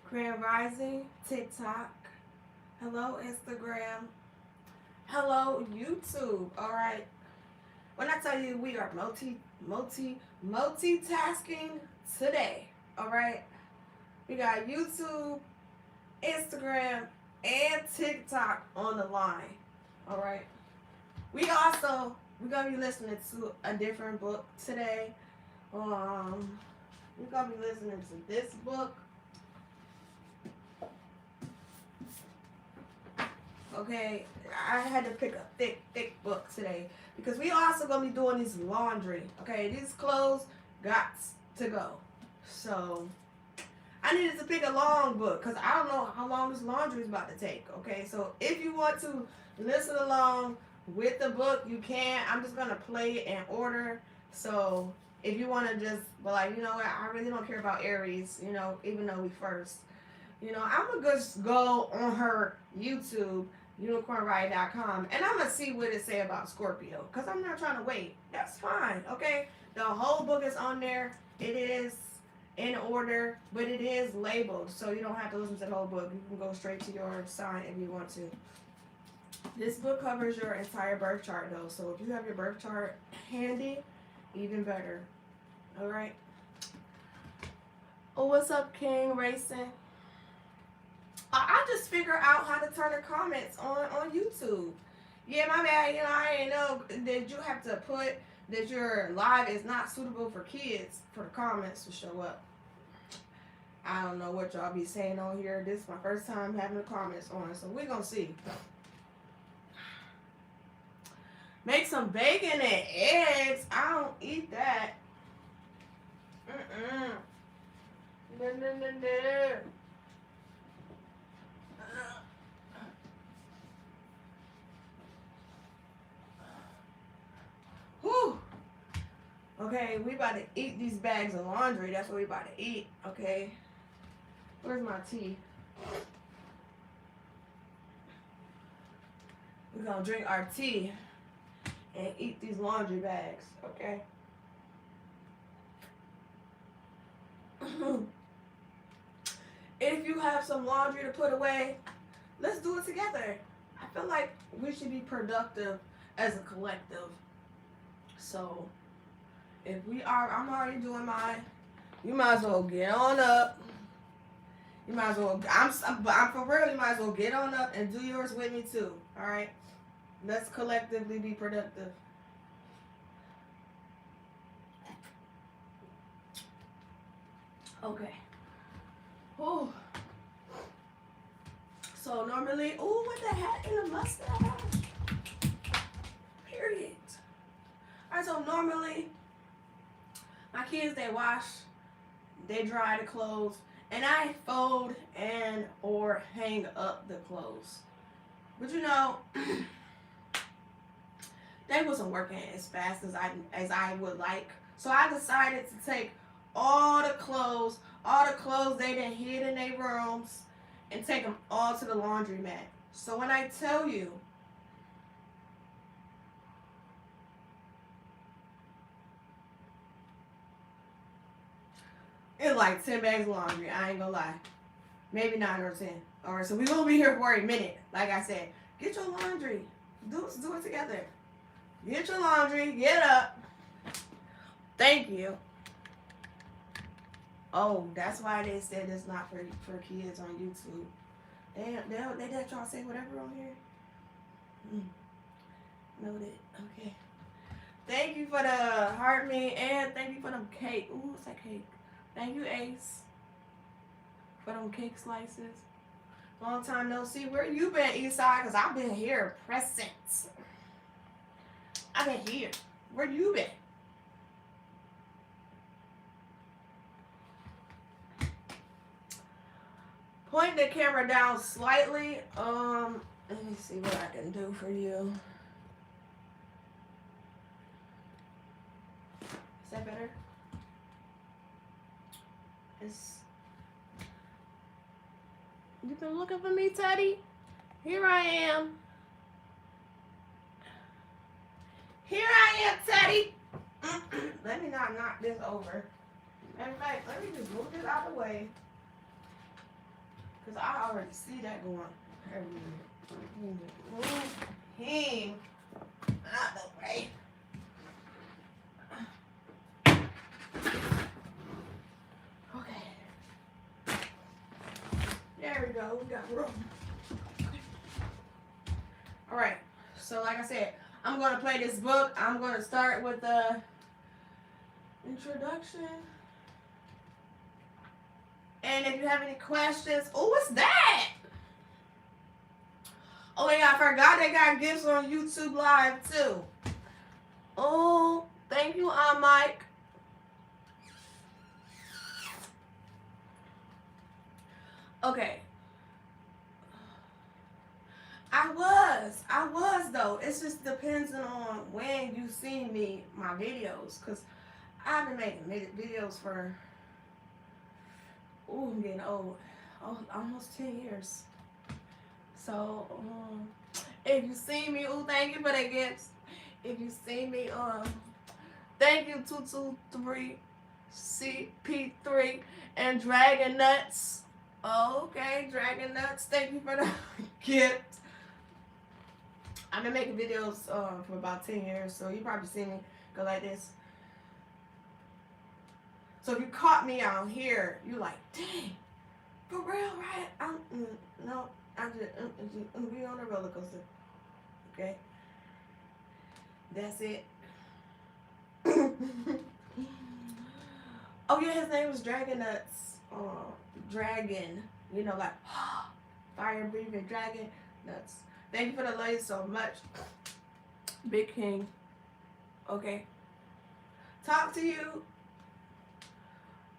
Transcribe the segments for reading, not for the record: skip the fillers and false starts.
Grand Rising, TikTok. Hello, Instagram. Hello, YouTube. All right. When I tell you we are multitasking today. All right. We got YouTube, Instagram, and TikTok on the line. All right. We're gonna be listening to a different book today. We're gonna be listening to this book. Okay, I had to pick a thick book today because we also gonna be doing this laundry. Okay, these clothes got to go. So I needed to pick a long book because I don't know how long this laundry is about to take. Okay, so if you want to listen along with the book, you can. I'm just gonna play it in order. So if you want to just be like, you know what, I really don't care about Aries, you know, even though we first, you know, I'm gonna just go on her YouTube, unicornriah.com, and I'm gonna see what it say about Scorpio because I'm not trying to wait. That's fine. Okay, the whole book is on there. It is in order, but it is labeled, so you don't have to listen to the whole book. You can go straight to your sign if you want to. This book covers your entire birth chart, though, so if you have your birth chart handy, even better. All right. Oh, what's up, King Racing? I just figure out how to turn the comments on YouTube. Yeah, my bad. You know, I didn't know that you have to put that your live is not suitable for kids for the comments to show up. I don't know what y'all be saying on here. This is my first time having the comments on, so we're gonna see. Make some bacon and eggs. I don't eat that. No. Whew. Okay, we about to eat these bags of laundry. That's what we about to eat. Okay. Where's my tea? We're gonna drink our tea and eat these laundry bags. Okay. If you have some laundry to put away, let's do it together. I feel like we should be productive as a collective. So, if we are, I'm already doing mine. You might as well get on up. You might as well, I'm for real, you might as well get on up and do yours with me too. All right? Let's collectively be productive. Okay. Oh. So normally, ooh, with the hat and the mustache. Period. Alright, so normally, my kids, they wash, they dry the clothes, and I fold and or hang up the clothes. But you know, they wasn't working as fast as I would like. So I decided to take all the clothes they done hid in their rooms, and take them all to the laundromat. So when I tell you, it's like 10 bags of laundry, I ain't gonna lie. Maybe 9 or 10. Alright, so we gonna be here for a minute. Like I said, get your laundry. Do it together. Get your laundry, get up. Thank you. Oh, that's why they said it's not for kids on YouTube. They let y'all say whatever on here. Noted. Okay. Thank you for the heart me and thank you for them cake. Ooh, what's that cake? Thank you, Ace, for them cake slices. Long time no see. Where you been, Eastside? Because I've been here present. I've been here. Where you been? Point the camera down slightly. Let me see what I can do for you. Is that better? You been looking for me, Teddy? Here I am. Here I am, Teddy. Let me not knock this over. In fact, let me just move this out of the way. Because I already see that going everywhere. Move him out the way. Okay. There we go. We got room. Alright. So like I said, I'm going to play this book. I'm going to start with the introduction. And if you have any questions, oh, what's that? Oh yeah, I forgot they got gifts on YouTube Live too. Oh, thank you, Mike. Okay. I was though. It just depends on when you see me, my videos, cause I've been making videos for. Ooh, I'm getting old. Oh, almost 10 years. So, if you see me, ooh, thank you for the gifts. If you see me, thank you 223 CP3 and Dragon Nuts. Okay, Dragon Nuts, thank you for the gift. I've been making videos for about 10 years, so you probably seen me go like this. So if you caught me out here, you like, dang, for real, right? No, I'm just be on a roller coaster. Okay, that's it. Oh yeah, his name was Dragon Nuts. Dragon, you know, like fire breathing dragon nuts. Thank you for the love so much, Big King. Okay, talk to you.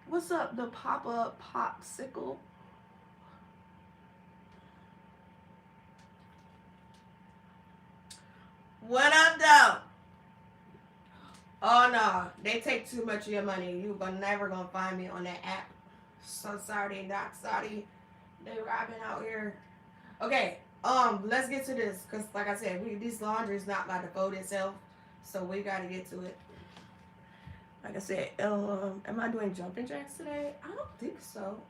What's up, the Papa Popsicle? What up, though? Oh no, they take too much of your money. You are never gonna find me on that app. So sorry, not sorry. They robbing out here. Okay, let's get to this, cause like I said, this laundry is not about to fold itself, so we gotta get to it. Like I said, am I doing jumping jacks today? I don't think so.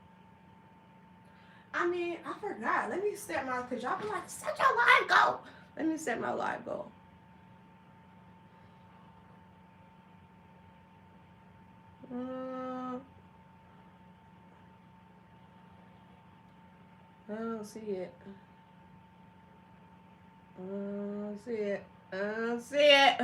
I mean, I forgot. Let me set my, cause y'all be like, set your live goal. Let me set my live goal. I don't see it. I don't see it. I don't see it.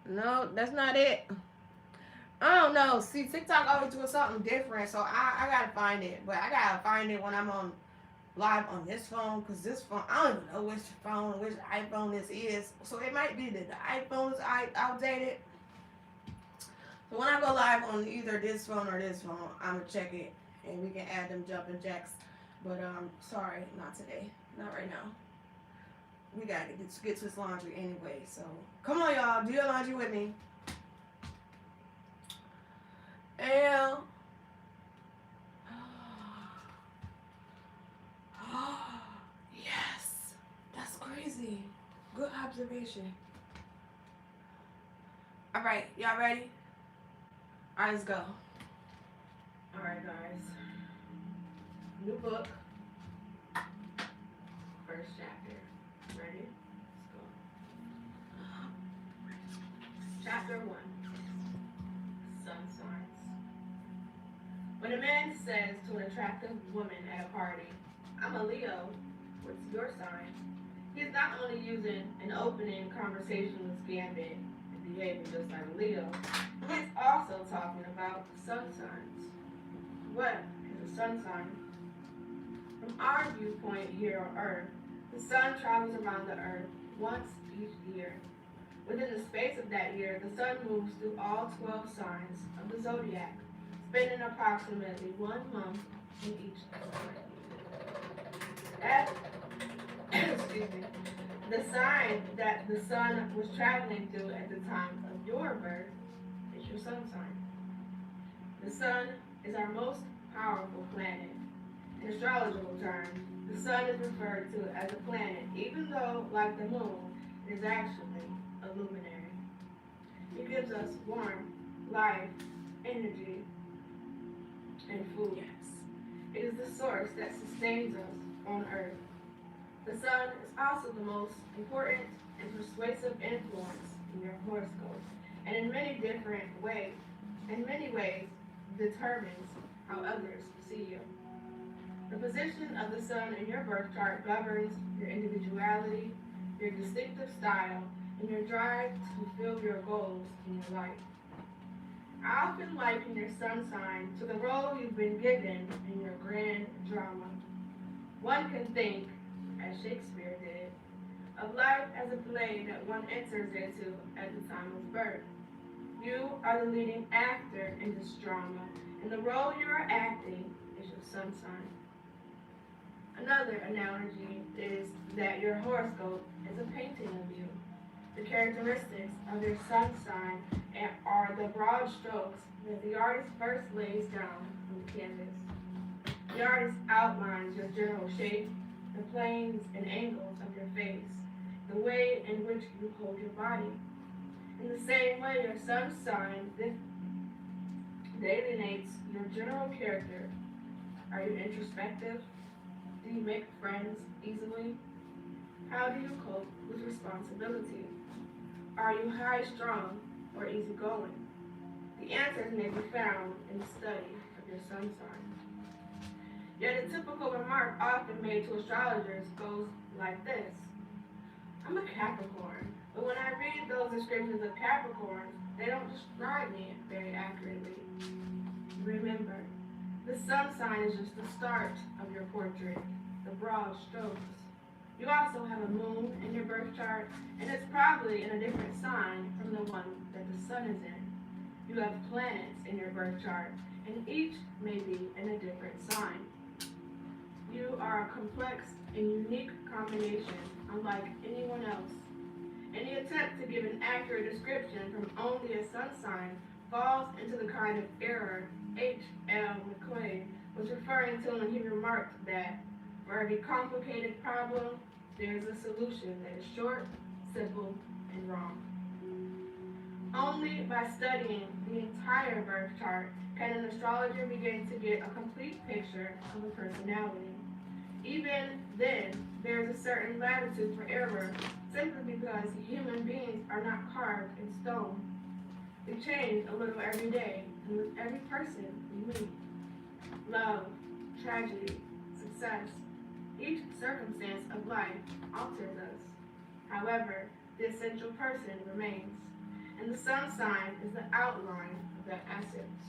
No, that's not it. I don't know. See, TikTok always doing something different, so I gotta find it. But I gotta find it when I'm on live on this phone, because this phone, I don't even know which phone, which iPhone this is. So it might be that the iPhone is outdated. So when I go live on either this phone or this phone, I'm gonna check it and we can add them jumping jacks. But sorry, not today, not right now. We gotta get to this laundry anyway. So come on, y'all, do your laundry with me. And yes, that's crazy. Good observation. All right, y'all ready? All right, let's go. All right, guys. New book. First chapter. Ready? Let's go. Chapter 1. Sun signs. When a man says to an attractive woman at a party, "I'm a Leo, what's your sign?" he's not only using an opening conversationalist gambit and behaving just like a Leo, he's also talking about sun signs. What is a sun sign? From our viewpoint here on Earth, the sun travels around the Earth once each year. Within the space of that year, the sun moves through all 12 signs of the zodiac, spending approximately 1 month in each sign. Excuse me, the sign that the sun was traveling through at the time of your birth is your sun sign. The sun is our most powerful planet. In astrological terms, the sun is referred to as a planet, even though, like the moon, it is actually a luminary. You can gives us warmth, life, energy, and food. Yes. It is the source that sustains us on earth. The sun is also the most important and persuasive influence in your horoscope, and in many ways, determines how others see you. The position of the sun in your birth chart governs your individuality, your distinctive style, and your drive to fulfill your goals in your life. I often liken your sun sign to the role you've been given in your grand drama. One can think, as Shakespeare did, of life as a play that one enters into at the time of birth. You are the leading actor in this drama, and the role you are acting is your sun sign. Another analogy is that your horoscope is a painting of you. The characteristics of your sun sign are the broad strokes that the artist first lays down on the canvas. The artist outlines your general shape, the planes and angles of your face, the way in which you hold your body. In the same way, your sun sign delineates your general character. Are you introspective? Do you make friends easily? How do you cope with responsibility? Are you high-strung or easygoing? The answers may be found in the study of your sun sign. Yet a typical remark often made to astrologers goes like this: I'm a Capricorn, but when I read those descriptions of Capricorns, they don't describe me very accurately. Remember, the sun sign is just the start of your portrait, the broad strokes. You also have a moon in your birth chart, and it's probably in a different sign from the one that the sun is in. You have planets in your birth chart, and each may be in a different sign. You are a complex and unique combination, unlike anyone else. Any attempt to give an accurate description from only a sun sign falls into the kind of error H.L. McClay was referring to when he remarked that for every complicated problem, there is a solution that is short, simple, and wrong. Only by studying the entire birth chart can an astrologer begin to get a complete picture of a personality. Even then, there is a certain latitude for error, simply because human beings are not carved in stone. We change a little every day, and with every person we meet. Love, tragedy, success, each circumstance of life alters us. However, the essential person remains, and the sun sign is the outline of that essence.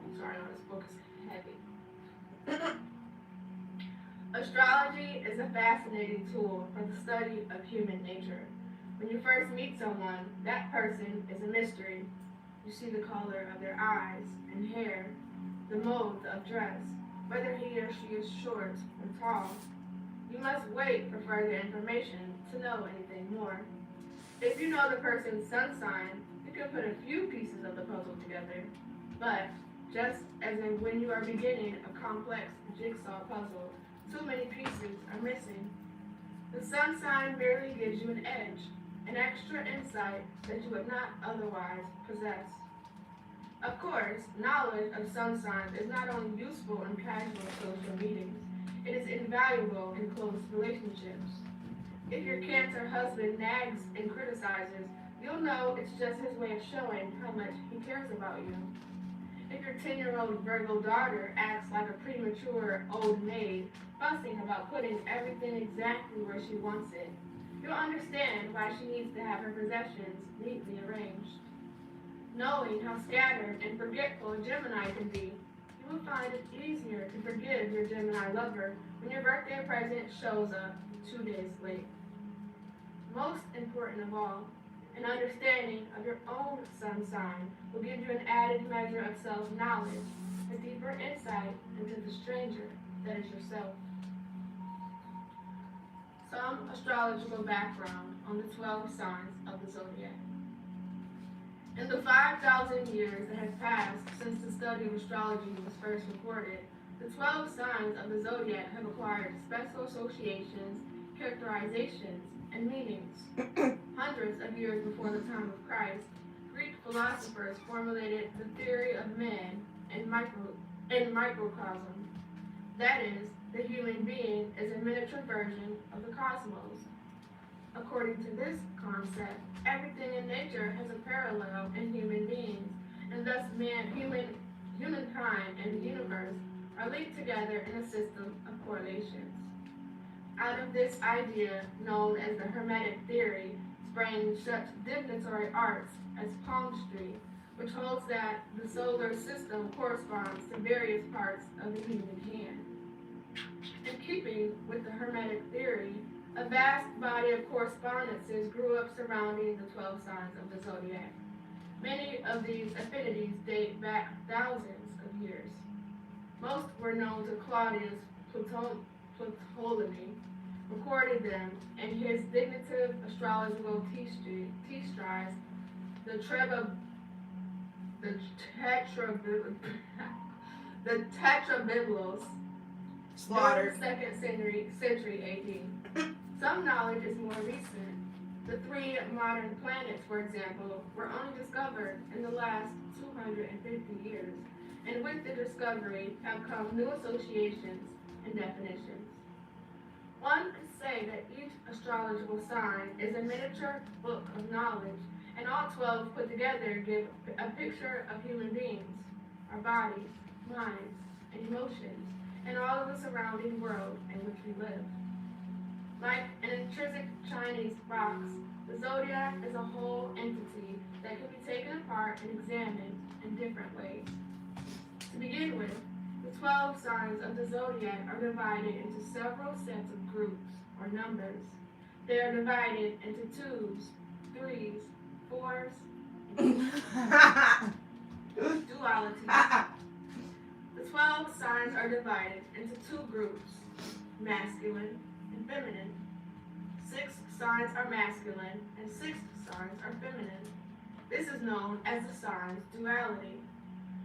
I'm sorry, no, this book is heavy. Astrology is a fascinating tool for the study of human nature. When you first meet someone, that person is a mystery. You see the color of their eyes and hair, the mode of dress, whether he or she is short or tall. You must wait for further information to know anything more. If you know the person's sun sign, you can put a few pieces of the puzzle together. But just as in when you are beginning a complex jigsaw puzzle, too many pieces are missing. The sun sign merely gives you an edge, an extra insight that you would not otherwise possess. Of course, knowledge of sun signs is not only useful in casual social meetings, it is invaluable in close relationships. If your Cancer husband nags and criticizes, you'll know it's just his way of showing how much he cares about you. If your 10-year-old Virgo daughter acts like a premature old maid, fussing about putting everything exactly where she wants it, you'll understand why she needs to have her possessions neatly arranged. Knowing how scattered and forgetful a Gemini can be, you will find it easier to forgive your Gemini lover when your birthday present shows up 2 days late. Most important of all, an understanding of your own sun sign will give you an added measure of self-knowledge, a deeper insight into the stranger that is yourself. Some astrological background on the 12 signs of the zodiac. In the 5,000 years that have passed since the study of astrology was first recorded, the 12 signs of the zodiac have acquired special associations, characterizations, and meanings. Hundreds hundreds of years before the time of Christ, Greek philosophers formulated the theory of man in microcosm. That is, the human being is a miniature version of the cosmos. According to this concept, everything in nature has a parallel in human beings, and thus humankind and the universe are linked together in a system of correlations. Out of this idea, known as the Hermetic theory, sprang such divinatory arts as palmistry, which holds that the solar system corresponds to various parts of the human hand. In keeping with the Hermetic theory, a vast body of correspondences grew up surrounding the 12 signs of the zodiac. Many of these affinities date back thousands of years. Most were known to Claudius Ptolemy, recorded them in his dignative astrological treatise, the Tetrabiblos, Slaughtered. during the 2nd century AD. Some knowledge is more recent. The 3 modern planets, for example, were only discovered in the last 250 years, and with the discovery have come new associations and definitions. One could say that each astrological sign is a miniature book of knowledge, and all 12 put together give a picture of human beings, our bodies, minds, and emotions, and all of the surrounding world in which we live. Like an intrinsic Chinese box, the zodiac is a whole entity that can be taken apart and examined in different ways. To begin with, the 12 signs of the zodiac are divided into several sets of groups or numbers. They are divided into 2s, 3s, 4s, and dualities. The 12 signs are divided into 2 groups, masculine and feminine. 6 signs are masculine and 6 signs are feminine. This is known as the signs duality.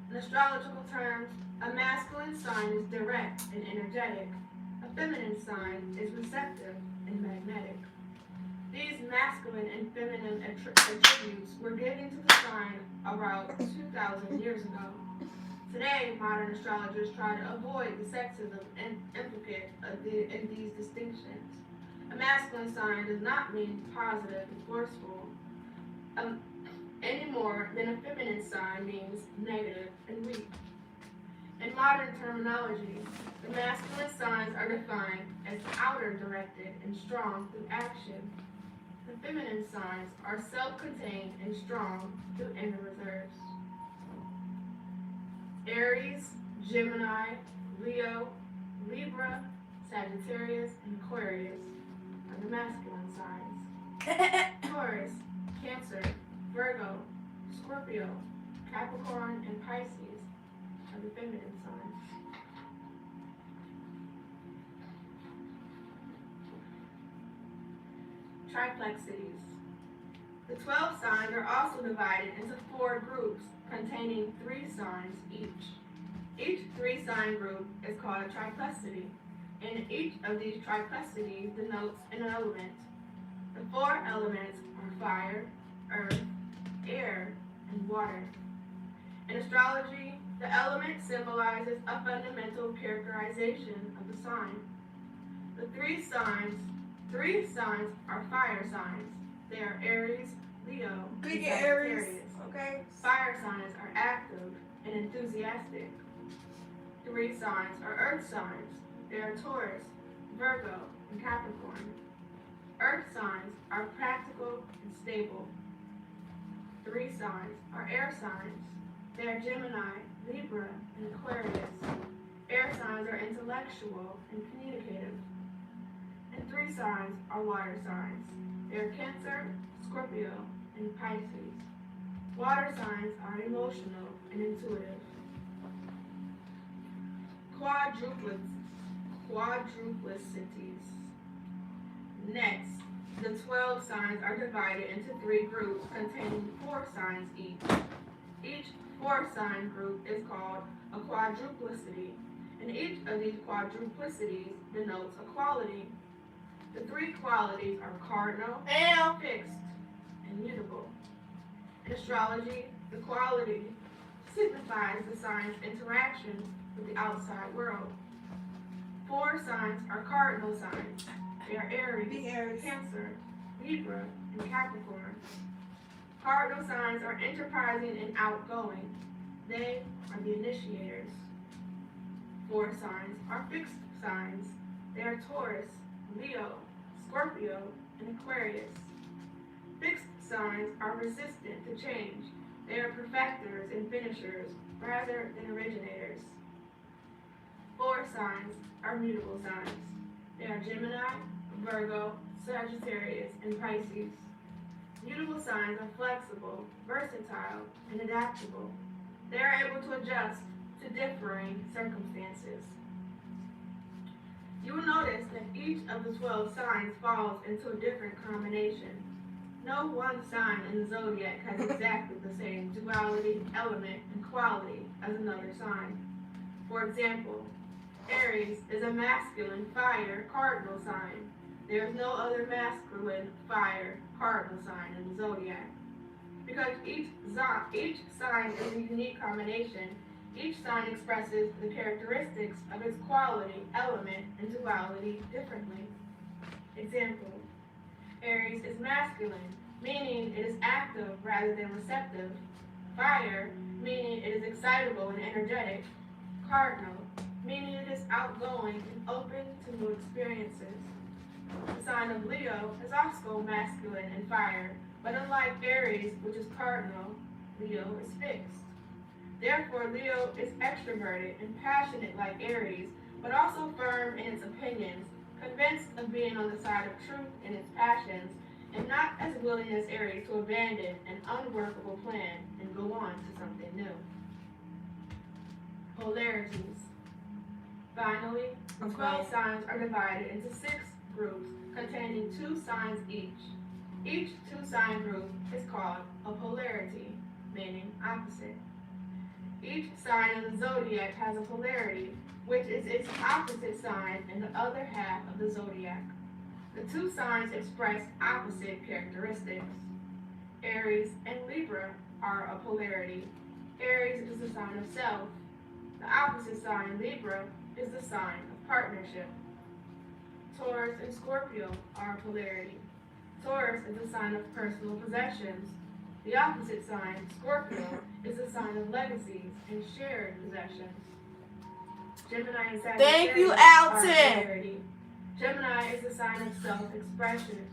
In astrological terms, a masculine sign is direct and energetic. A feminine sign is receptive and magnetic. These masculine and feminine attributes were given to the sign about 2,000 years ago. Today, modern astrologers try to avoid the sexism implicate in these distinctions. A masculine sign does not mean positive and forceful any more than a feminine sign means negative and weak. In modern terminology, the masculine signs are defined as outer directed and strong through action. The feminine signs are self-contained and strong through inner reserves. Aries, Gemini, Leo, Libra, Sagittarius, and Aquarius are the masculine signs. Taurus, Cancer, Virgo, Scorpio, Capricorn, and Pisces are the feminine signs. Triplexities. The 12 signs are also divided into 4 groups containing 3 signs each. Each 3-sign group is called a triplecity, and each of these triplecities denotes an element. The 4 elements are fire, earth, air, and water. In astrology, the element symbolizes a fundamental characterization of the sign. The 3 signs are fire signs. They are Aries, Leo, and Sagittarius. Okay. Fire signs are active and enthusiastic. 3 signs are earth signs. They are Taurus, Virgo, and Capricorn. Earth signs are practical and stable. 3 signs are air signs. They are Gemini, Libra, and Aquarius. Air signs are intellectual and communicative. And 3 signs are water signs. They are Cancer, Scorpio, and Pisces. Water signs are emotional and intuitive. Quadruplicities. Next, the 12 signs are divided into 3 groups containing 4 signs each. Each 4-sign group is called a quadruplicity, and each of these quadruplicities denotes a quality. The 3 qualities are cardinal, fixed, immutable. In astrology, the quality signifies the sign's interaction with the outside world. 4 signs are cardinal signs. They are Big Aries. Cancer, Libra, and Capricorn. Cardinal signs are enterprising and outgoing. They are the initiators. 4 signs are fixed signs. They are Taurus, Leo, Scorpio, and Aquarius. Fixed signs are resistant to change. They are perfecters and finishers rather than originators. 4 signs are mutable signs. They are Gemini, Virgo, Sagittarius, and Pisces. Mutable signs are flexible, versatile, and adaptable. They are able to adjust to differing circumstances. You will notice that each of the 12 signs falls into a different combination. No one sign in the zodiac has exactly the same duality, element, and quality as another sign. For example, Aries is a masculine fire cardinal sign. There is no other masculine fire cardinal sign in the zodiac. Because each sign is a unique combination, each sign expresses the characteristics of its quality, element, and duality differently. Example, Aries is masculine, meaning it is active rather than receptive. Fire, meaning it is excitable and energetic. Cardinal, meaning it is outgoing and open to new experiences. The sign of Leo is also masculine and fire, but unlike Aries, which is cardinal, Leo is fixed. Therefore, Leo is extroverted and passionate like Aries, but also firm in its opinions, convinced of being on the side of truth in its passions, and not as willing as Aries to abandon an unworkable plan and go on to something new. Polarities. Finally, the 12 signs are divided into 6 groups containing 2 signs each. Each 2-sign group is called a polarity, meaning opposite. Each sign in the zodiac has a polarity, which is its opposite sign in the other half of the zodiac. The 2 signs express opposite characteristics. Aries and Libra are a polarity. Aries is the sign of self. The opposite sign, Libra, is the sign of partnership. Taurus and Scorpio are a polarity. Taurus is the sign of personal possessions. The opposite sign, Scorpio, is the sign of legacies and shared possessions. Gemini and Sagittarius Thank you, are Alton. a polarity. Gemini is the sign of self-expression.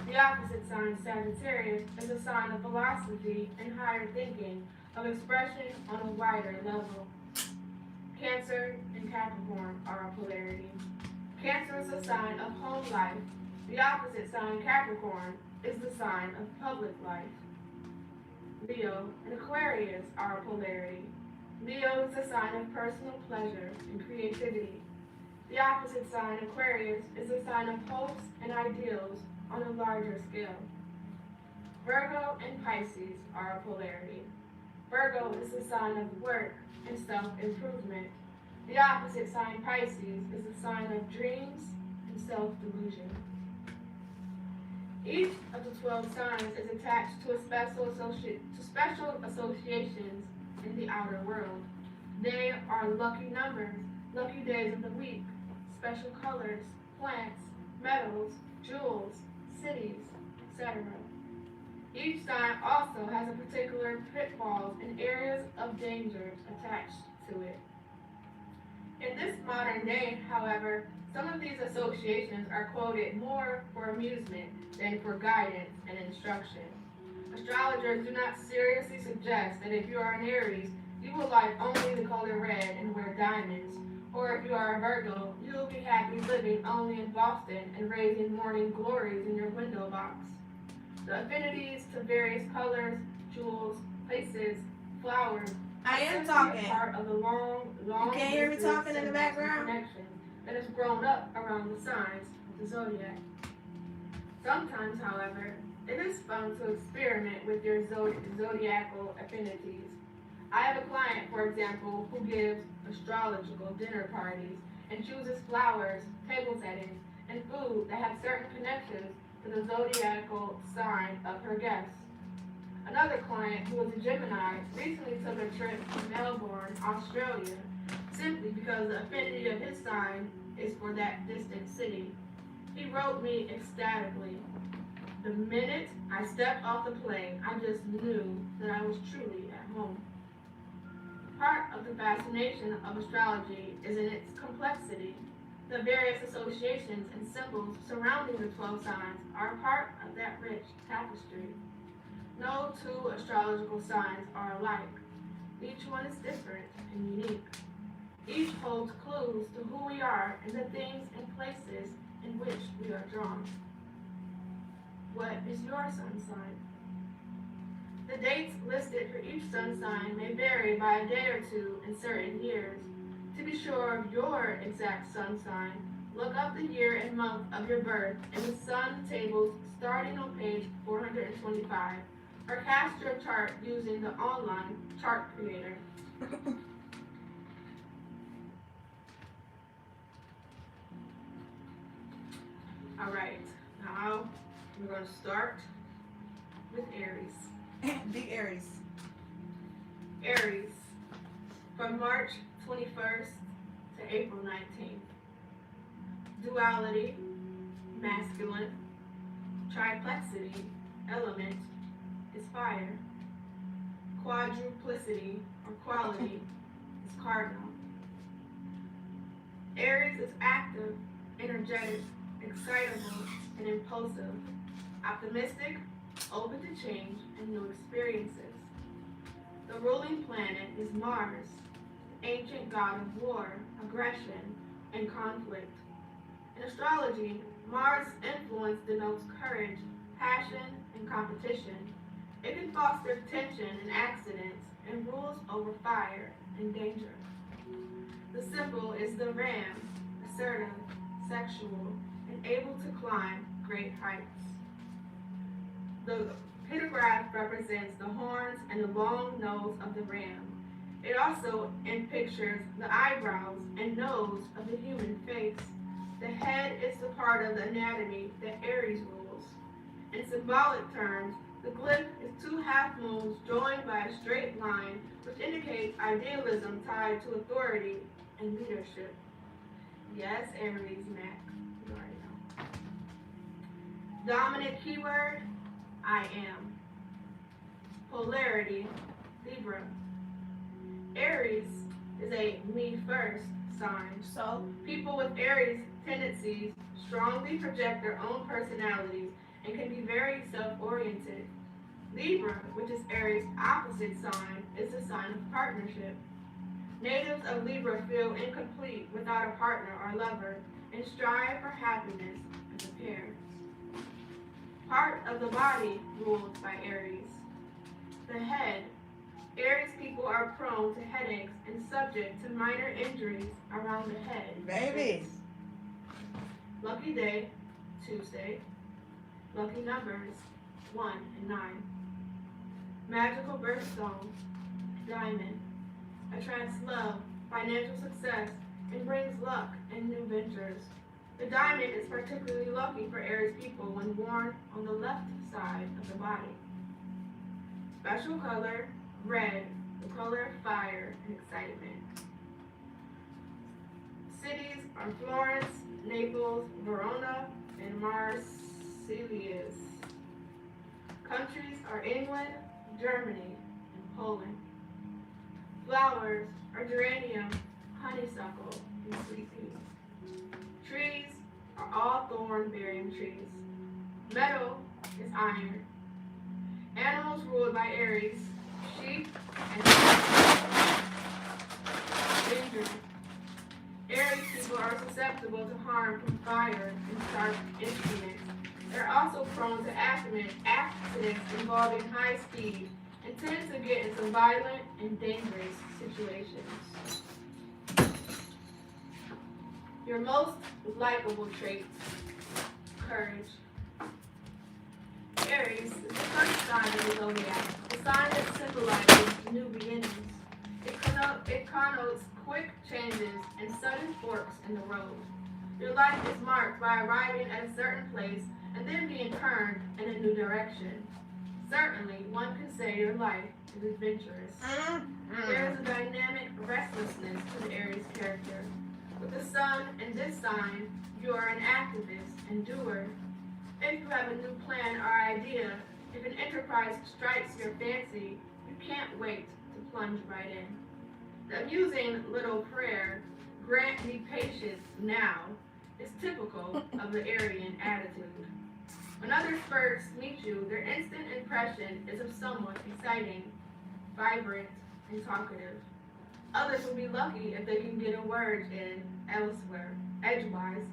The opposite sign, Sagittarius, is a sign of philosophy and higher thinking, of expression on a wider level. Cancer and Capricorn are a polarity. Cancer is a sign of home life. The opposite sign, Capricorn, is the sign of public life. Leo and Aquarius are a polarity. Leo is a sign of personal pleasure and creativity. The opposite sign, Aquarius, is a sign of hopes and ideals on a larger scale. Virgo and Pisces are a polarity. Virgo is the sign of work and self-improvement. The opposite sign, Pisces, is the sign of dreams and self-delusion. Each of the 12 signs is attached to special associations in the outer world. They are lucky numbers, lucky days of the week, special colors, plants, metals, jewels, cities, etc. Each sign also has a particular pitfalls and areas of dangers attached to it. In this modern day, however, some of these associations are quoted more for amusement than for guidance and instruction. Astrologers do not seriously suggest that if you are an Aries, you will like only the color red and wear diamonds, or if you are a Virgo, you will be happy living only in Boston and raising morning glories in your window box. The affinities to various colors, jewels, places, flowers, I am simply talking. a part of the long You can't hear me distance talking in the background? connection that has grown up around the signs of the zodiac. Sometimes, however, it is fun to experiment with your zodiacal affinities. I have a client, for example, who gives astrological dinner parties and chooses flowers, table settings, and food that have certain connections to the zodiacal sign of her guests. Another client, who was a Gemini, recently took a trip to Melbourne, Australia, simply because the affinity of his sign is for that distant city. He wrote me ecstatically. The minute I stepped off the plane, I just knew that I was truly at home. Part of the fascination of astrology is in its complexity. The various associations and symbols surrounding the 12 signs are a part of that rich tapestry. No two astrological signs are alike. Each one is different and unique. Each holds clues to who we are and the things and places in which we are drawn. What is your sun sign? The dates listed for each sun sign may vary by a day or two in certain years. To be sure of your exact sun sign, look up the year and month of your birth in the sun tables starting on page 425, or cast your chart using the online chart creator. All right, now we're going to start with Aries. Big Aries. Aries, from March 21st to April 19th. Duality, masculine. Triplexity, element, is fire. Quadruplicity, or quality, is cardinal. Aries is active, energetic, excitable, and impulsive. Optimistic, open to change and new experiences. The ruling planet is Mars, ancient god of war, aggression, and conflict. In astrology, Mars' influence denotes courage, passion, and competition. It can foster tension and accidents and rules over fire and danger. The symbol is the ram, assertive, sexual, and able to climb great heights. The pictograph represents the horns and the long nose of the ram. It also pictures the eyebrows and nose of the human face. The head is the part of the anatomy that Aries rules. In symbolic terms, the glyph is two half moons joined by a straight line, which indicates idealism tied to authority and leadership. Yes, Aries, Mac. You already know. Dominant keyword, I am. Polarity, Libra. Aries is a me first sign. So, People with Aries tendencies strongly project their own personalities and can be very self-oriented. Libra, which is Aries' opposite sign, is the sign of partnership. Natives of Libra feel incomplete without a partner or lover and strive for happiness as a pair. Part of the body ruled by Aries. The head. Aries people are prone to headaches and subject to minor injuries around the head. baby. Lucky day, Tuesday. Lucky numbers, 1 and 9. Magical birthstone, diamond. Attracts love, financial success, and brings luck and new ventures. The diamond is particularly lucky for Aries people when worn on the left side of the body. Special color, red, the color of fire and excitement. Cities are Florence, Naples, Verona, and Marseilles. Countries are England, Germany, and Poland. Flowers are geranium, honeysuckle, and sweet pea. Trees are all thorn-bearing trees. Metal is iron. Animals ruled by Aries, sheep and ginger. Aries people are susceptible to harm from fire and sharp instruments. They're also prone to accidents involving high speed and tend to get into violent and dangerous situations. Your most likable traits, courage. Aries is the first sign of the zodiac, the sign that symbolizes new beginnings. It connotes quick changes and sudden forks in the road. Your life is marked by arriving at a certain place and then being turned in a new direction. Certainly, one can say your life is adventurous. There is a dynamic restlessness to the Aries character. With the sun in this sign, you are an activist and doer. If you have a new plan or idea, if an enterprise strikes your fancy, you can't wait to plunge right in. The amusing little prayer, "Grant me patience now," is typical of the Aryan attitude. When others first meet you, their instant impression is of someone exciting, vibrant, and talkative. Others will be lucky if they can get a word in elsewhere, edgewise.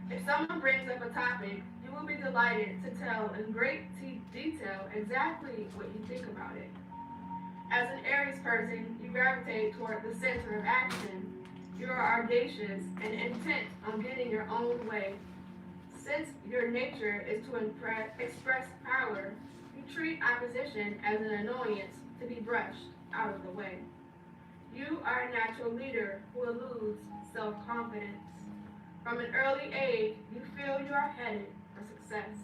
If someone brings up a topic, you will be delighted to tell in great detail exactly what you think about it. As an Aries person, you gravitate toward the center of action. You are audacious and intent on getting your own way. Since your nature is to express power, you treat opposition as an annoyance to be brushed out of the way. You are a natural leader who eludes self-confidence. From an early age, you feel you are headed for success.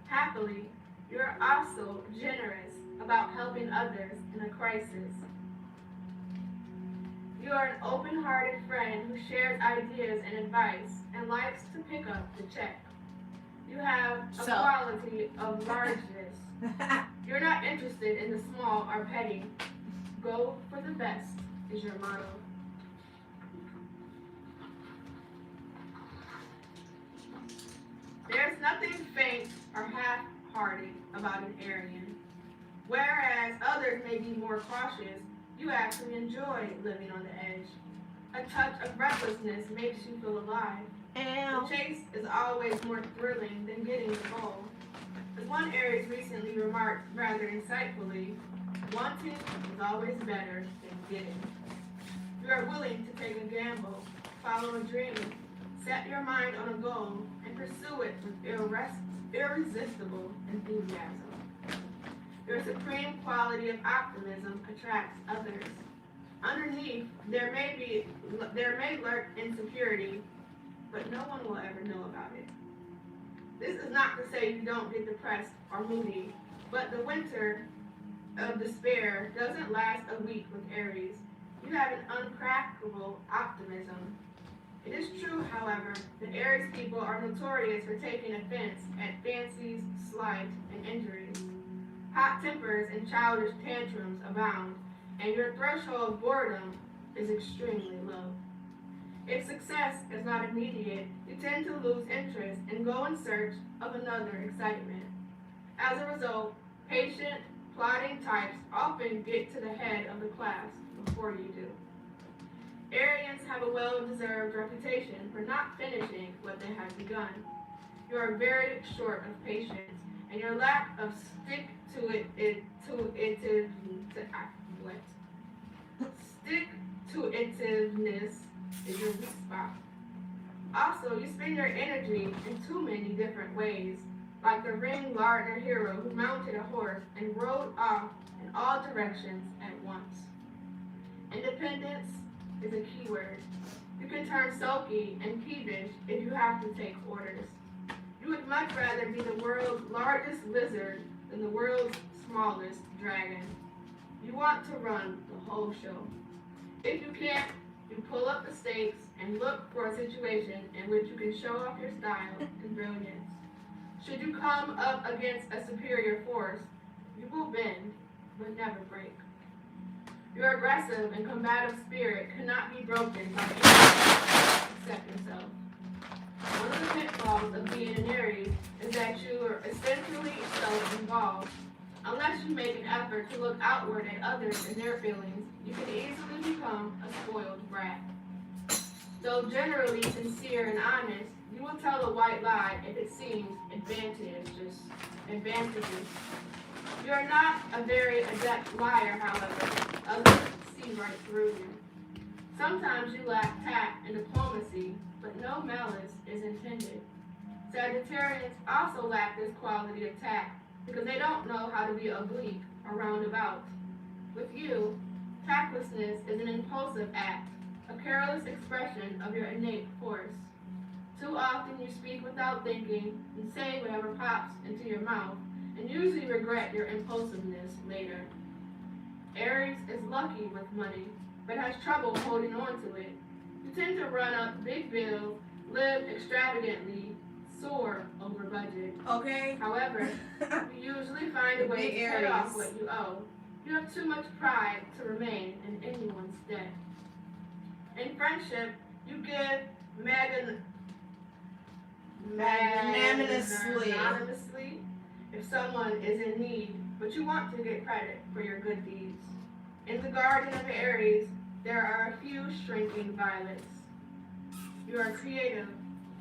Happily, you are also generous about helping others in a crisis. You are an open-hearted friend who shares ideas and advice and likes to pick up the check. You have a quality of largeness. You're not interested in the small or petty. Go for the best is your motto. There's nothing faint or half-hearted about an Aryan. Whereas others may be more cautious, you actually enjoy living on the edge. A touch of recklessness makes you feel alive. The chase is always more thrilling than getting the goal. As one Aries recently remarked rather insightfully, wanting is always better than getting. You are willing to take a gamble, follow a dream, set your mind on a goal, and pursue it with irresistible enthusiasm. Your supreme quality of optimism attracts others. Underneath, there may lurk insecurity, but no one will ever know about it. This is not to say you don't get depressed or moody, but the winter of despair doesn't last a week with Aries. You have an uncrackable optimism. It is true, however, that Aries people are notorious for taking offense at fancies, slight, and injuries. Hot tempers and childish tantrums abound, and your threshold of boredom is extremely low. If success is not immediate, you tend to lose interest and go in search of another excitement. As a result, patient, plodding types often get to the head of the class before you do. Aryans have a well-deserved reputation for not finishing what they have begun. You are very short of patience, and your lack of stick-to-itiveness is your weak spot. Also, you spend your energy in too many different ways, like the Ring Lardner hero who mounted a horse and rode off in all directions at once. Independence is a key word. You can turn sulky and peevish if you have to take orders. You would much rather be the world's largest lizard than the world's smallest dragon. You want to run the whole show. If you can't, you pull up the stakes and look for a situation in which you can show off your style and brilliance. Should you come up against a superior force, you will bend, but never break. Your aggressive and combative spirit cannot be broken by anyone except yourself. One of the pitfalls of being an Aries is that you are essentially self-involved. Unless you make an effort to look outward at others and their feelings, you can easily become a spoiled brat. Though generally sincere and honest, you will tell a white lie if it seems advantageous. You are not a very adept liar, however. Others see right through you. Sometimes you lack tact and diplomacy, but no malice is intended. Sagittarians also lack this quality of tact because they don't know how to be oblique or roundabout. With you, tactlessness is an impulsive act, a careless expression of your innate force. Too often you speak without thinking and say whatever pops into your mouth, and usually regret your impulsiveness later. Aries is lucky with money, but has trouble holding on to it. You tend to run up big bills, live extravagantly, soar over budget. Okay. However, you usually find a way to pay off what you owe. You have too much pride to remain in anyone's debt. In friendship, you give magnanimously if someone is in need, but you want to get credit for your good deeds. In the garden of Aries, there are a few shrinking violets. You are creative,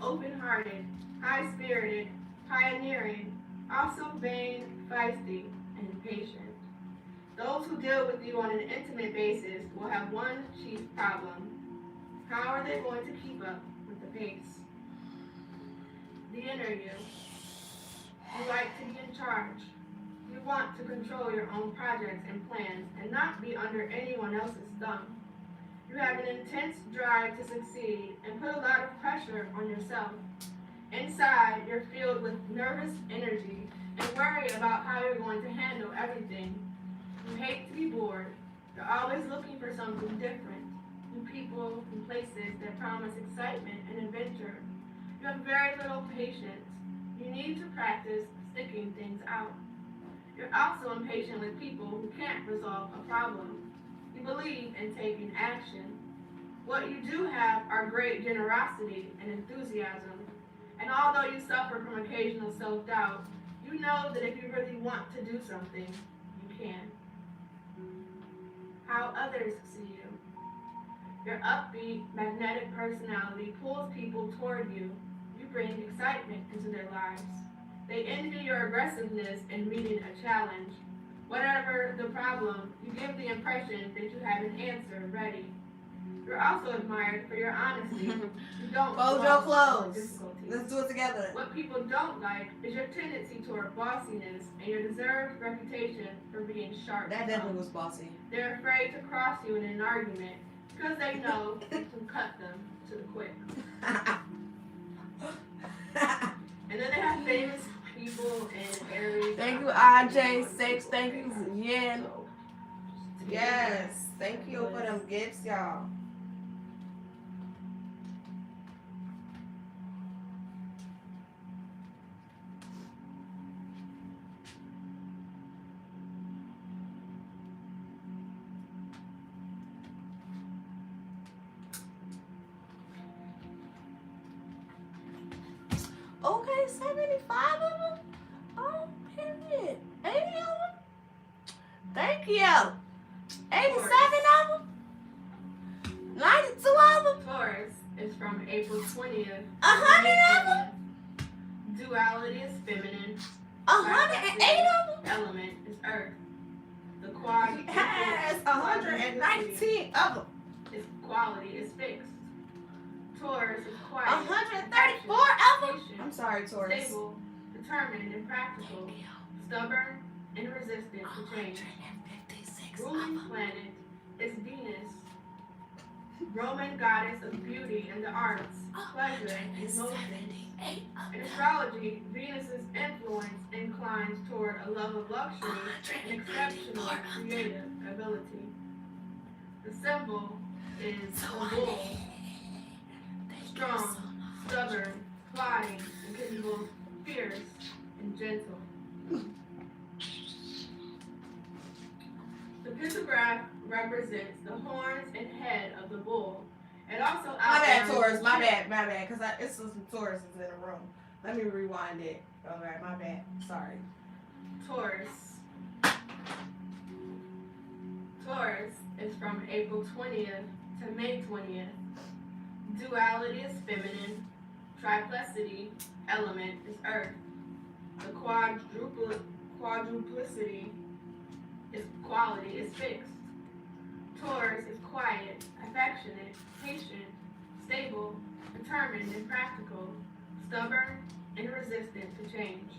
open-hearted, high-spirited, pioneering, also vain, feisty, and patient. Those who deal with you on an intimate basis will have one chief problem. How are they going to keep up with the pace? The inner you. You like to be in charge. You want to control your own projects and plans and not be under anyone else's thumb. You have an intense drive to succeed and put a lot of pressure on yourself. Inside, you're filled with nervous energy and worry about how you're going to handle everything. You hate to be bored. You're always looking for something different. New people and places that promise excitement and adventure. You have very little patience. You need to practice sticking things out. You're also impatient with people who can't resolve a problem. You believe in taking action. What you do have are great generosity and enthusiasm. And although you suffer from occasional self-doubt, you know that if you really want to do something, you can. How others see you. Your upbeat, magnetic personality pulls people toward you. You bring excitement into their lives. They envy your aggressiveness in meeting a challenge. Whatever the problem, you give the impression that you have an answer ready. You're also admired for your honesty. You don't Fold your clothes. difficulties. Let's do it together. What people don't like is your tendency toward bossiness and your deserved reputation for being sharp. That definitely was bossy. They're afraid to cross you in an argument because they know you can cut them to the quick. And then they have famous people in Aries. Thank you, IJ6. Thank you, Yen. Yes. Thank you for them gifts, y'all. Okay, 75 of them? Oh, period. 80 of them? Thank you. 87 of them? 92 of them? Taurus is from April 20th. 100 of them? Duality is feminine. 108 of them? Element is earth. The quad Yes, 119 of them. its quality is fixed. Taurus is quiet. 134 of them? patient, I'm sorry, Taurus. stable, determined, and practical. Stubborn and resistant to change. 156 Ruling planet is Venus, Roman goddess of beauty and the arts, pleasure, and emotions. In astrology, Venus's influence inclines toward a love of luxury and exceptional creative ability. The symbol is a bull, strong, stubborn, plotting, and can be both fierce and gentle. The pictograph represents the horns and head of the bull. It also My bad, outlines Taurus. the My shape. bad. Because it's some Tauruses in the room. Let me rewind it. Alright, my bad. Sorry. Taurus. Taurus is from April 20th to May 20th. Duality is feminine. Triplicity element is earth. The quadruplicity is quality is fixed. Taurus is quiet, affectionate, patient, stable, determined and practical, stubborn and resistant to change.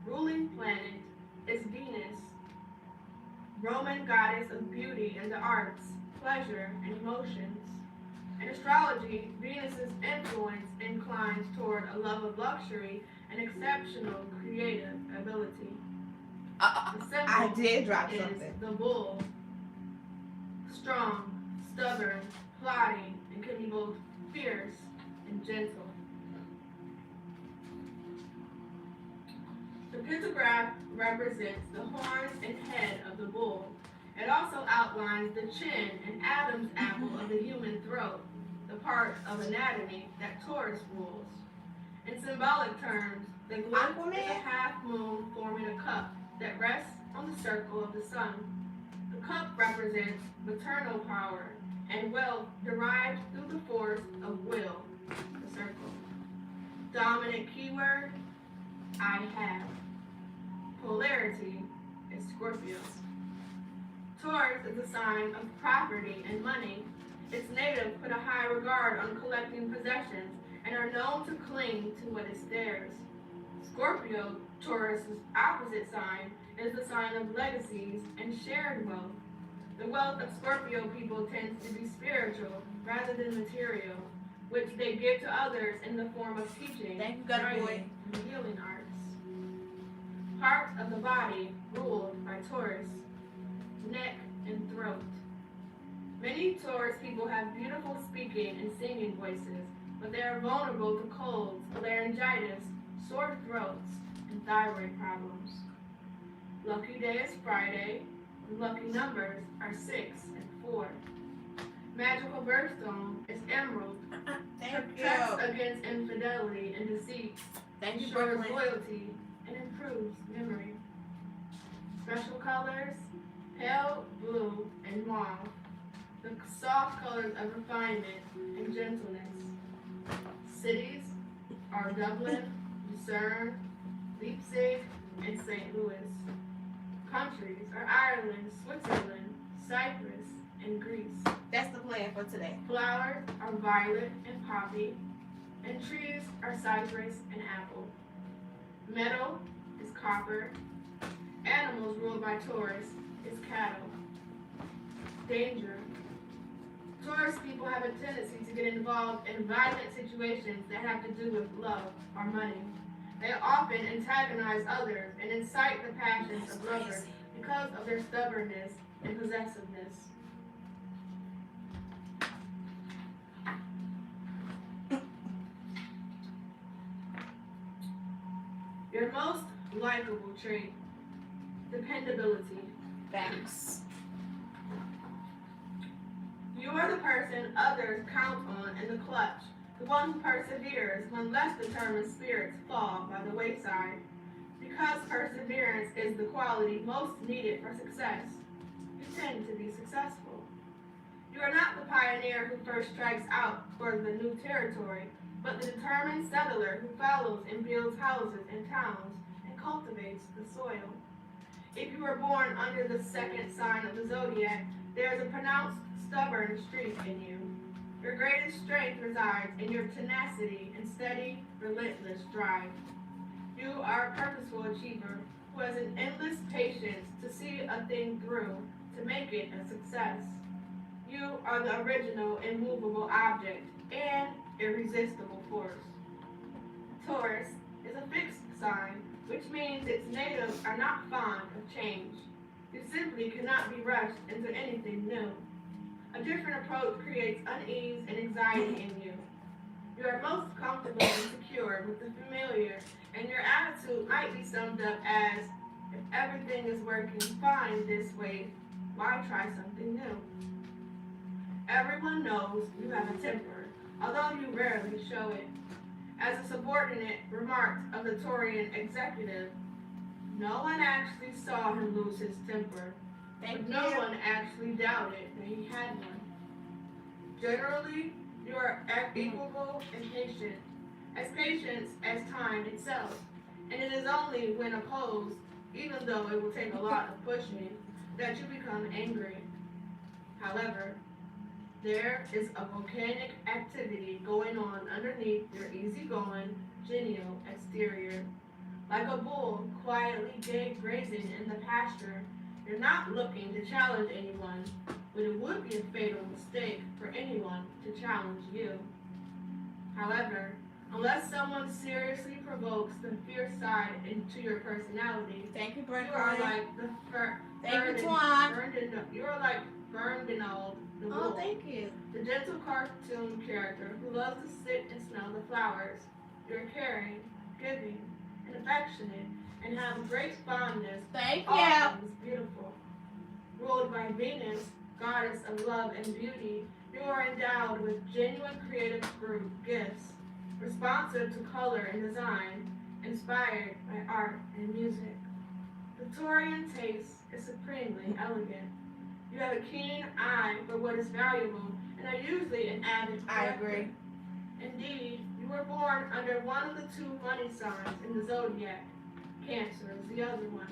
Ruling planet is Venus, Roman goddess of beauty and the arts, pleasure and emotions. In astrology, Venus's influence inclines toward a love of luxury and exceptional creative ability. The symbol I did drop is something. the bull. Strong, stubborn, plodding, and can be both fierce and gentle. The pictograph represents the horns and head of the bull. It also outlines the chin and Adam's apple of the human throat, the part of anatomy that Taurus rules. In symbolic terms, the glyph is a half moon forming a cup that rests on the circle of the sun. The cup represents maternal power and wealth derived through the force of will, the circle. Dominant keyword, I have. Polarity is Scorpio. Taurus is a sign of property and money. Its natives put a high regard on collecting possessions and are known to cling to what is theirs. Scorpio, Taurus's opposite sign, is the sign of legacies and shared wealth. The wealth of Scorpio people tends to be spiritual rather than material, which they give to others in the form of teaching, writing, and healing arts. Part of the body ruled by Taurus, neck and throat. Many Taurus people have beautiful speaking and singing voices, but they are vulnerable to colds, laryngitis, sore throats, and thyroid problems. Lucky day is Friday, and lucky numbers are 6 and 4. Magical birthstone is emerald. Protects against infidelity and deceit. Ensures loyalty and improves memory. Special colors, pale blue and mauve. The soft colors of refinement and gentleness. Cities are Dublin, Lucerne, Leipzig, and St. Louis. Countries are Ireland, Switzerland, Cyprus, and Greece. That's the plan for today. Flowers are violet and poppy, and trees are cypress and apple. Metal is copper. Animals ruled by Taurus is cattle. Danger. Taurus people have a tendency to get involved in violent situations that have to do with love or money. They often antagonize others and incite the passions of lovers because of their stubbornness and possessiveness. Your most likable trait, dependability. Thanks. You are the person others count on in the clutch, the one who perseveres when less determined spirits fall by the wayside. Because perseverance is the quality most needed for success, you tend to be successful. You are not the pioneer who first strikes out for the new territory, but the determined settler who follows and builds houses and towns and cultivates the soil. If you were born under the second sign of the zodiac, there is a pronounced stubborn streak in you. Your greatest strength resides in your tenacity and steady, relentless drive. You are a purposeful achiever who has an endless patience to see a thing through, to make it a success. You are the original immovable object and irresistible force. Taurus is a fixed sign, which means its natives are not fond of change. You simply cannot be rushed into anything new. A different approach creates unease and anxiety in you. You are most comfortable and secure with the familiar, and your attitude might be summed up as, if everything is working fine this way, why try something new? Everyone knows you have a temper, although you rarely show it. As a subordinate remarked of the Taurian executive, no one actually saw him lose his temper, but no one actually doubted that he had one. Generally, you are equable and patient, as patient as time itself, and it is only when opposed, even though it will take a lot of pushing, that you become angry. However, there is a volcanic activity going on underneath your easygoing, genial exterior. Like a bull quietly grazing in the pasture, you're not looking to challenge anyone, but it would be a fatal mistake for anyone to challenge you. However, unless someone seriously provokes the fierce side into your personality. Thank you, You are Brooklyn. like the Thank you, Twan. you are like Ferdinand the Oh, wolf, thank you. the gentle cartoon character who loves to sit and smell the flowers. You are caring, giving, and affectionate, and have great fondness Thank for all you. things beautiful. Ruled by Venus, goddess of love and beauty, you are endowed with genuine creative gifts, responsive to color and design, inspired by art and music. The Taurian taste is supremely elegant. You have a keen eye for what is valuable and are usually an avid collector. I agree. Indeed, you were born under one of the two money signs in the zodiac. Cancer is the other one.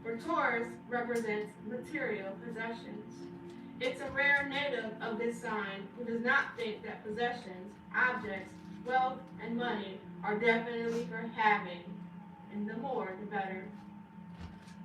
For Taurus represents material possessions. It's a rare native of this sign who does not think that possessions, objects, wealth, and money are definitely for having, and the more the better.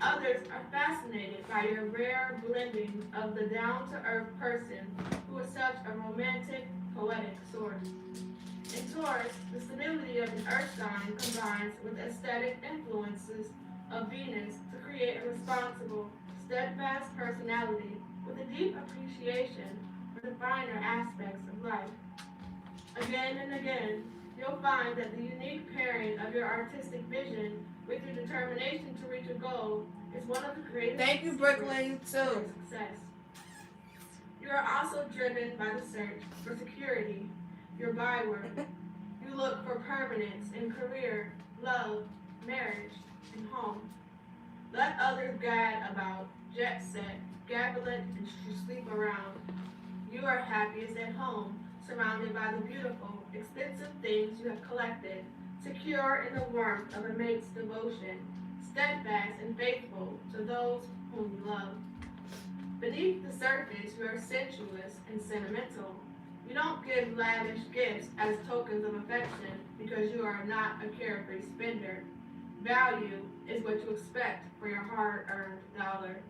Others are fascinated by your rare blending of the down-to-earth person who is such a romantic, poetic sort. In Taurus, the stability of an earth sign combines with aesthetic influences of Venus to create a responsible, steadfast personality with a deep appreciation for the finer aspects of life. Again and again, you'll find that the unique pairing of your artistic vision with your determination to reach a goal is one of the greatest Thank you, Brooklyn. You secrets too. to success. You are also driven by the search for security, your byword. You look for permanence in career, love, marriage, and home. Let others gad about, jet set, gabble it, and sleep around. You are happiest at home, surrounded by the beautiful, expensive things you have collected, secure in the warmth of a mate's devotion, steadfast and faithful to those whom you love. Beneath the surface, you are sensuous and sentimental. You don't give lavish gifts as tokens of affection because you are not a carefree spender. Value is what you expect for your hard-earned dollar.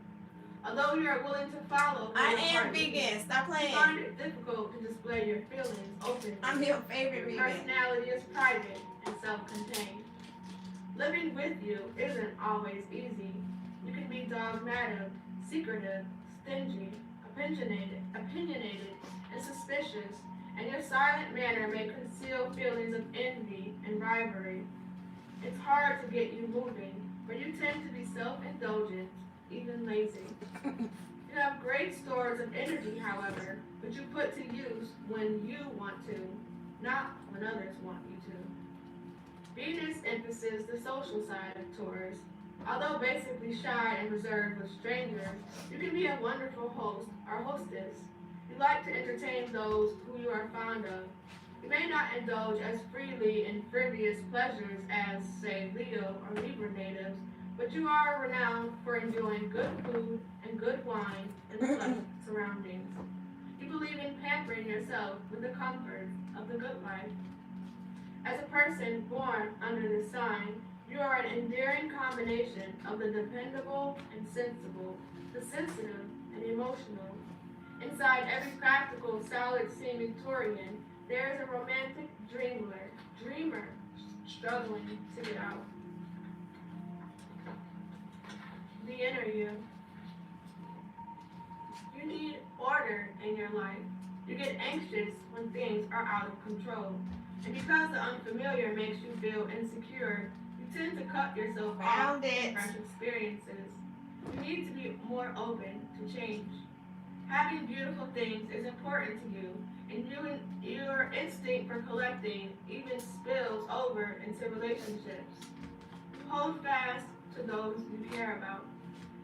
Although you are willing to follow, I am vegan. Stop you playing. find it difficult to display your feelings openly. I'm your favorite Your vegan. personality is private and self-contained. Living with you isn't always easy. You can be dogmatic, secretive, stingy, opinionated, and suspicious, and your silent manner may conceal feelings of envy and rivalry. It's hard to get you moving, for you tend to be self-indulgent, even lazy. You have great stores of energy, however, which you put to use when you want to, not when others want you to. Venus emphasizes the social side of Taurus. Although basically shy and reserved with strangers, you can be a wonderful host or hostess. You like to entertain those who you are fond of. You may not indulge as freely in frivolous pleasures as, say, Leo or Libra natives, but you are renowned for enjoying good food and good wine in pleasant surroundings. You believe in pampering yourself with the comforts of the good life. As a person born under this sign, you are an endearing combination of the dependable and sensible, the sensitive and emotional. Inside every practical, solid-seeming Taurian, there is a romantic dreamer struggling to get out. The inner you. You need order in your life. You get anxious when things are out of control. And because the unfamiliar makes you feel insecure, you tend to cut yourself off from fresh experiences. You need to be more open to change. Having beautiful things is important to you, and your instinct for collecting even spills over into relationships. You hold fast to those you care about.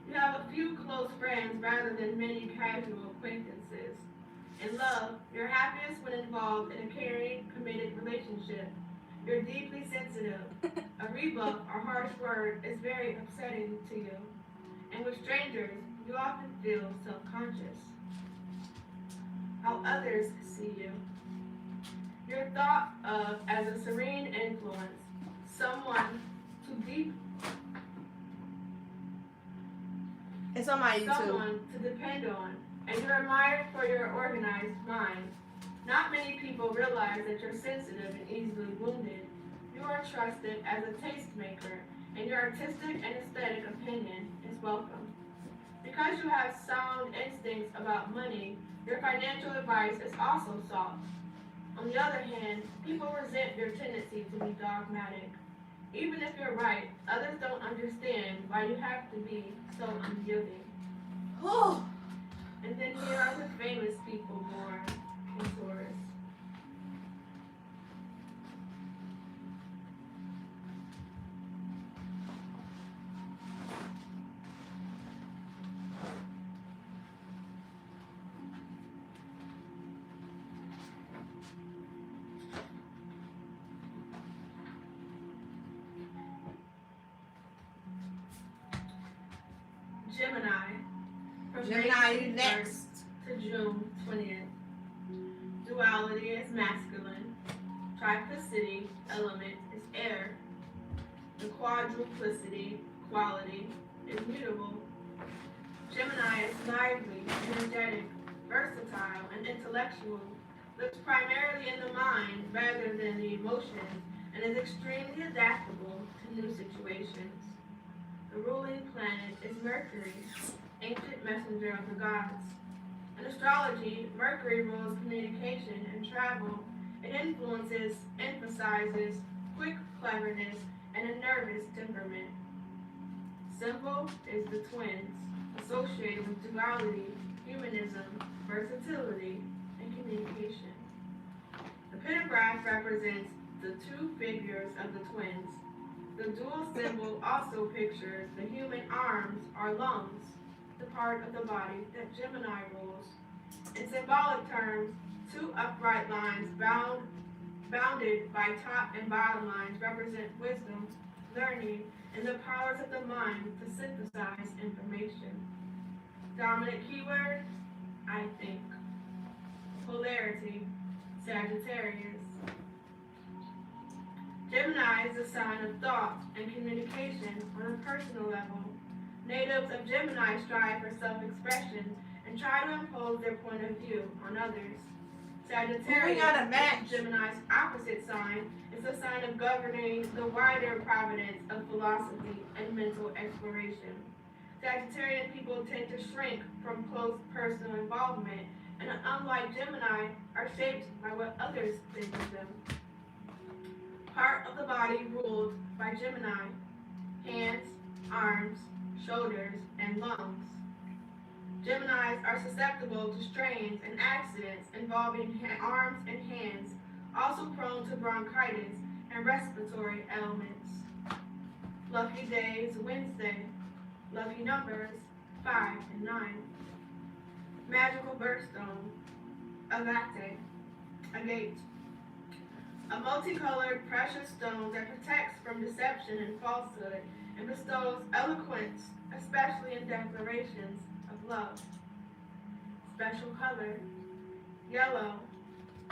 You have a few close friends rather than many casual acquaintances. In love, you're happiest when involved in a caring, committed relationship. You're deeply sensitive. A rebuff or harsh word is very upsetting to you. And with strangers, you often feel self-conscious. How others see you. You're thought of as a serene influence, someone It's on my YouTube. Someone to depend on, and you're admired for your organized mind. Not many people realize that you're sensitive and easily wounded. You You are trusted as a tastemaker, and your artistic and aesthetic opinion is welcome. Because you have sound instincts about money, your financial advice is also sought. On the other hand, people resent your tendency to be dogmatic. Even if you're right, others don't understand why you have to be so unyielding. Oh, And then here are the famous people born in Taurus. Gemini, from Gemini, May you 21st next. to June 20th. Duality is masculine. Triplicity element is air. The quadruplicity quality is mutable. Gemini is lively, energetic, versatile, and intellectual. Lives primarily in the mind rather than the emotions, and is extremely adaptable to new situations. The ruling planet is Mercury, ancient messenger of the gods. In astrology, Mercury rules communication and travel. It influences, emphasizes quick cleverness and a nervous temperament. Symbol is the twins, associated with duality, humanism, versatility, and communication. The pentagraph represents the two figures of the twins. The dual symbol also pictures the human arms or lungs, the part of the body that Gemini rules. In symbolic terms, two upright lines bounded by top and bottom lines represent wisdom, learning, and the powers of the mind to synthesize information. Dominant keyword, I think. Polarity, Sagittarius. Gemini is a sign of thought and communication on a personal level. Natives of Gemini strive for self-expression and try to impose their point of view on others. Sagittarius, Gemini's opposite sign, is a sign of governing the wider providence of philosophy and mental exploration. Sagittarian people tend to shrink from close personal involvement, and unlike Gemini, are shaped by what others think of them. Part of the body ruled by Gemini: hands, arms, shoulders, and lungs. Geminis are susceptible to strains and accidents involving arms and hands, also prone to bronchitis and respiratory ailments. Lucky days: Wednesday. Lucky numbers: 5 and 9. Magical birthstone: agate. A multicolored precious stone that protects from deception and falsehood and bestows eloquence, especially in declarations of love. Special color: yellow,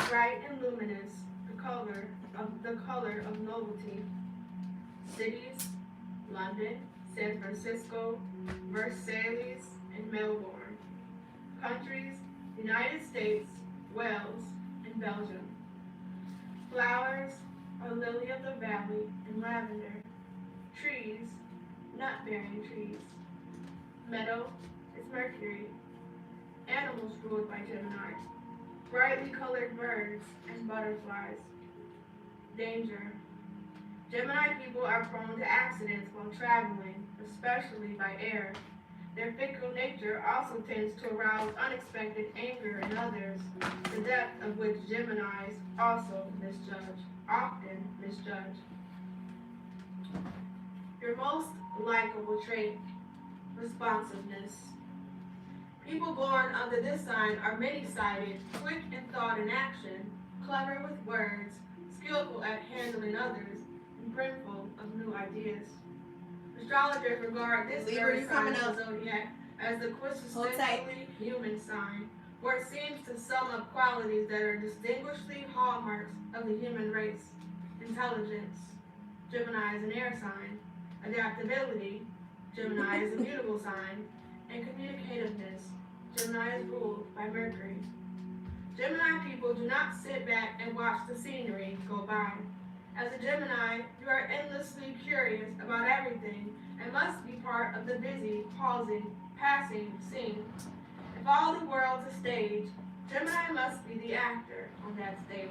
bright and luminous, the color of novelty. Cities: London, San Francisco, Versailles, and Melbourne. Countries: United States, Wales, and Belgium. Flowers are lily of the valley and lavender. Trees: nut-bearing trees. Metal is mercury. Animals ruled by Gemini: brightly colored birds and butterflies. Danger: Gemini people are prone to accidents while traveling, especially by air. Their fickle nature also tends to arouse unexpected anger in others, the depth of which Geminis often misjudge. Your most likable trait: responsiveness. People born under this sign are many-sided, quick in thought and action, clever with words, skillful at handling others, and brimful of new ideas. Astrologers regard this very sign of the zodiac as the quintessentially human sign, where it seems to sum up qualities that are distinguishing hallmarks of the human race: intelligence. Gemini is an air sign. Adaptability. Gemini is a mutable sign. And communicativeness. Gemini is ruled by Mercury. Gemini people do not sit back and watch the scenery go by. As a Gemini, you are endlessly curious about everything and must be part of the busy, pausing, passing scene. If all the world's a stage, Gemini must be the actor on that stage.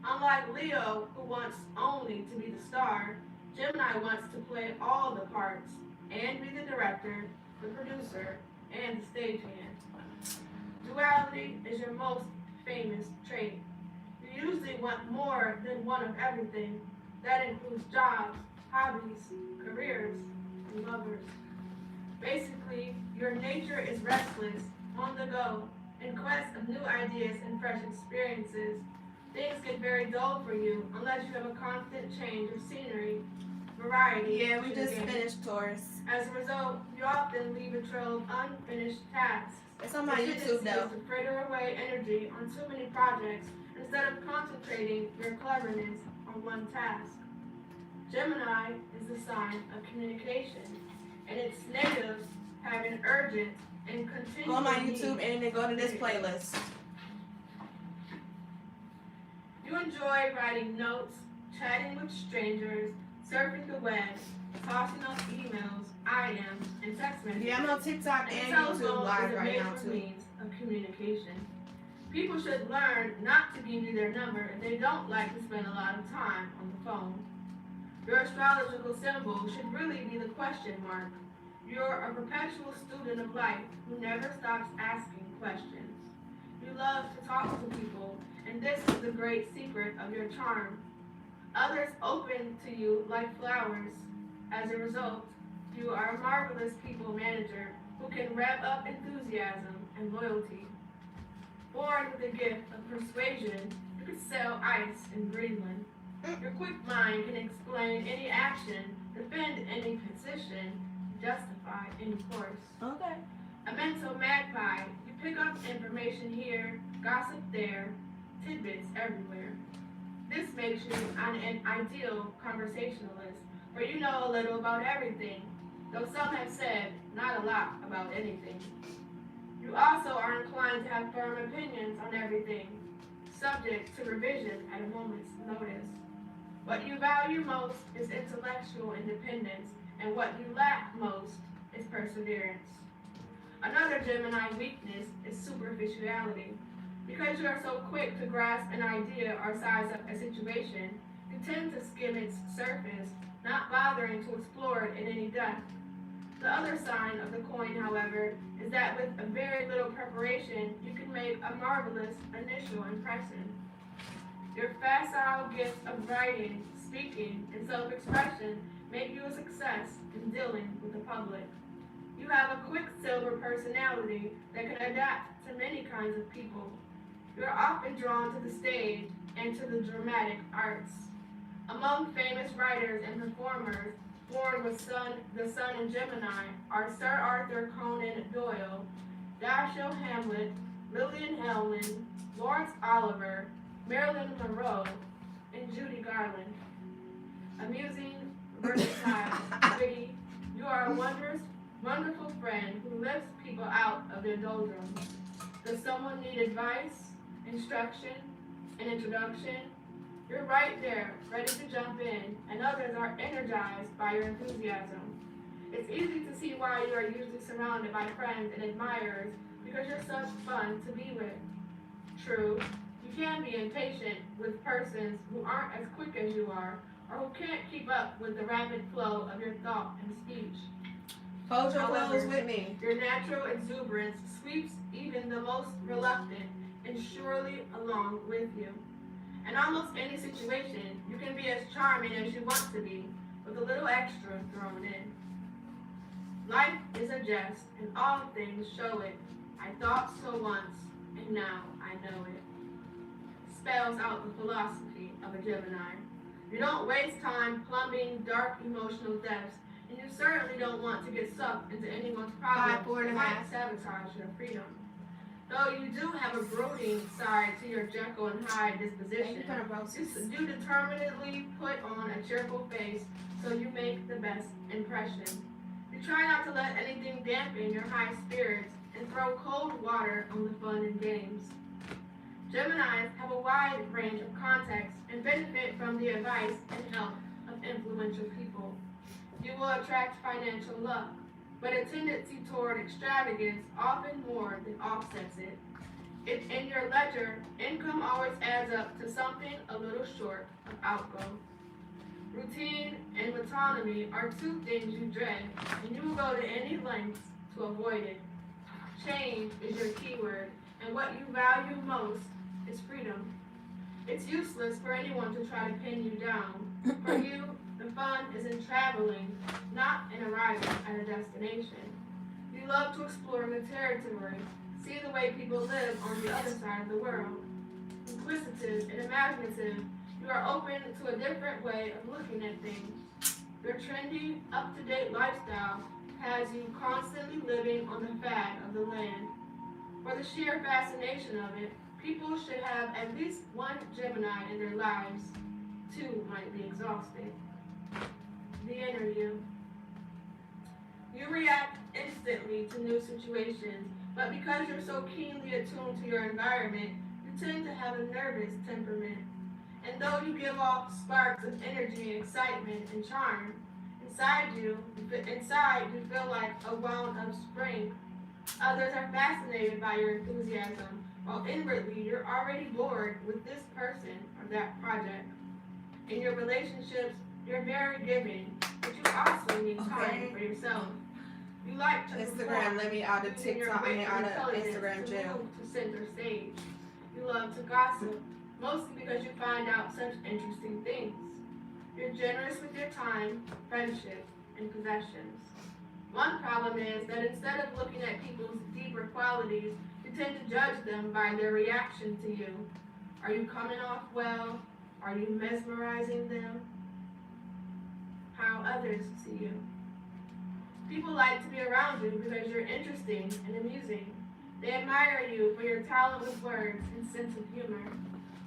Unlike Leo, who wants only to be the star, Gemini wants to play all the parts and be the director, the producer, and the stagehand. Duality is your most famous trait. You usually want more than one of everything. That includes jobs, hobbies, careers, and lovers. Basically, your nature is restless, on the go, in quest of new ideas and fresh experiences. Things get very dull for you unless you have a constant change of scenery, variety. Yeah, we to the just game. finished Taurus. As a result, you often leave a trail of unfinished tasks. It's on my The YouTube tendency though. is to fritter away energy on too many projects instead of concentrating your cleverness on one task. Gemini is the sign of communication, and its natives have an urgent and continuous Go on my need. YouTube and then go to this playlist. You enjoy writing notes, chatting with strangers, surfing the web, tossing up emails, IMs, and text messages. Yeah, I'm on TikTok and telephone YouTube live is a right now major too. means of communication. People should learn not to give you their number if they don't like to spend a lot of time on the phone. Your astrological symbol should really be the question mark. You're a perpetual student of life who never stops asking questions. You love to talk to people, and this is the great secret of your charm. Others open to you like flowers. As a result, you are a marvelous people manager who can rev up enthusiasm and loyalty. Born with the gift of persuasion, you could sell ice in Greenland. Your quick mind can explain any action, defend any position, justify any course. Okay. A mental magpie, you pick up information here, gossip there, tidbits everywhere. This makes you an ideal conversationalist, where you know a little about everything, though some have said not a lot about anything. You also are inclined to have firm opinions on everything, subject to revision at a moment's notice. What you value most is intellectual independence, and what you lack most is perseverance. Another Gemini weakness is superficiality. Because you are so quick to grasp an idea or size up a situation, you tend to skim its surface, not bothering to explore it in any depth. The other sign of the coin, however, is that with a very little preparation, you can make a marvelous initial impression. Your facile gifts of writing, speaking, and self-expression make you a success in dealing with the public. You have a quicksilver personality that can adapt to many kinds of people. You are often drawn to the stage and to the dramatic arts. Among famous writers and performers born with the Sun in Gemini are Sir Arthur Conan Doyle, Dashiell Hamlet, Lillian Hellman, Lawrence Oliver, Marilyn Monroe, and Judy Garland. Amusing, versatile, witty, you are a wonderful friend who lifts people out of their doldrums. Does someone need advice, instruction, an introduction? You're right there, ready to jump in, and others are energized by your enthusiasm. It's easy to see why you are usually surrounded by friends and admirers, because you're such fun to be with. True, you can be impatient with persons who aren't as quick as you are, or who can't keep up with the rapid flow of your thought and speech. Hold your However, clothes with me. Your natural exuberance sweeps even the most reluctant and surely along with you. In almost any situation, you can be as charming as you want to be, with a little extra thrown in. Life is a jest, and all things show it. I thought so once, and now I know it. Spells out the philosophy of a Gemini. You don't waste time plumbing dark emotional depths, and you certainly don't want to get sucked into anyone's problems that might sabotage your freedom. Though you do have a brooding side to your Jekyll and Hyde disposition, you determinedly put on a cheerful face so you make the best impression. You try not to let anything dampen your high spirits and throw cold water on the fun and games. Geminis have a wide range of contexts and benefit from the advice and help of influential people. You will attract financial luck, but a tendency toward extravagance often more than offsets it. If in your ledger, income always adds up to something a little short of outgo. Routine and autonomy are two things you dread, and you will go to any lengths to avoid it. Change is your keyword, and what you value most is freedom. It's useless for anyone to try to pin you down. For you, the fun is in traveling, not in arriving at a destination. You love to explore the territory, see the way people live on the other side of the world. Inquisitive and imaginative, you are open to a different way of looking at things. Your trendy, up-to-date lifestyle has you constantly living on the fad of the land. For the sheer fascination of it, people should have at least one Gemini in their lives. Two might be exhausting. The inner you. You react instantly to new situations, but because you're so keenly attuned to your environment, you tend to have a nervous temperament. And though you give off sparks of energy and excitement and charm, inside you feel like a wound-up spring. Others are fascinated by your enthusiasm, while inwardly you're already bored with this person or that project. In your relationships, you're very giving, but you also need time for yourself. You like to Instagram, let me out of TikTok, out of Instagram jail. To center stage. You love to gossip, mostly because you find out such interesting things. You're generous with your time, friendship, and possessions. One problem is that instead of looking at people's deeper qualities, you tend to judge them by their reaction to you. Are you coming off well? Are you mesmerizing them? How others see you. People like to be around you because you're interesting and amusing. They admire you for your talent with words and sense of humor.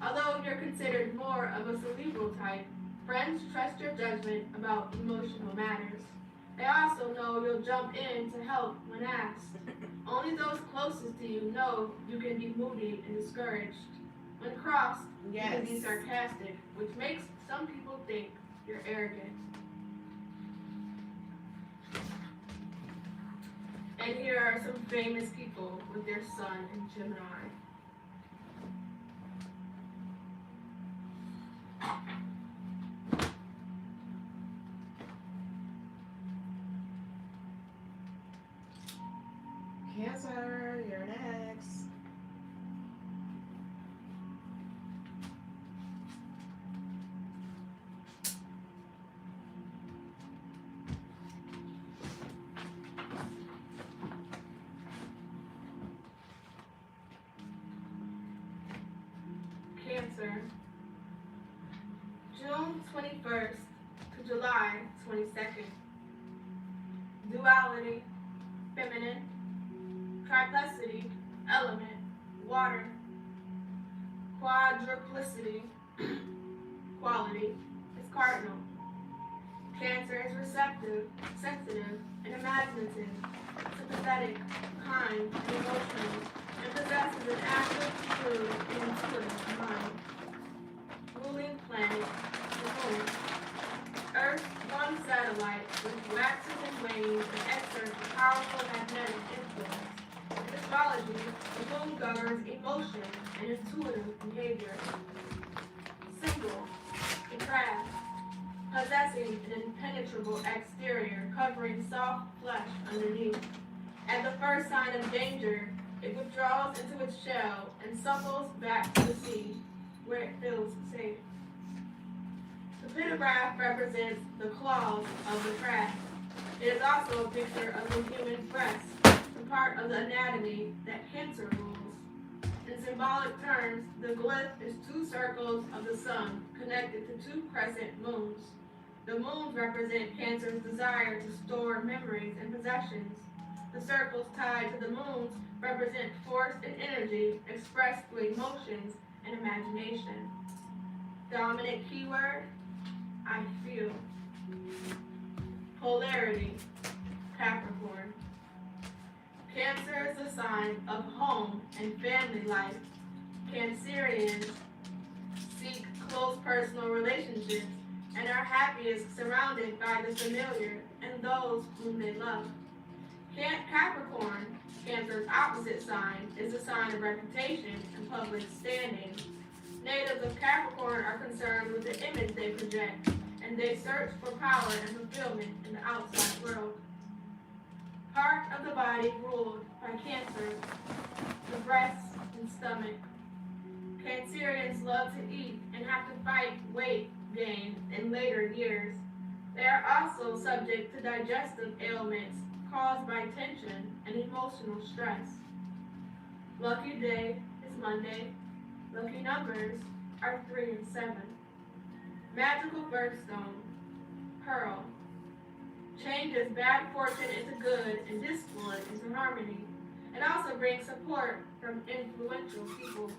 Although you're considered more of a cerebral type, friends trust your judgment about emotional matters. They also know you'll jump in to help when asked. Only those closest to you know you can be moody and discouraged. When crossed, you can be sarcastic, which makes some people think you're arrogant. And here are some famous people with their sun in Gemini. Cancer, you're next. Cancer, June 21st to July 22nd. Duality, feminine. Triplicity, element, water. Quadruplicity, quality, is cardinal. Cancer is receptive, sensitive, and imaginative, sympathetic, kind, and emotional, and possesses an active, true, and intuitive mind. Ruling planet, the moon. Earth, one satellite, which waxes and wanes and exerts a powerful magnetic influence. In astrology, the moon governs emotion and intuitive behavior. Symbol, the crab, possessing an impenetrable exterior covering soft flesh underneath. At the first sign of danger, it withdraws into its shell and suckles back to the sea, where it feels safe. The pentagraph represents the claws of the crab. It is also a picture of the human breast, the part of the anatomy that Cancer rules. In symbolic terms, the glyph is two circles of the sun connected to two crescent moons. The moons represent Cancer's desire to store memories and possessions. The circles tied to the moons represent force and energy expressed through emotions and imagination. Dominant keyword, I feel. Polarity, Capricorn. Cancer is a sign of home and family life. Cancerians seek close personal relationships and are happiest surrounded by the familiar and those whom they love. Capricorn, Cancer's opposite sign, is a sign of reputation and public standing. Natives of Capricorn are concerned with the image they project, and they search for power and fulfillment in the outside world. Part of the body ruled by Cancer, the breast and stomach. Cancerians love to eat and have to fight weight gain in later years. They are also subject to digestive ailments caused by tension and emotional stress. Lucky day is Monday. Lucky numbers are 3 and 7. Magical birthstone, pearl. Changes bad fortune into good and discord into harmony. It also brings support from influential people.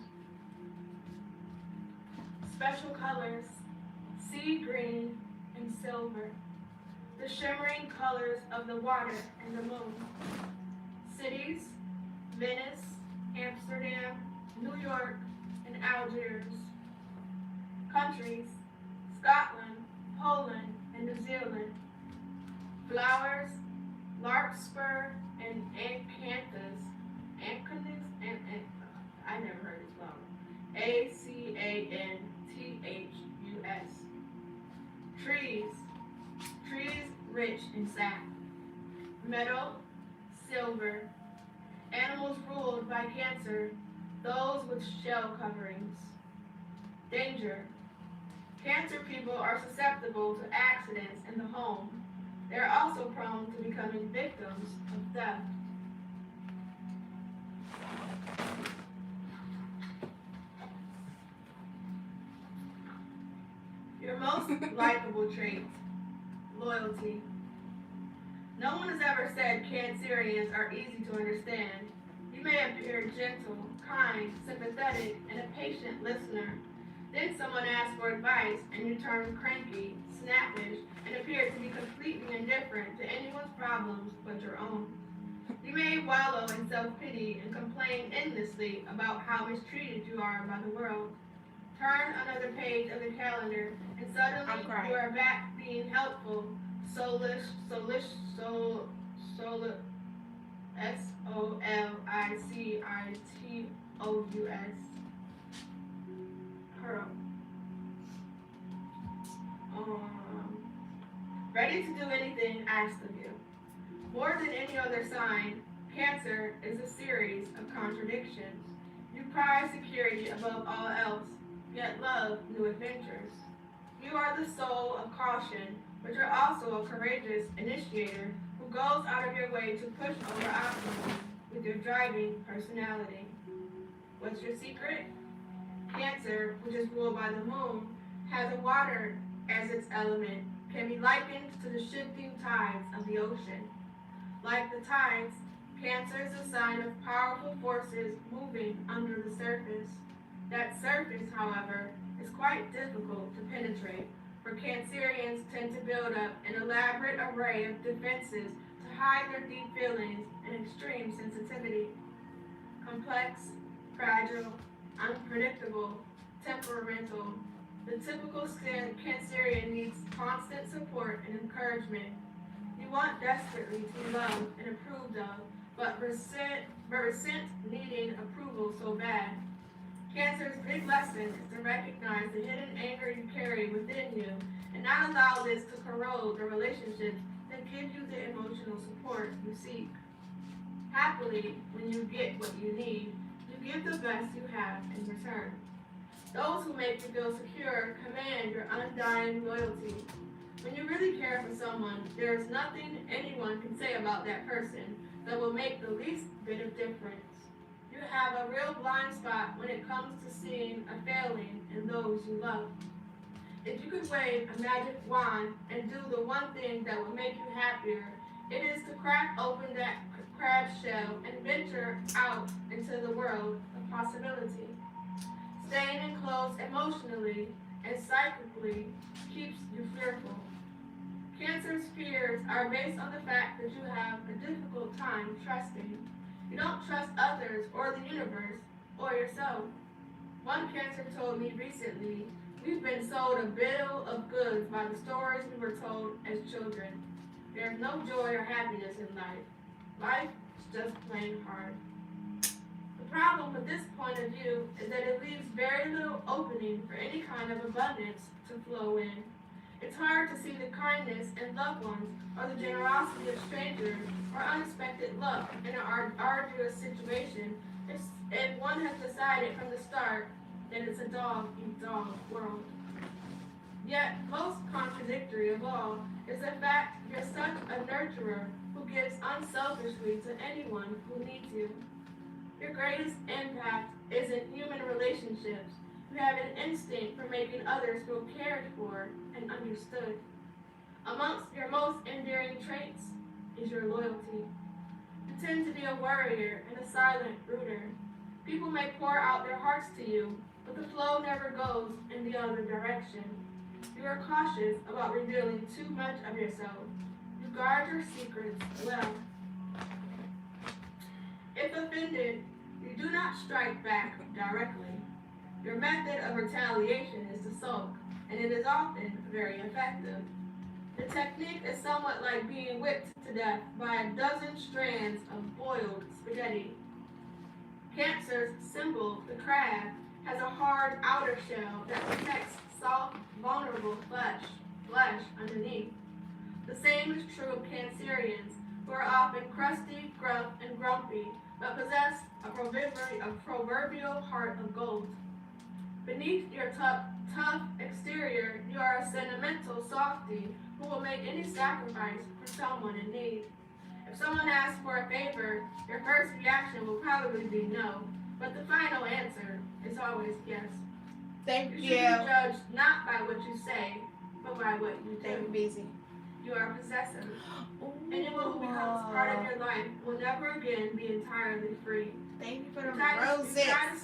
Special colors, sea green and silver. The shimmering colors of the water and the moon. Cities, Venice, Amsterdam, New York, and Algiers. Countries, Scotland, Poland, and New Zealand. Flowers, larkspur, and acanthus. I never heard this flower. Acanthus. Trees rich in sap. Metal, silver. Animals ruled by Cancer, those with shell coverings. Danger. Cancer people are susceptible to accidents in the home. They are also prone to becoming victims of theft. Your most likable trait, loyalty. No one has ever said Cancerians are easy to understand. You may appear gentle, kind, sympathetic, and a patient listener. Then someone asks for advice and you turn cranky, snappish, and appear to be completely indifferent to anyone's problems but your own. You may wallow in self-pity and complain endlessly about how mistreated you are by the world. Turn another page of the calendar and suddenly you are back being helpful, soulish, Solicitos. Pearl. Ready to do anything asked of you. More than any other sign, Cancer is a series of contradictions. You prize security above all else, yet love new adventures. You are the soul of caution, but you're also a courageous initiator who goes out of your way to push over obstacles with your driving personality. What's your secret? Cancer, which is ruled by the moon, has a water as its element, can be likened to the shifting tides of the ocean. Like the tides, Cancer is a sign of powerful forces moving under the surface. That surface, however, is quite difficult to penetrate, for Cancerians tend to build up an elaborate array of defenses to hide their deep feelings and extreme sensitivity. Complex, fragile, unpredictable, temperamental, the typical Cancerian needs constant support and encouragement. You want desperately to be loved and approved of, but resent needing approval so bad. Cancer's big lesson is to recognize the hidden anger you carry within you and not allow this to corrode the relationships that give you the emotional support you seek. Happily, when you get what you need, you give the best you have in return. Those who make you feel secure command your undying loyalty. When you really care for someone, there is nothing anyone can say about that person that will make the least bit of difference. You have a real blind spot when it comes to seeing a failing in those you love. If you could wave a magic wand and do the one thing that would make you happier, it is to crack open that crab shell and venture out into the world of possibility. Staying enclosed emotionally and psychically keeps you fearful. Cancer's fears are based on the fact that you have a difficult time trusting. You don't trust others or the universe or yourself. One cancer told me recently, we've been sold a bill of goods by the stories we were told as children. There's no joy or happiness in life. Life is just plain hard. The problem with this point of view is that it leaves very little opening for any kind of abundance to flow in. It's hard to see the kindness in loved ones or the generosity of strangers or unexpected luck in an arduous situation if one has decided from the start that it's a dog-eat-dog world. Yet, most contradictory of all is the fact you're such a nurturer who gives unselfishly to anyone who needs you. Your greatest impact is in human relationships. You have an instinct for making others feel cared for and understood. Amongst your most endearing traits is your loyalty. You tend to be a worrier and a silent rooter. People may pour out their hearts to you, but the flow never goes in the other direction. You are cautious about revealing too much of yourself. You guard your secrets well. If offended, you do not strike back directly. Your method of retaliation is to sulk, and it is often very effective. The technique is somewhat like being whipped to death by a dozen strands of boiled spaghetti. Cancer's symbol, the crab, has a hard outer shell that protects soft, vulnerable flesh underneath. The same is true of Cancerians, who are often crusty, gruff, and grumpy, but possess a proverbial heart of gold. Beneath your tough exterior, you are a sentimental softy who will make any sacrifice for someone in need. If someone asks for a favor, your first reaction will probably be no, but the final answer is always yes. Thank you. You should be judged not by what you say, but by what you do. Thank you, Busy. You are possessive. Anyone who becomes part of your life will never again be entirely free. Thank you for the You try roses. to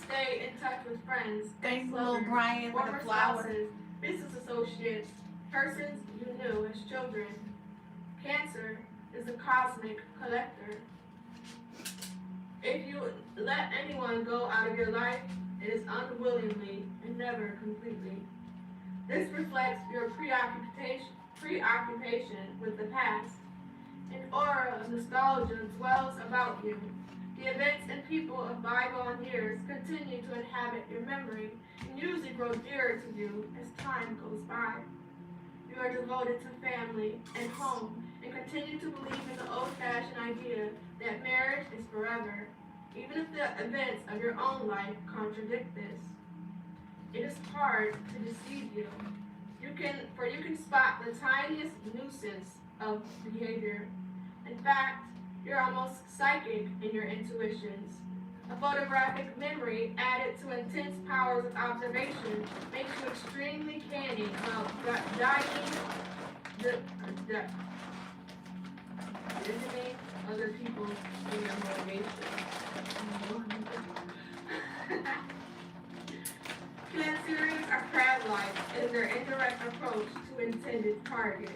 stay in touch with friends, Thank you, ex-lovers, little Brian, for the former flower. spouses, business associates, persons you knew as children. Cancer is a cosmic collector. If you let anyone go out of your life, it is unwillingly and never completely. This reflects your preoccupation with the past. An aura of nostalgia dwells about you. The events and people of bygone years continue to inhabit your memory and usually grow dearer to you as time goes by. You are devoted to family and home and continue to believe in the old-fashioned idea that marriage is forever, even if the events of your own life contradict this. It is hard to deceive you. You can spot the tiniest nuisance of behavior. In fact, you're almost psychic in your intuitions. A photographic memory added to intense powers of observation makes you extremely canny about visiting other people in your motivation. Cancerians are crab-like in their indirect approach to intended target.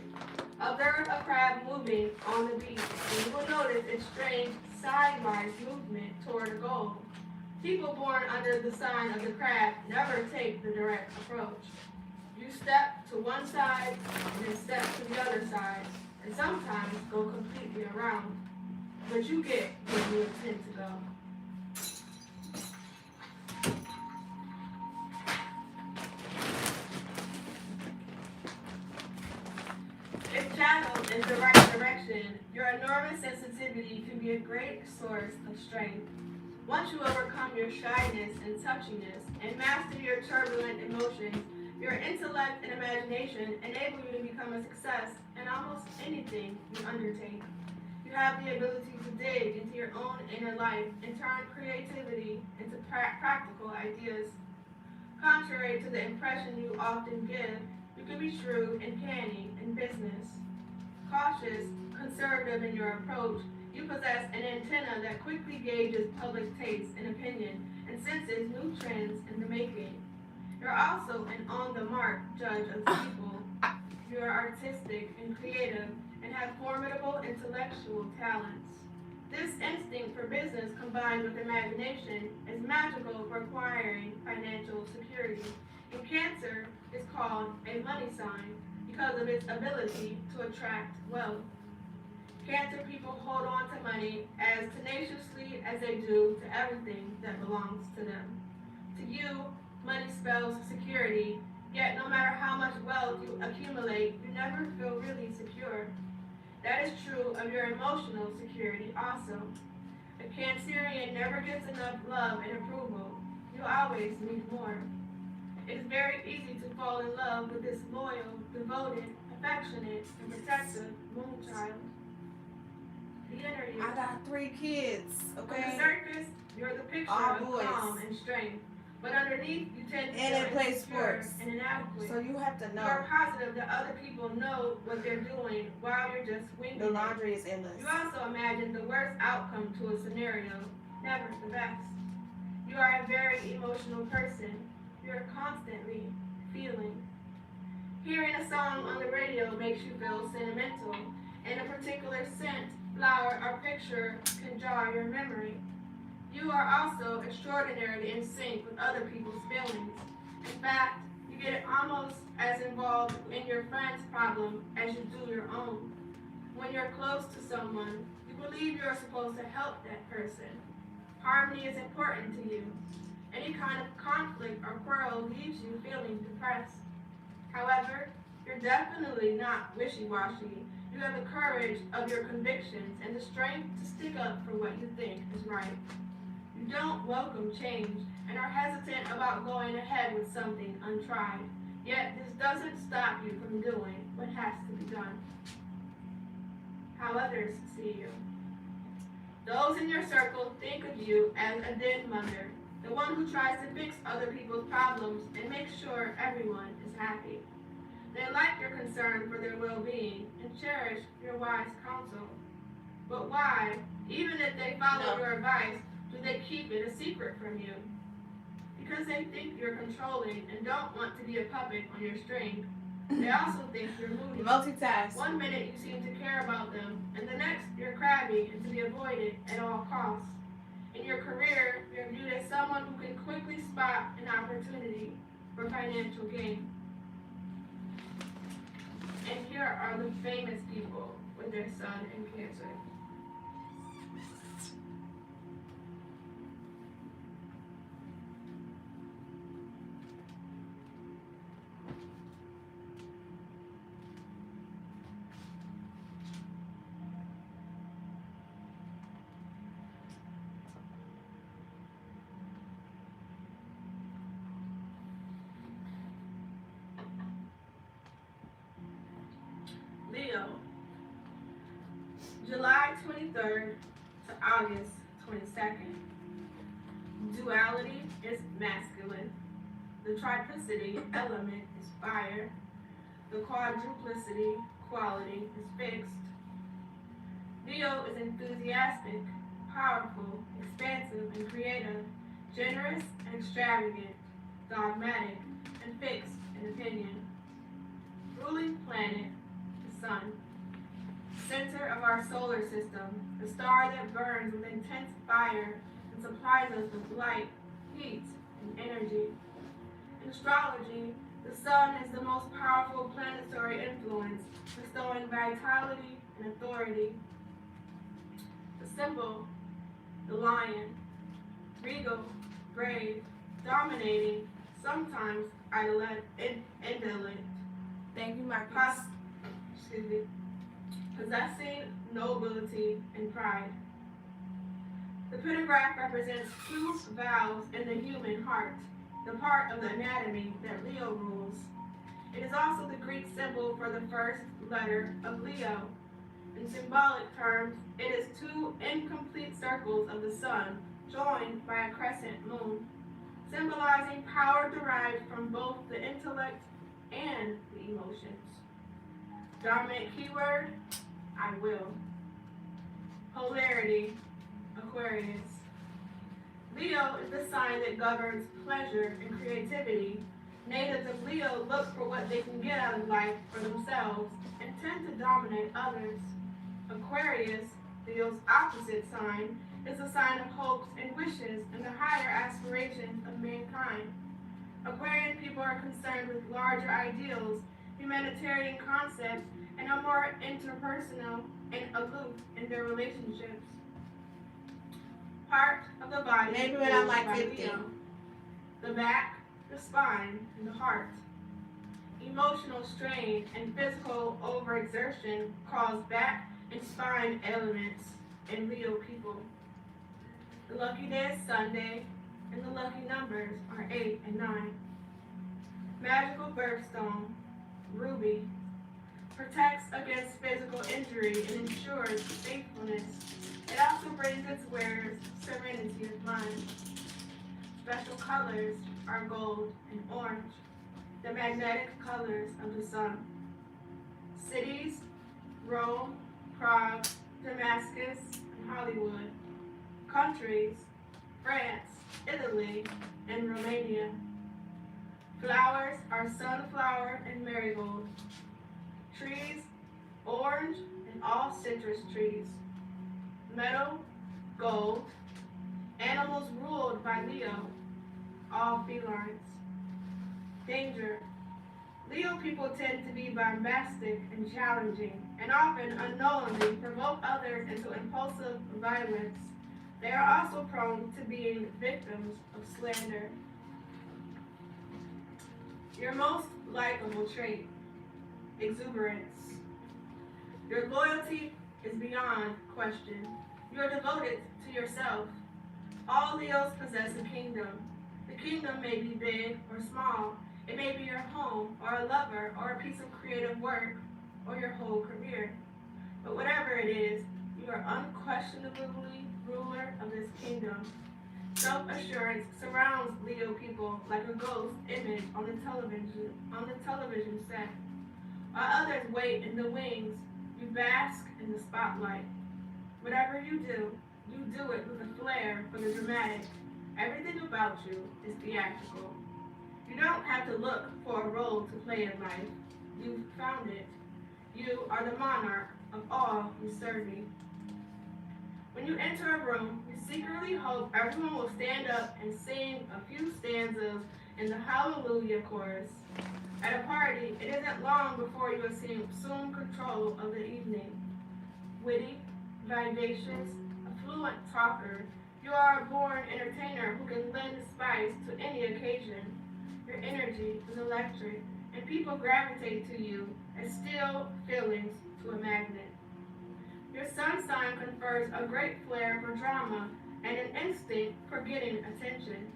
Observe a crab moving on the beach, and you will notice its strange sidewise movement toward a goal. People born under the sign of the crab never take the direct approach. You step to one side, and then step to the other side, and sometimes go completely around. But you get where you intend to go. If channeled in the right direction, your enormous sensitivity can be a great source of strength. Once you overcome your shyness and touchiness and master your turbulent emotions, your intellect and imagination enable you to become a success in almost anything you undertake. You have the ability to dig into your own inner life and turn creativity into practical ideas. Contrary to the impression you often give, you can be shrewd and canny in business. Cautious, conservative in your approach, you possess an antenna that quickly gauges public taste and opinion and senses new trends in the making. You're also an on-the-mark judge of people. You are artistic and creative and have formidable intellectual talents. This instinct for business combined with imagination is magical for acquiring financial security. And Cancer is called a money sign because of its ability to attract wealth. Cancer people hold on to money as tenaciously as they do to everything that belongs to them. To you, money spells security, yet no matter how much wealth you accumulate, you never feel really secure. That is true of your emotional security also. A Cancerian never gets enough love and approval. You always need more. It is very easy to fall in love with this loyal, devoted, affectionate, and protective moonchild. The inner you. I got 3 kids, On the okay? surface, you're the picture All of boys. calm and strength. But underneath, you tend to And feel they play insecure sports. and inadequate. So you have to You are know. positive that other people know what they're doing while you're just winging The it. laundry is endless. You also imagine the worst outcome to a scenario, never the best. You are a very emotional person. You're constantly feeling. Hearing a song on the radio makes you feel sentimental, and a particular scent, flower, or picture can jar your memory. You are also extraordinarily in sync with other people's feelings. In fact, you get almost as involved in your friend's problem as you do your own. When you're close to someone, you believe you're supposed to help that person. Harmony is important to you. Any kind of conflict or quarrel leaves you feeling depressed. However, you're definitely not wishy-washy. You have the courage of your convictions and the strength to stick up for what you think is right. You don't welcome change and are hesitant about going ahead with something untried. Yet this doesn't stop you from doing what has to be done. How others see you. Those in your circle think of you as a den mother, the one who tries to fix other people's problems and make sure everyone is happy. They like your concern for their well-being and cherish your wise counsel. But why, even if they follow your advice, do they keep it a secret from you? Because they think you're controlling and don't want to be a puppet on your string. They also think you're moody. Multitask. One minute you seem to care about them, and the next you're crabby and to be avoided at all costs. In your career, you're viewed as someone who can quickly spot an opportunity for financial gain. And here are the famous people with their sun in Cancer. Leo, July 23rd to August 22nd. Duality is masculine. The triplicity element is fire. The quadruplicity quality is fixed. Leo is enthusiastic, powerful, expansive, and creative, generous and extravagant, dogmatic, and fixed in opinion. Ruling planet, the sun. Center of our solar system, the star that burns with intense fire and supplies us with light, heat, and energy. In astrology, the sun is the most powerful planetary influence, bestowing vitality and authority. The symbol, the lion. Regal, brave, dominating, sometimes indolent. Thank you, Marcus. Possessing nobility and pride. The pentagram represents two valves in the human heart, the part of the anatomy that Leo rules. It is also the Greek symbol for the first letter of Leo. In symbolic terms, it is two incomplete circles of the sun joined by a crescent moon, symbolizing power derived from both the intellect and the emotions. Dominant keyword, I will. Polarity, Aquarius. Leo is the sign that governs pleasure and creativity. Natives of Leo look for what they can get out of life for themselves and tend to dominate others. Aquarius Leo's opposite sign is a sign of hopes and wishes and the higher aspirations of mankind. Aquarian people are concerned with larger ideals, humanitarian concepts, and are more interpersonal and aloof in their relationships. Part of the body Maybe when I'm ruled like by 50. Leo. The back, the spine, and the heart. Emotional strain and physical overexertion cause back and spine ailments in Leo people. The lucky day is Sunday, and the lucky numbers are 8 and 9. Magical birthstone, ruby, protects against physical injury and ensures faithfulness. It also brings its wearers serenity of mind. Special colors are gold and orange, the magnetic colors of the sun. Cities, Rome, Prague, Damascus, and Hollywood. Countries, France, Italy, and Romania. Flowers are sunflower and marigold. Trees, orange and all citrus trees. Metal, gold. Animals ruled by Leo, all felines. Danger. Leo people tend to be bombastic and challenging, and often unknowingly provoke others into impulsive violence. They are also prone to being victims of slander. Your most likable trait, exuberance. Your loyalty is beyond question. You are devoted to yourself. All Leos possess a kingdom. The kingdom may be big or small. It may be your home, or a lover, or a piece of creative work, or your whole career. But whatever it is, you are unquestionably ruler of this kingdom. Self-assurance surrounds Leo people like a ghost image on the television set. While others wait in the wings, you bask in the spotlight. Whatever you do it with a flair for the dramatic. Everything about you is theatrical. You don't have to look for a role to play in life. You've found it. You are the monarch of all you serving. When you enter a room, you secretly hope everyone will stand up and sing a few stanzas in the Hallelujah chorus. At a party, it isn't long before you assume control of the evening. Witty, vivacious, a fluent talker, you are a born entertainer who can lend spice to any occasion. Your energy is electric, and people gravitate to you as still feelings to a magnet. Your sun sign confers a great flair for drama and an instinct for getting attention.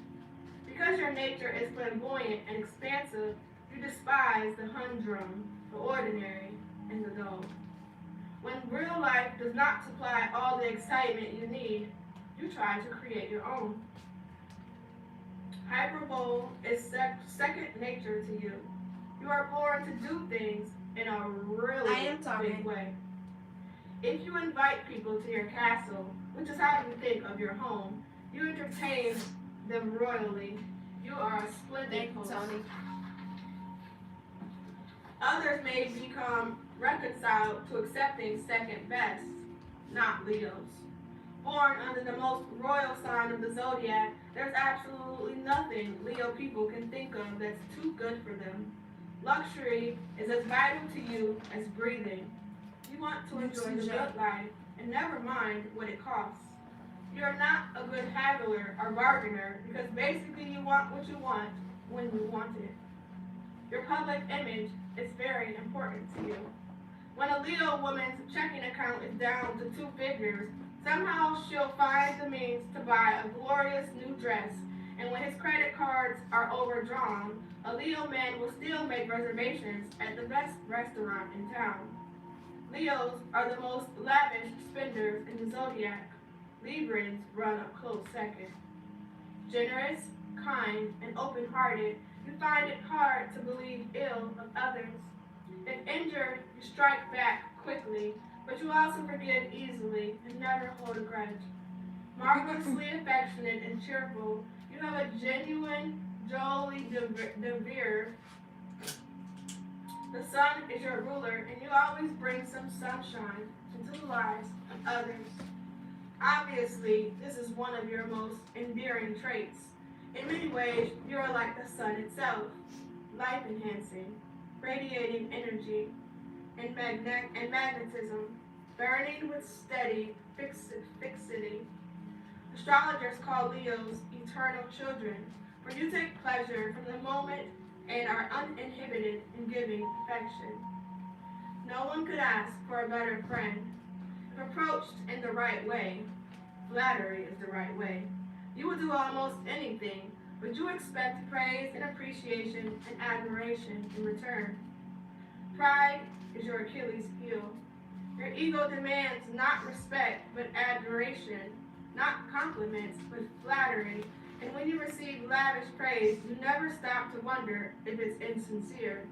Because your nature is flamboyant and expansive, you despise the humdrum, the ordinary, and the dull. When real life does not supply all the excitement you need, you try to create your own. Hyperbole is second nature to you. You are born to do things in a really big way. If you invite people to your castle, which is how you think of your home, you entertain them royally. You are a splendid host. Others may become reconciled to accepting second best, not Leos. Born under the most royal sign of the zodiac, there's absolutely nothing Leo people can think of that's too good for them. Luxury is as vital to you as breathing. You want to enjoy the good life and never mind what it costs. You're not a good haggler or bargainer because basically you want what you want when you want it. Your public image is very important to you. When a Leo woman's checking account is down to 2 figures, somehow she'll find the means to buy a glorious new dress, and when his credit cards are overdrawn, a Leo man will still make reservations at the best restaurant in town. Leos are the most lavish spenders in the zodiac. Librans run a close second. Generous, kind, and open-hearted, you find it hard to believe ill of others. If injured, you strike back quickly, but you also forgive easily and never hold a grudge. Marvelously affectionate and cheerful, you have a genuine Jolie de Vere. The sun is your ruler, and you always bring some sunshine into the lives of others. Obviously, this is one of your most endearing traits. In many ways, you are like the sun itself, life enhancing, radiating energy and magnetism, burning with steady fixity. Astrologers call Leos eternal children, for you take pleasure from the moment and are uninhibited in giving affection. No one could ask for a better friend. If approached in the right way, flattery is the right way, you will do almost anything, but you expect praise and appreciation and admiration in return. Pride is your Achilles heel. Your ego demands not respect, but admiration, not compliments, but flattery. And when you receive lavish praise, you never stop to wonder if it's insincere.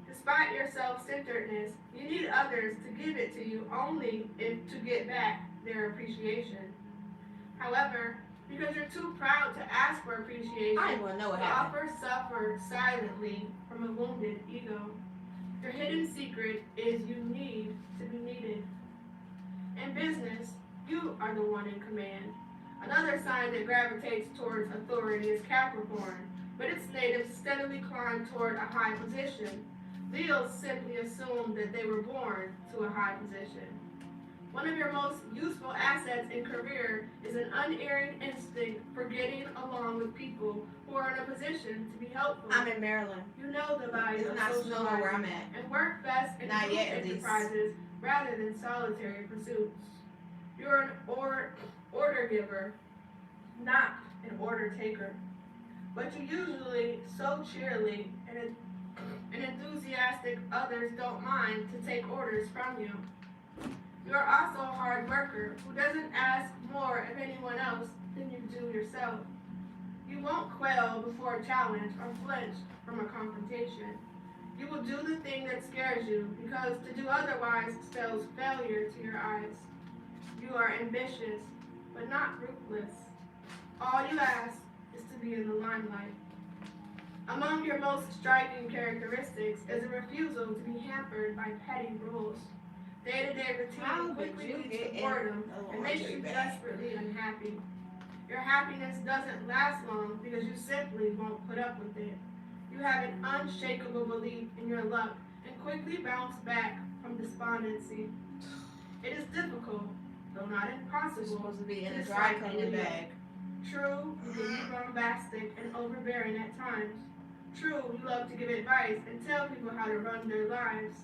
Despite your self-centeredness, you need others to give it to you only to get back their appreciation. However, because you're too proud to ask for appreciation, I didn't want to know what the happened. offer suffered silently from a wounded ego. Your hidden secret is you need to be needed. In business, you are the one in command. Another sign that gravitates towards authority is Capricorn, but its natives steadily climb toward a high position. Leos simply assume that they were born to a high position. One of your most useful assets in career is an unerring instinct for getting along with people who are in a position to be helpful. I'm in Maryland. You know the value It's of not snowing where I'm socializing at. and work best in Not group yet, at least. enterprises rather than solitary pursuits. You're an order giver, not an order taker. But you usually so cheerily and enthusiastic others don't mind to take orders from you. You are also a hard worker who doesn't ask more of anyone else than you do yourself. You won't quail before a challenge or flinch from a confrontation. You will do the thing that scares you because to do otherwise spells failure to your eyes. You are ambitious, but not ruthless. All you ask is to be in the limelight. Among your most striking characteristics is a refusal to be hampered by petty rules. Day-to-day routine quickly leads to boredom and makes you desperately unhappy. Your happiness doesn't last long because you simply won't put up with it. You have an unshakable belief in your luck and quickly bounce back from despondency. It is difficult, though not It's impossible, supposed to be in to a dry decide cleaning Leo. bag. True, you can be bombastic and overbearing at times. True, you love to give advice and tell people how to run their lives.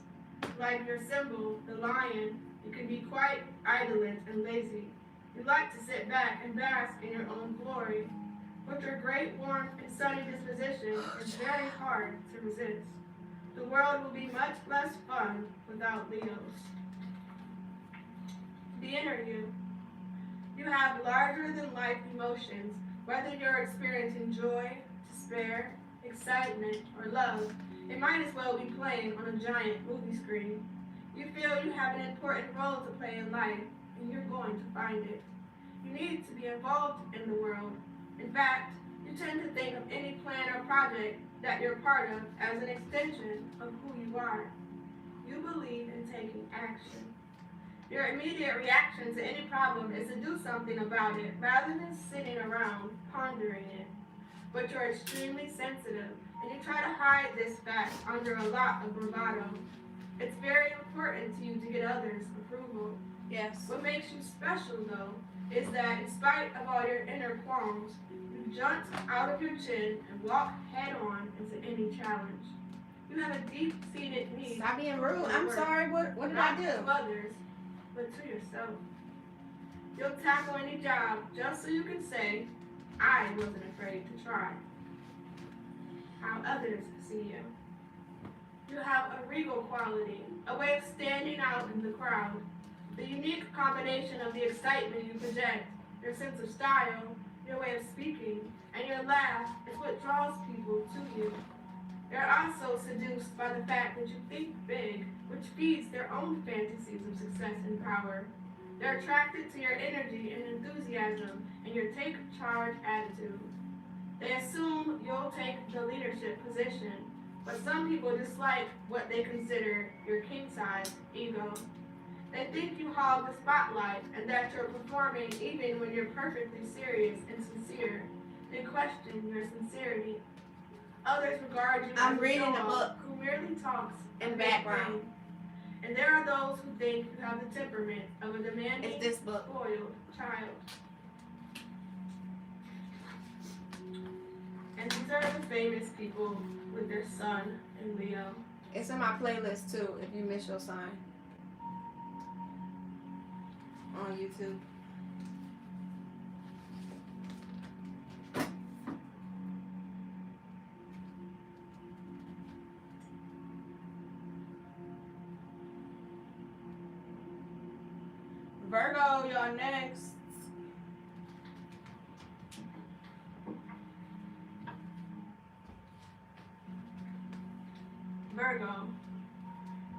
Like your symbol, the lion, you can be quite idolent and lazy. You like to sit back and bask in your own glory. But your great warmth and sunny disposition is very hard to resist. The world will be much less fun without Leos. The inner you. You have larger than life emotions, whether you're experiencing joy, despair, excitement, or love. It might as well be playing on a giant movie screen. You feel you have an important role to play in life, and you're going to find it. You need to be involved in the world. In fact, you tend to think of any plan or project that you're part of as an extension of who you are. You believe in taking action. Your immediate reaction to any problem is to do something about it rather than sitting around pondering it. But you're extremely sensitive, and you try to hide this fact under a lot of bravado. It's very important to you to get others' approval. Yes. What makes you special, though, is that in spite of all your inner qualms, you jump out of your chin and walk head-on into any challenge. You have a deep-seated need. Stop being rude. for I'm work, sorry. What did I not do? to others, but to yourself. You'll tackle any job just so you can say, I wasn't afraid to try. How others see you. You have a regal quality, a way of standing out in the crowd. The unique combination of the excitement you project, your sense of style, your way of speaking, and your laugh is what draws people to you. They're also seduced by the fact that you think big, which feeds their own fantasies of success and power. They're attracted to your energy and enthusiasm and your take-charge attitude. They assume you'll take the leadership position, but some people dislike what they consider your king-size ego. They think you hog the spotlight and that you're performing even when you're perfectly serious and sincere. They question your sincerity. Others regard you I'm as a reading the show-off book who merely talks in a big background. game. And there are those who think you have the temperament of a demanding, It's this book. spoiled child. And these are the famous people with their sun in Leo. It's in my playlist too, if you miss your sign. On YouTube. Virgo, y'all next. Virgo,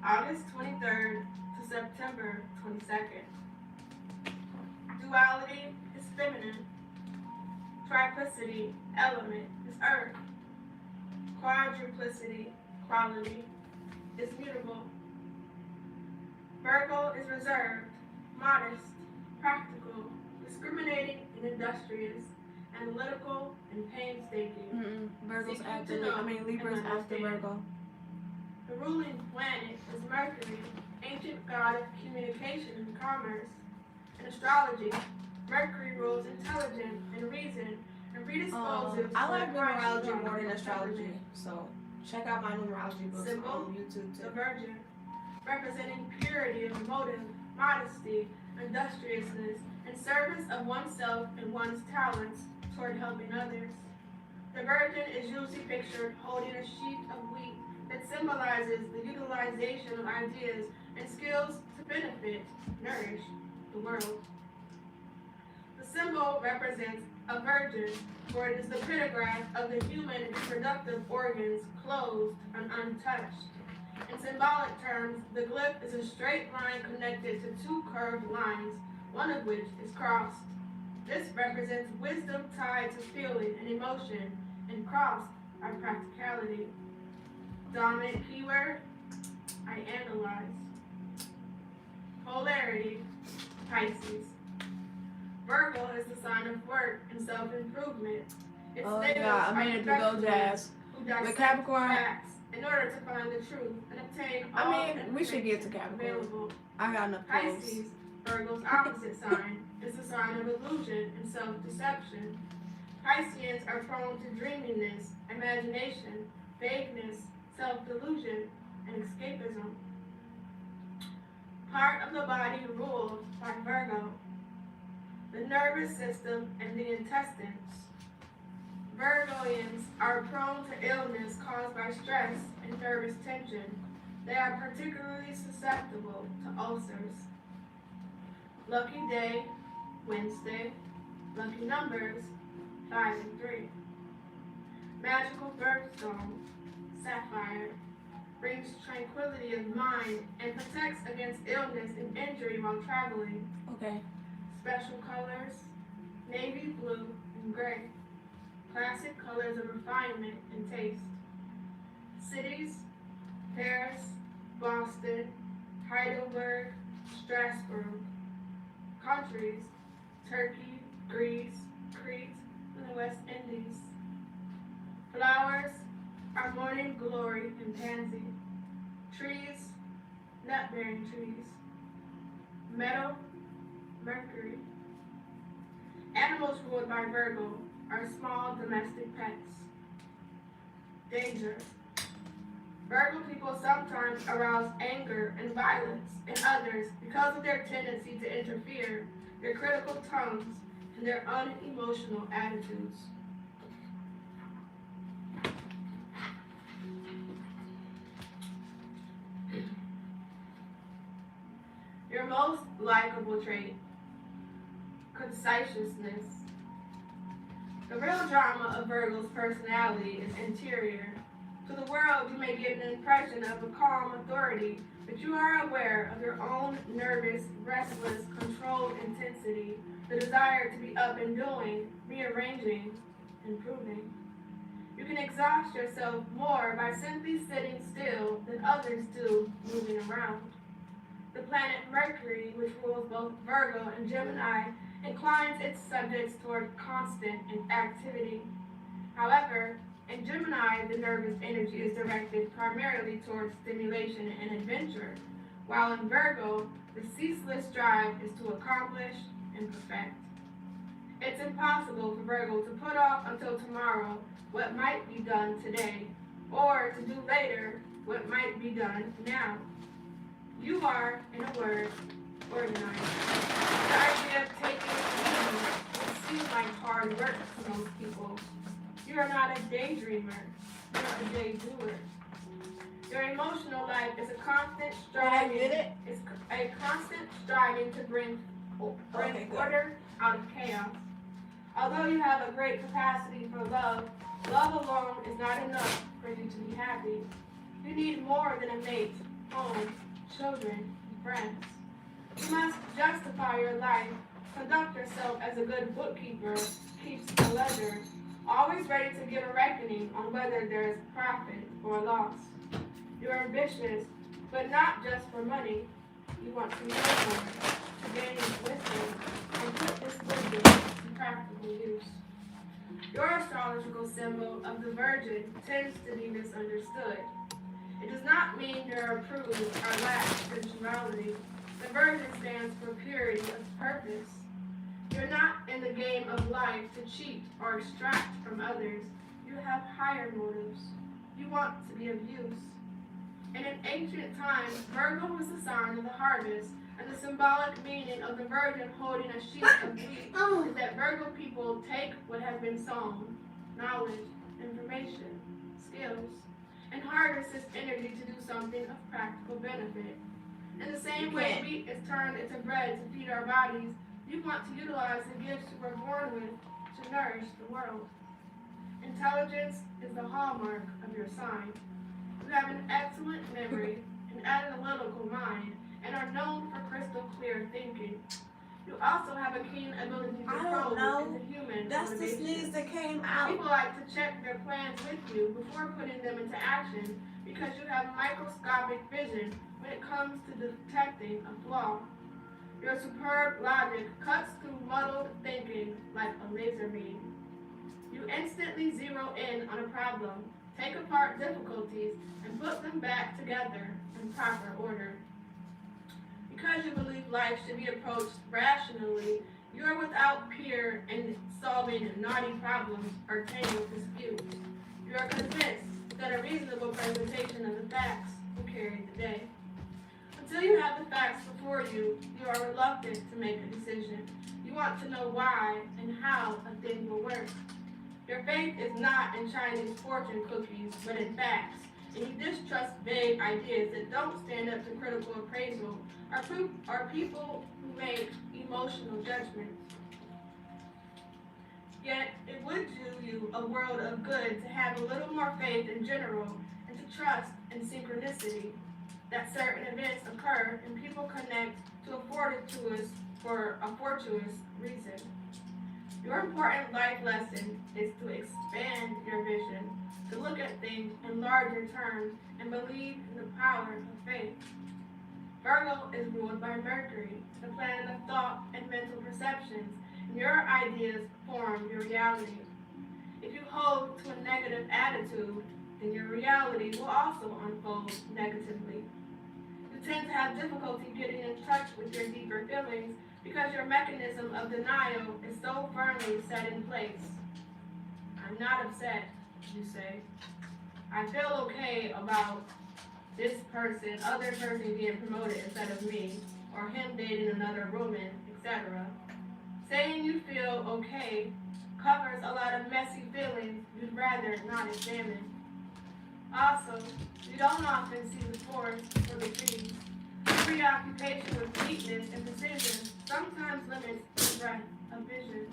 August 23rd to September 22nd. Duality is feminine. Triplicity, element, is earth. Quadruplicity, quality, is mutable. Virgo is reserved, modest, practical, discriminating and industrious, analytical and painstaking. Virgo's Seeking after to know Libra's and after understand. Virgo. The ruling planet is Mercury, ancient god of communication and commerce. In astrology, Mercury rules intelligence and reason and predisposes I to like advice numerology from more than the astrology, temperament. so check out my numerology books Symbol, on YouTube The too. Virgin, representing purity of motive, modesty, industriousness, and service of oneself and one's talents toward helping others. The Virgin is usually pictured holding a sheaf of wheat that symbolizes the utilization of ideas and skills to benefit, nourish the world. The symbol represents a virgin, for it is the pictograph of the human reproductive organs closed and untouched. In symbolic terms, the glyph is a straight line connected to two curved lines, one of which is crossed. This represents wisdom tied to feeling and emotion, and crossed by practicality. Dominant keyword, I analyze. Polarity, Pisces. Virgo is the sign of work and self-improvement. Its natives I are made it to go professionals jazz. who With dissect Capricorn, facts in order to find the truth and obtain all I mean, we should get to information Capricorn. available. I got enough clothes. Pisces, Virgo's opposite sign, is the sign of illusion and self-deception. Pisceans are prone to dreaminess, imagination, vagueness, self-delusion, and escapism. Part of the body ruled by Virgo, the nervous system and the intestines. Virgoians are prone to illness caused by stress and nervous tension. They are particularly susceptible to ulcers. Lucky day, Wednesday. Lucky numbers, 5 and 3. Magical birthstone, sapphire, brings tranquility of mind and protects against illness and injury while traveling. Okay. Special colors, navy blue and gray. Classic colors of refinement and taste. Cities, Paris, Boston, Heidelberg, Strasbourg. Countries, Turkey, Greece, Crete, and the West Indies. Flowers are morning glory and pansy. Trees, nut-bearing trees. Metal, Mercury. Animals ruled by Virgo are small domestic pets. Danger. Virgo people sometimes arouse anger and violence in others because of their tendency to interfere, their critical tongues, and their unemotional attitudes. Your most likable trait, conciseness. The real drama of Virgo's personality is interior. To the world, you may give an impression of a calm authority, but you are aware of your own nervous, restless, controlled intensity, the desire to be up and doing, rearranging, improving. You can exhaust yourself more by simply sitting still than others do moving around. The planet Mercury, which rules both Virgo and Gemini, inclines its subjects toward constant activity. However, in Gemini, the nervous energy is directed primarily towards stimulation and adventure, while in Virgo, the ceaseless drive is to accomplish and perfect. It's impossible for Virgo to put off until tomorrow what might be done today, or to do later what might be done now. You are, in a word, organized. The idea of taking it easy would seem like hard work to most people. You are not a daydreamer, you're a day doer. Your emotional life is a constant striving. It's a constant striving to bring order out of chaos. Although you have a great capacity for love, love alone is not enough for you to be happy. You need more than a mate, home, children, and friends. You must justify your life, conduct yourself as a good bookkeeper keeps the ledger, always ready to give a reckoning on whether there is profit or loss. You're ambitious, but not just for money. You want to know more, to gain wisdom, and put this wisdom to practical use. Your astrological symbol of the Virgin tends to be misunderstood. It does not mean you're a prude or lack sensuality. The Virgin stands for purity of purpose. You're not in the game of life to cheat or extract from others. You have higher motives. You want to be of use. And in ancient times, Virgo was the sign of the harvest, and the symbolic meaning of the Virgin holding a sheaf of wheat is that Virgo people take what has been sown, knowledge, information, skills, and harvest this energy to do something of practical benefit. In the same way wheat is turned into bread to feed our bodies, you want to utilize the gifts you were born with to nourish the world. Intelligence is the hallmark of your sign. You have an excellent memory, an analytical mind, and are known for crystal clear thinking. You also have a keen ability to probe into human That's the motivations. sneeze that came out. People like to check their plans with you before putting them into action because you have microscopic vision when it comes to detecting a flaw. Your superb logic cuts through muddled thinking like a laser beam. You instantly zero in on a problem, take apart difficulties, and put them back together in proper order. Because you believe life should be approached rationally, you are without peer in solving naughty problems or tangled disputes. You are convinced that a reasonable presentation of the facts will carry the day. Until you have the facts before you, you are reluctant to make a decision. You want to know why and how a thing will work. Your faith is not in Chinese fortune cookies, but in facts, and you distrust vague ideas that don't stand up to critical appraisal or people who make emotional judgments. Yet, it would do you a world of good to have a little more faith in general and to trust in synchronicity, that certain events occur and people connect to a fortuitous reason. Your important life lesson is to expand your vision, to look at things in larger terms and believe in the power of faith. Virgo is ruled by Mercury, the planet of thought and mental perceptions, and your ideas form your reality. If you hold to a negative attitude, then your reality will also unfold negatively. You tend to have difficulty getting in touch with your deeper feelings because your mechanism of denial is so firmly set in place. I'm not upset, you say. I feel okay about this other person getting promoted instead of me, or him dating another woman, etc. Saying you feel okay covers a lot of messy feelings you'd rather not examine. Also, you don't often see the forest for the trees. Preoccupation with neatness and precision sometimes limits the breadth of vision.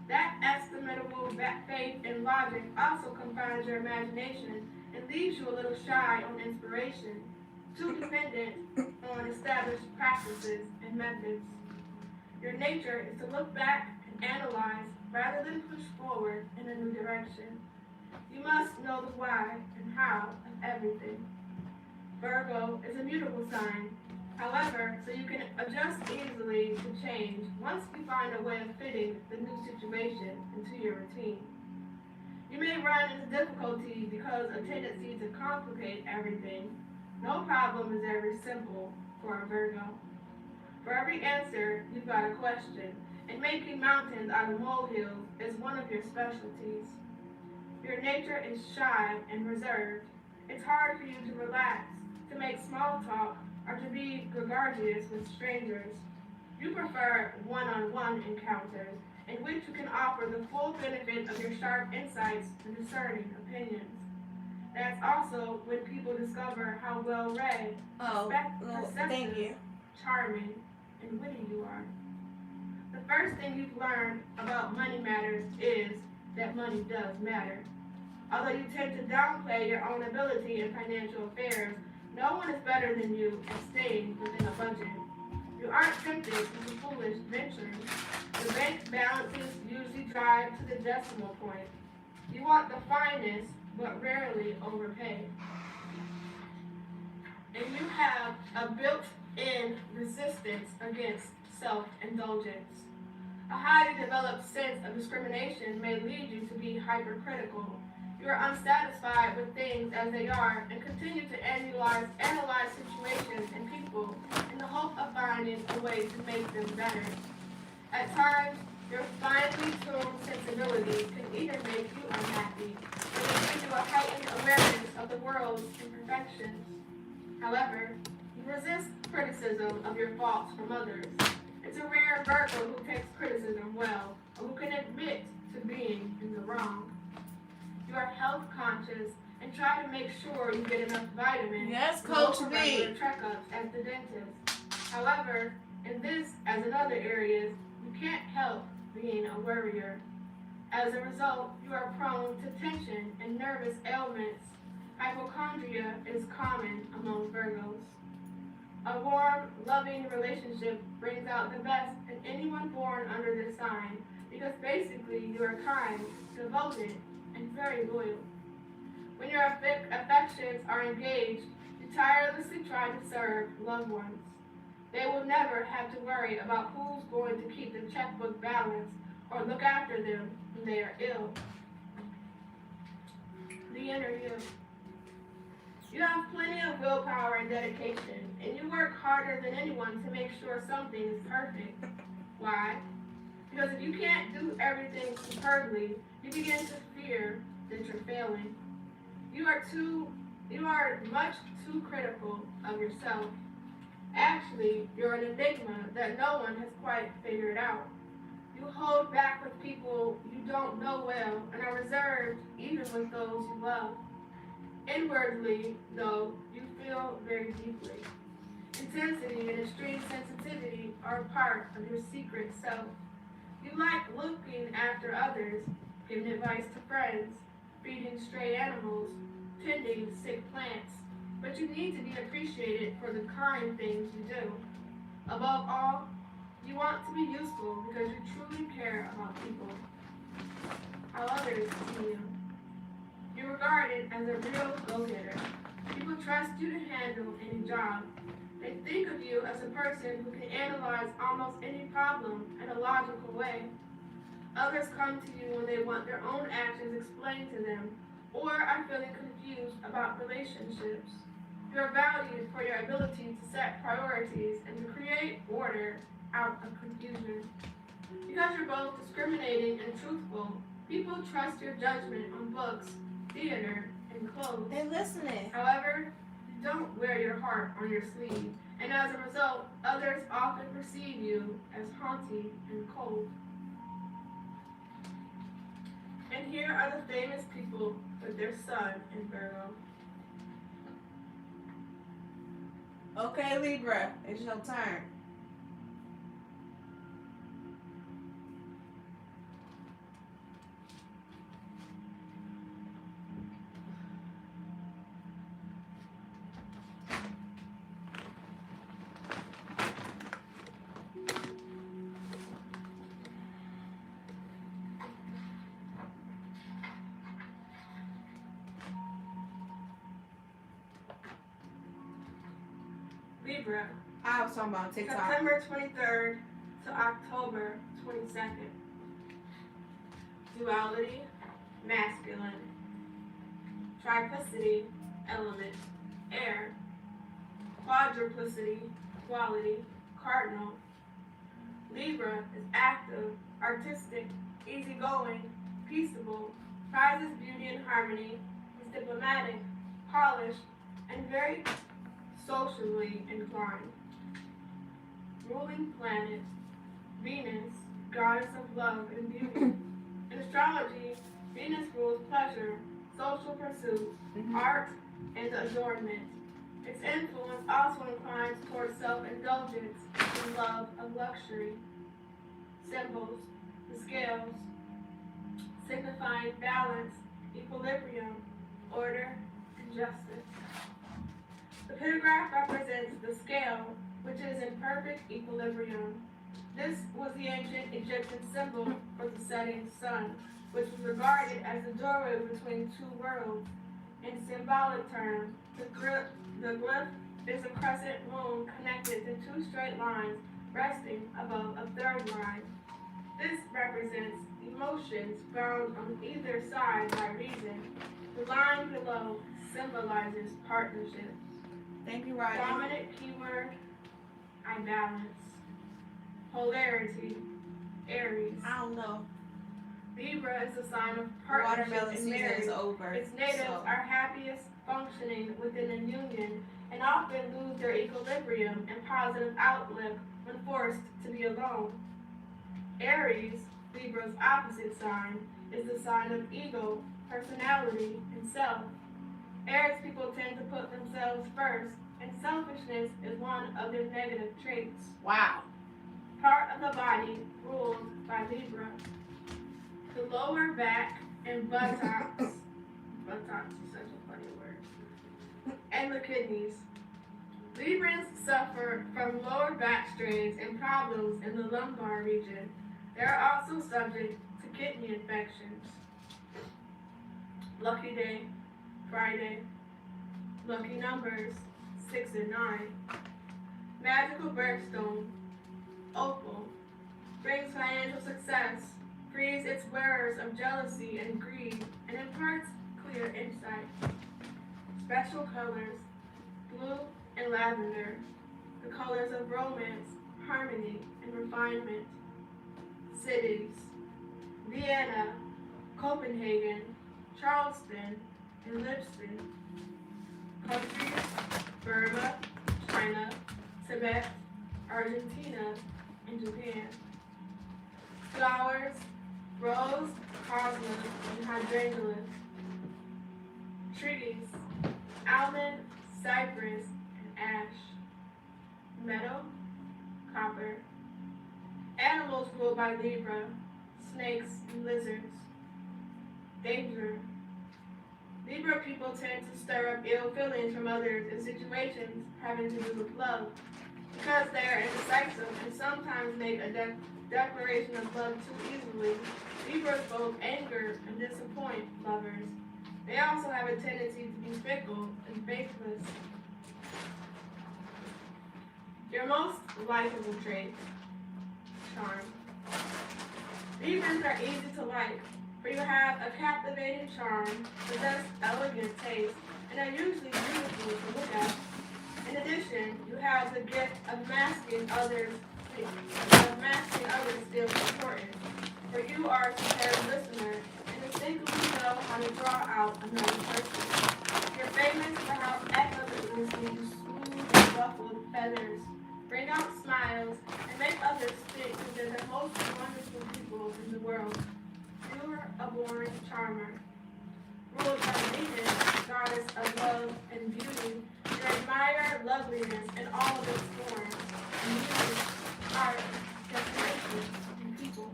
That estimable faith and logic also confines your imagination and leaves you a little shy on inspiration, too dependent on established practices and methods. Your nature is to look back and analyze rather than push forward in a new direction. You must know the why and how of everything. Virgo is a mutable sign. However, so you can adjust easily to change once you find a way of fitting the new situation into your routine. You may run into difficulty because of tendency to complicate everything. No problem is ever simple for a Virgo. For every answer, you've got a question, and making mountains out of molehills is one of your specialties. Your nature is shy and reserved. It's hard for you to relax, to make small talk, or to be gregarious with strangers. You prefer one-on-one encounters in which you can offer the full benefit of your sharp insights and discerning opinions. That's also when people discover how well-read, Thank you. charming, and witty you are. The first thing you've learned about money matters is that money does matter. Although you tend to downplay your own ability in financial affairs, no one is better than you at staying within a budget. You aren't tempted into foolish ventures. Your bank balances usually drive to the decimal point. You want the finest, but rarely overpay. And you have a built-in resistance against self-indulgence. A highly developed sense of discrimination may lead you to be hypercritical. You are unsatisfied with things as they are and continue to analyze situations and people in the hope of finding a way to make them better. At times, your finely tuned sensibility can either make you unhappy or give you a heightened awareness of the world's imperfections. However, you resist criticism of your faults from others. It's a rare Virgo who takes criticism well or who can admit to being in the wrong. You are health conscious and try to make sure you get enough vitamins. Yes, Coach B. Regular checkups at the dentist. However, in this as in other areas, you can't help being a worrier. As a result, you are prone to tension and nervous ailments. Hypochondria is common among Virgos. A warm, loving relationship brings out the best in anyone born under this sign because basically you are kind, devoted, and very loyal. When your affections are engaged, you tirelessly try to serve loved ones. They will never have to worry about who's going to keep the checkbook balanced or look after them when they are ill. The inner you. You have plenty of willpower and dedication, and you work harder than anyone to make sure something is perfect. Why? Because if you can't do everything superbly, you begin to fear that you're failing. You are much too critical of yourself. Actually, you're an enigma that no one has quite figured out. You hold back with people you don't know well and are reserved even with those you love. Inwardly, though, you feel very deeply. Intensity and extreme sensitivity are a part of your secret self. You like looking after others, giving advice to friends, feeding stray animals, tending sick plants, but you need to be appreciated for the kind things you do. Above all, you want to be useful because you truly care about people, how others see you. You're regarded as a real go-getter. People trust you to handle any job. They think of you as a person who can analyze almost any problem in a logical way. Others come to you when they want their own actions explained to them or are feeling confused about relationships. You are valued for your ability to set priorities and to create order out of confusion. Because you're both discriminating and truthful, people trust your judgment on books, theater, and clothes. They're listening. However, you don't wear your heart on your sleeve, and as a result, others often perceive you as haughty and cold. And here are the famous people with their sun in Virgo. Okay, Libra, it's your turn. Libra, I was talking about TikTok. September 23rd to October 22nd. Duality, masculine. Triplicity, element, air. Quadruplicity, quality, cardinal. Libra is active, artistic, easygoing, peaceable, prizes beauty and harmony, is diplomatic, polished, and very socially inclined. Ruling planet, Venus, goddess of love and beauty. In astrology, Venus rules pleasure, social pursuit, art, and adornment. Its influence also inclines towards self-indulgence and love of luxury. Symbols, the scales, signifying balance, equilibrium, order, and justice. The pentagram represents the scale, which is in perfect equilibrium. This was the ancient Egyptian symbol for the setting sun, which was regarded as the doorway between two worlds. In symbolic terms, the glyph is a crescent moon connected to two straight lines resting above a third line. This represents emotions bound on either side by reason. The line below symbolizes partnership. Thank you, Riah. Dominant keyword, I balance. Polarity, Aries. I don't know. Libra is a sign of partnership Watermelon and season marriage. is over. Its natives are happiest functioning within a union and often lose their equilibrium and positive outlook when forced to be alone. Aries, Libra's opposite sign, is the sign of ego, personality, and self. Aries people tend to put themselves first, and selfishness is one of their negative traits. Wow. Part of the body ruled by Libra. The lower back and buttocks, buttocks is such a funny word, and the kidneys. Librans suffer from lower back strains and problems in the lumbar region. They are also subject to kidney infections. Lucky day, Friday. Lucky numbers, 6 and 9. Magical birthstone, opal. Brings financial success, frees its wearers of jealousy and greed, and imparts clear insight. Special colors, blue and lavender. The colors of romance, harmony, and refinement. Cities, Vienna, Copenhagen, Charleston, and Lisbon. Countries, Burma, China, Tibet, Argentina, and Japan. Flowers, rose, cosmos, and hydrangea. Trees, almond, cypress, and ash. Metal, copper. Animals ruled by Libra, snakes and lizards. Danger. Libra people tend to stir up ill feelings from others in situations having to do with love. Because they are indecisive and sometimes make a declaration of love too easily, Libras both anger and disappoint lovers. They also have a tendency to be fickle and faithless. Your most likable trait, charm. Librans are easy to like, for you have a captivating charm, possess elegant taste, and are usually beautiful to look at. In addition, you have the gift of masking others' feels important, for you are a superb listener and instinctively know how to draw out another person. You're famous for how effortlessly you smooth and ruffled feathers, bring out smiles, and make others think that they're the most wonderful people in the world. You're a born charmer. Ruled by Venus, goddess of love and beauty, you admire loveliness in all of its forms, music, art, decoration, and people.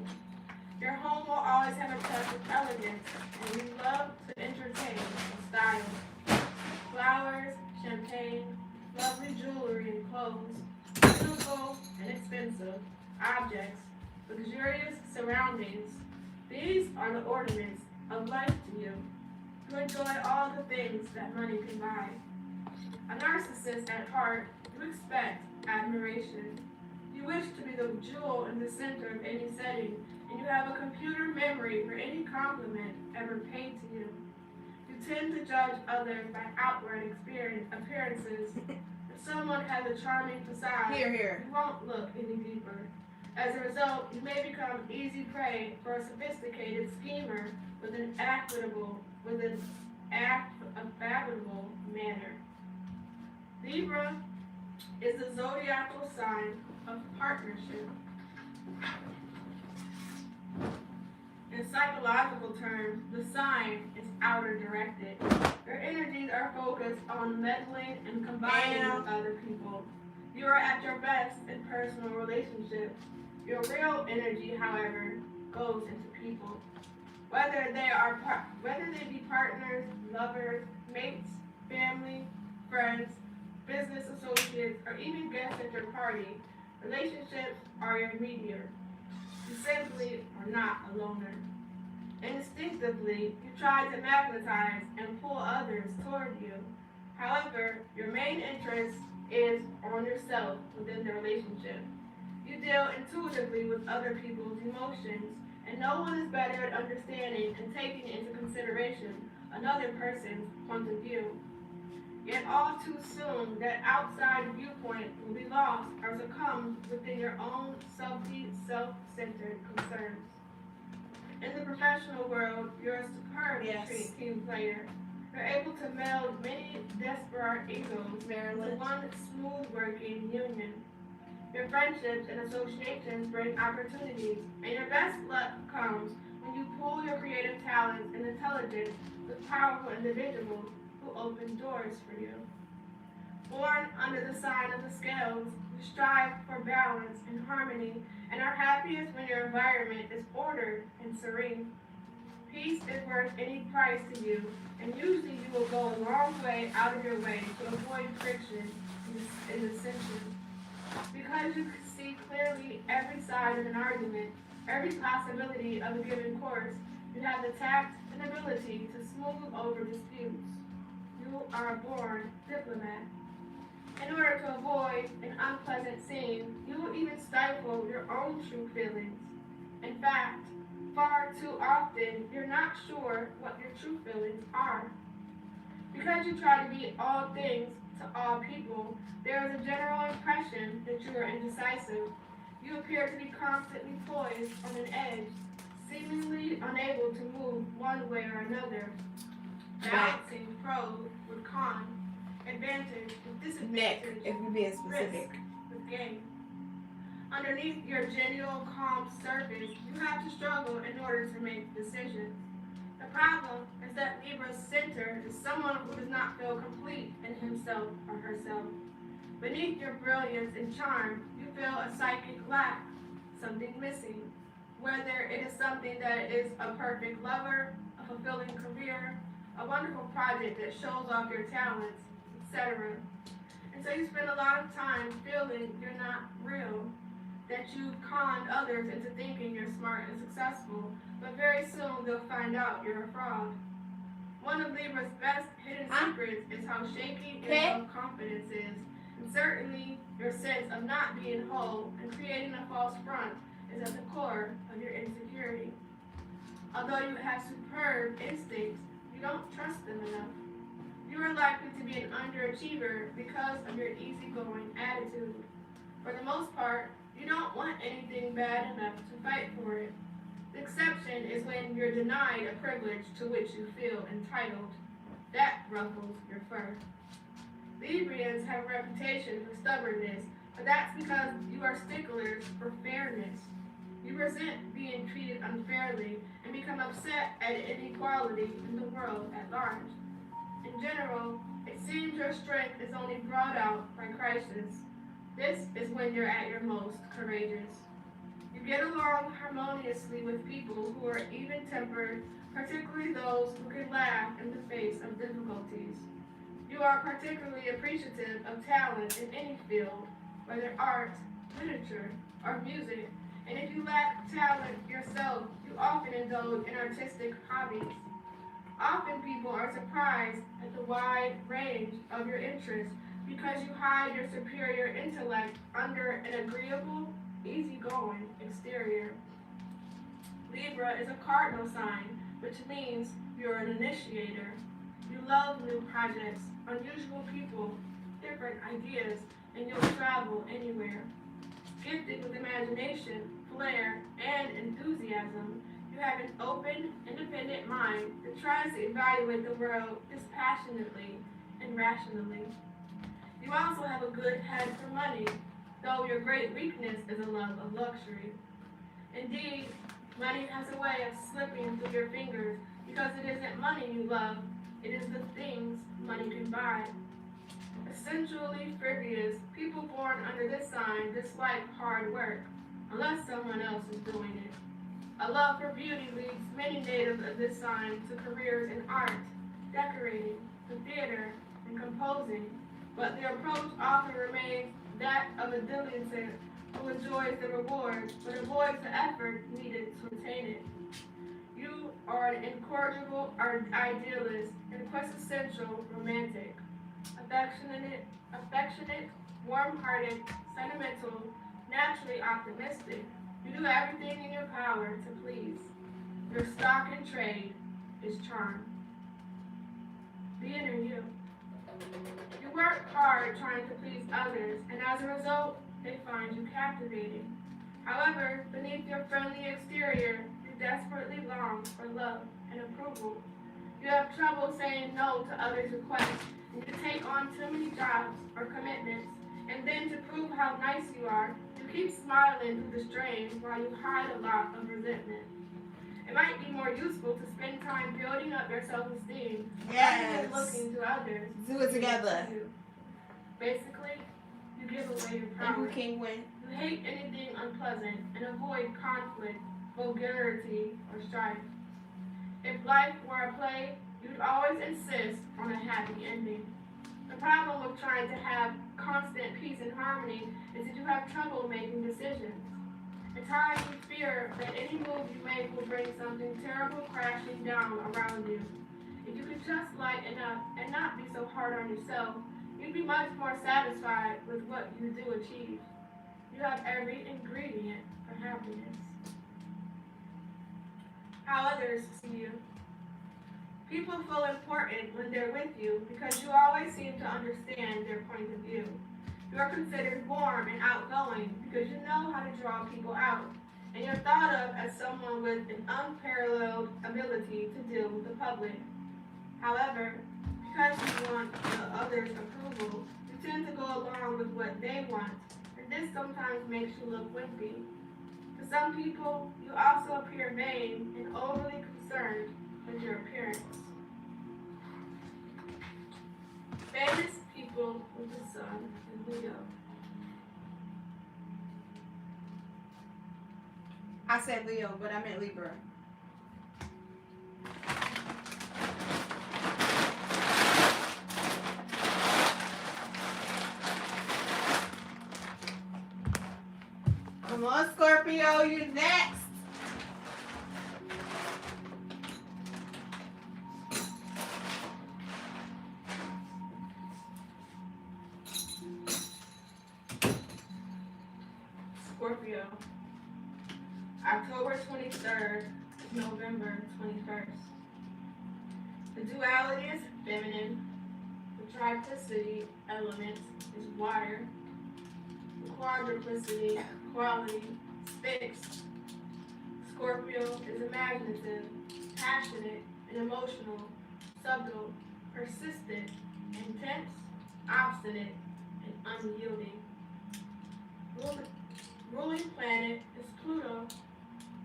Your home will always have a touch of elegance, and you love to entertain in style. Flowers, champagne, lovely jewelry and clothes, beautiful and expensive objects, luxurious surroundings. These are the ornaments of life to you. You enjoy all the things that money can buy. A narcissist at heart, you expect admiration. You wish to be the jewel in the center of any setting, and you have a computer memory for any compliment ever paid to you. You tend to judge others by outward appearances. If someone has a charming facade, you won't look any deeper. As a result, you may become easy prey for a sophisticated schemer with an affable manner. Libra is the zodiacal sign of partnership. In psychological terms, the sign is outer directed. Your energies are focused on meddling and combining with other people. You are at your best in personal relationships. Your real energy, however, goes into people. Whether they be partners, lovers, mates, family, friends, business associates, or even guests at your party, relationships are your meteor. You simply are not a loner. Instinctively, you try to magnetize and pull others toward you. However, your main interest is on yourself within the relationship. You deal intuitively with other people's emotions, and no one is better at understanding and taking into consideration another person's point of view. Yet all too soon, that outside viewpoint will be lost or succumb within your own self-centered concerns. In the professional world, you're a superb team player. You're able to meld many disparate egos into one smooth-working union. Your friendships and associations bring opportunities, and your best luck comes when you pool your creative talents and intelligence with powerful individuals who open doors for you. Born under the sign of the scales, you strive for balance and harmony and are happiest when your environment is ordered and serene. Peace is worth any price to you, and usually you will go a long way out of your way to avoid friction and dissension. Because you can see clearly every side of an argument, every possibility of a given course, you have the tact and ability to smooth over disputes. You are a born diplomat. In order to avoid an unpleasant scene, you will even stifle your own true feelings. In fact, far too often, you're not sure what your true feelings are. Because you try to be all things to all people, there is a general impression that you are indecisive. You appear to be constantly poised on an edge, seemingly unable to move one way or another, balancing pros with cons, advantage with disadvantage, if you're being specific, risk with gain. Underneath your genial, calm surface, you have to struggle in order to make decisions. The problem is that Libra's center is someone who does not feel complete in himself or herself. Beneath your brilliance and charm, you feel a psychic lack, something missing. Whether it is something that is a perfect lover, a fulfilling career, a wonderful project that shows off your talents, etc. And so you spend a lot of time feeling you're not real, that you conned others into thinking you're smart and successful, but very soon they'll find out you're a fraud. One of Libra's best hidden secrets is how shaky your self-confidence is, and certainly your sense of not being whole and creating a false front is at the core of your insecurity. Although you have superb instincts, you don't trust them enough. You are likely to be an underachiever because of your easygoing attitude. For the most part, you don't want anything bad enough to fight for it. The exception is when you're denied a privilege to which you feel entitled. That ruffles your fur. Librians have a reputation for stubbornness, but that's because you are sticklers for fairness. You resent being treated unfairly and become upset at inequality in the world at large. In general, it seems your strength is only brought out by crisis. This is when you're at your most courageous. You get along harmoniously with people who are even-tempered, particularly those who can laugh in the face of difficulties. You are particularly appreciative of talent in any field, whether art, literature, or music, and if you lack talent yourself, you often indulge in artistic hobbies. Often people are surprised at the wide range of your interests because you hide your superior intellect under an agreeable, easygoing exterior. Libra is a cardinal sign, which means you're an initiator. You love new projects, unusual people, different ideas, and you'll travel anywhere. Gifted with imagination, flair, and enthusiasm, you have an open, independent mind that tries to evaluate the world dispassionately and rationally. You also have a good head for money, though your great weakness is a love of luxury. Indeed, money has a way of slipping through your fingers because it isn't money you love, it is the things money can buy. Essentially frivolous, people born under this sign dislike hard work, unless someone else is doing it. A love for beauty leads many natives of this sign to careers in art, decorating, the theater, and composing, but their approach often remains that of a dilettante who enjoys the reward but avoids the effort needed to attain it. You are an incorrigible idealist and quintessential romantic. Affectionate, warm-hearted, sentimental, naturally optimistic. You do everything in your power to please. Your stock in trade is charm. The inner you. You work hard trying to please others, and as a result, they find you captivating. However, beneath your friendly exterior, you desperately long for love and approval. You have trouble saying no to others' requests, and you take on too many jobs or commitments, and then to prove how nice you are, you keep smiling through the strain while you hide a lot of resentment. It might be more useful to spend time building up your self-esteem rather than looking to others. Do it together. Basically, you give away your power. King win. You hate anything unpleasant and avoid conflict, vulgarity, or strife. If life were a play, you'd always insist on a happy ending. The problem with trying to have constant peace and harmony is that you have trouble making decisions. At times you fear that any move you make will bring something terrible crashing down around you. If you could just lighten up and not be so hard on yourself, you'd be much more satisfied with what you do achieve. You have every ingredient for happiness. How others see you. People feel important when they're with you because you always seem to understand their point of view. You are considered warm and outgoing because you know how to draw people out, and you're thought of as someone with an unparalleled ability to deal with the public. However, because you want the others' approval, you tend to go along with what they want, and this sometimes makes you look wimpy. To some people, you also appear vain and overly concerned with your appearance. Famous people with the sun in Leo. I said Leo, but I meant Libra. Come on, Scorpio, you next. Scorpio, October 23rd to November 21st. The duality is feminine. The triplicity element is water. The quadruplicity quality is fixed. Scorpio is imaginative, passionate, and emotional, subtle, persistent, intense, obstinate, and unyielding. Ruling planet is Pluto,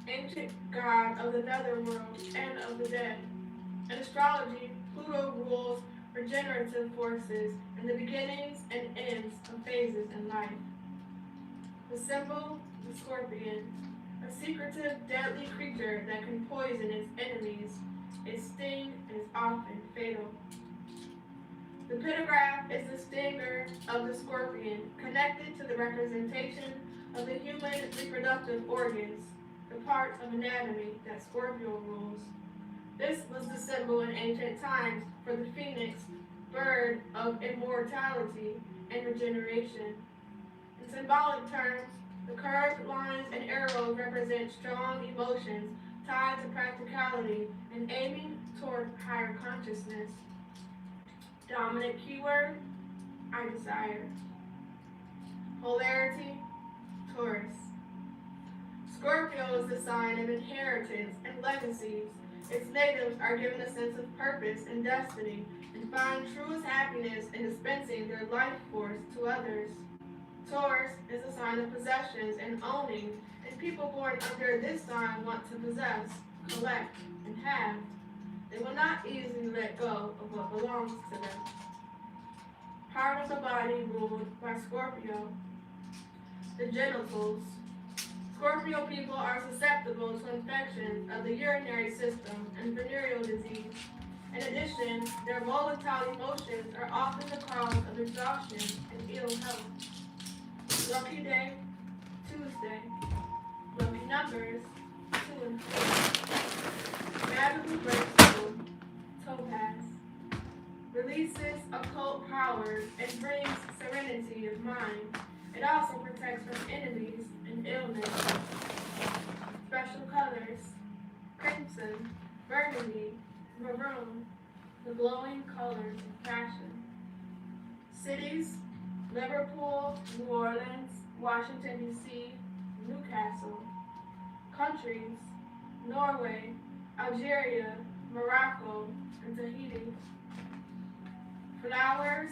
ancient god of the netherworld and of the dead. In astrology, Pluto rules regenerative forces and the beginnings and ends of phases in life. The symbol, the scorpion, a secretive, deadly creature that can poison its enemies. Its sting is often fatal. The pentagram is the stinger of the scorpion, connected to the representation of the human reproductive organs, the part of anatomy that Scorpio rules. This was the symbol in ancient times for the phoenix, bird of immortality and regeneration. In symbolic terms, the curved lines and arrows represent strong emotions tied to practicality and aiming toward higher consciousness. Dominant keyword, I desire. Polarity, Taurus. Scorpio is the sign of inheritance and legacies. Its natives are given a sense of purpose and destiny and find truest happiness in dispensing their life force to others. Taurus is a sign of possessions and owning, and people born under this sign want to possess, collect, and have. They will not easily let go of what belongs to them. Part of the body ruled by Scorpio. The genitals. Scorpio people are susceptible to infections of the urinary system and venereal disease. In addition, their volatile emotions are often the cause of exhaustion and ill health. Lucky day, Tuesday. Lucky numbers, 2 and 4. Magical breakthrough, Topaz. Releases occult powers and brings serenity of mind. It also protects from enemies and illness. Special colors, crimson, burgundy, maroon, the glowing colors of passion. Cities, Liverpool, New Orleans, Washington, D.C., Newcastle. Countries, Norway, Algeria, Morocco, and Tahiti. Flowers,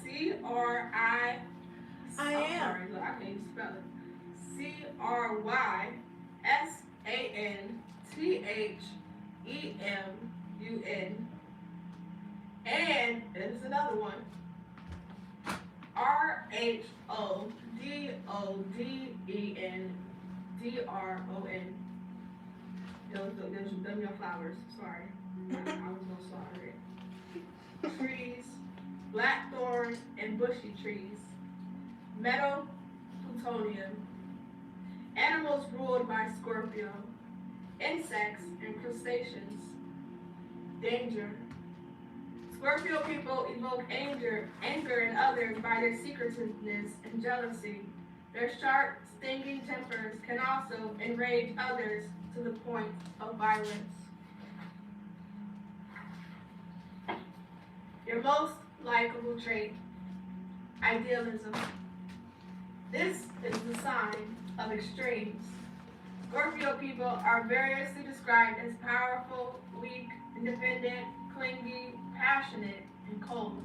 C-R-I, I am. sorry, look, I can't even spell it. C-R-Y-S-A-N-T-H-E-M-U-N. And there's another one. R-H-O-D-O-D-E-N-D-R-O-N. Them your flowers. Sorry. I was gonna slaughter it. Trees, blackthorn and bushy trees. Metal, plutonium. Animals ruled by Scorpio. Insects and crustaceans. Danger. Scorpio people evoke anger in others by their secretiveness and jealousy. Their sharp, stinging tempers can also enrage others to the point of violence. Your most likable trait, idealism. This is the sign of extremes. Scorpio people are variously described as powerful, weak, independent, clingy, passionate, and cold.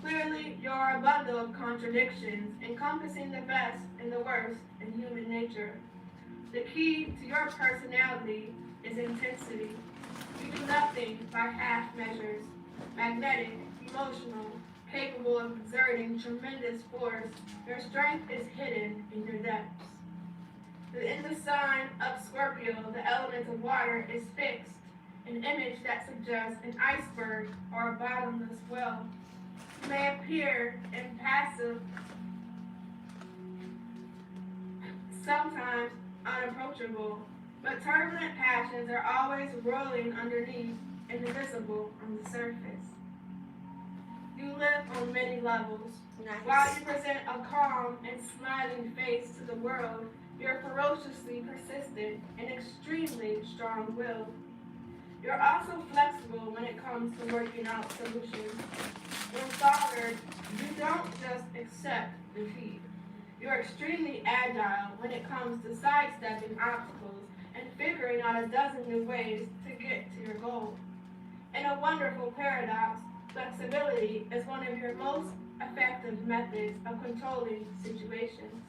Clearly, you are a bundle of contradictions encompassing the best and the worst in human nature. The key to your personality is intensity. You do nothing by half measures. Magnetic, emotional, capable of exerting tremendous force, your strength is hidden in your depths. In the sign of Scorpio, the element of water is fixed, an image that suggests an iceberg or a bottomless well. You may appear impassive, sometimes unapproachable, but turbulent passions are always rolling underneath and invisible on the surface. You live on many levels. Nice. While you present a calm and smiling face to the world, you're ferociously persistent and extremely strong-willed. You're also flexible when it comes to working out solutions. When bothered, you don't just accept defeat. You're extremely agile when it comes to sidestepping obstacles and figuring out a dozen new ways to get to your goal. In a wonderful paradox, flexibility is one of your most effective methods of controlling situations.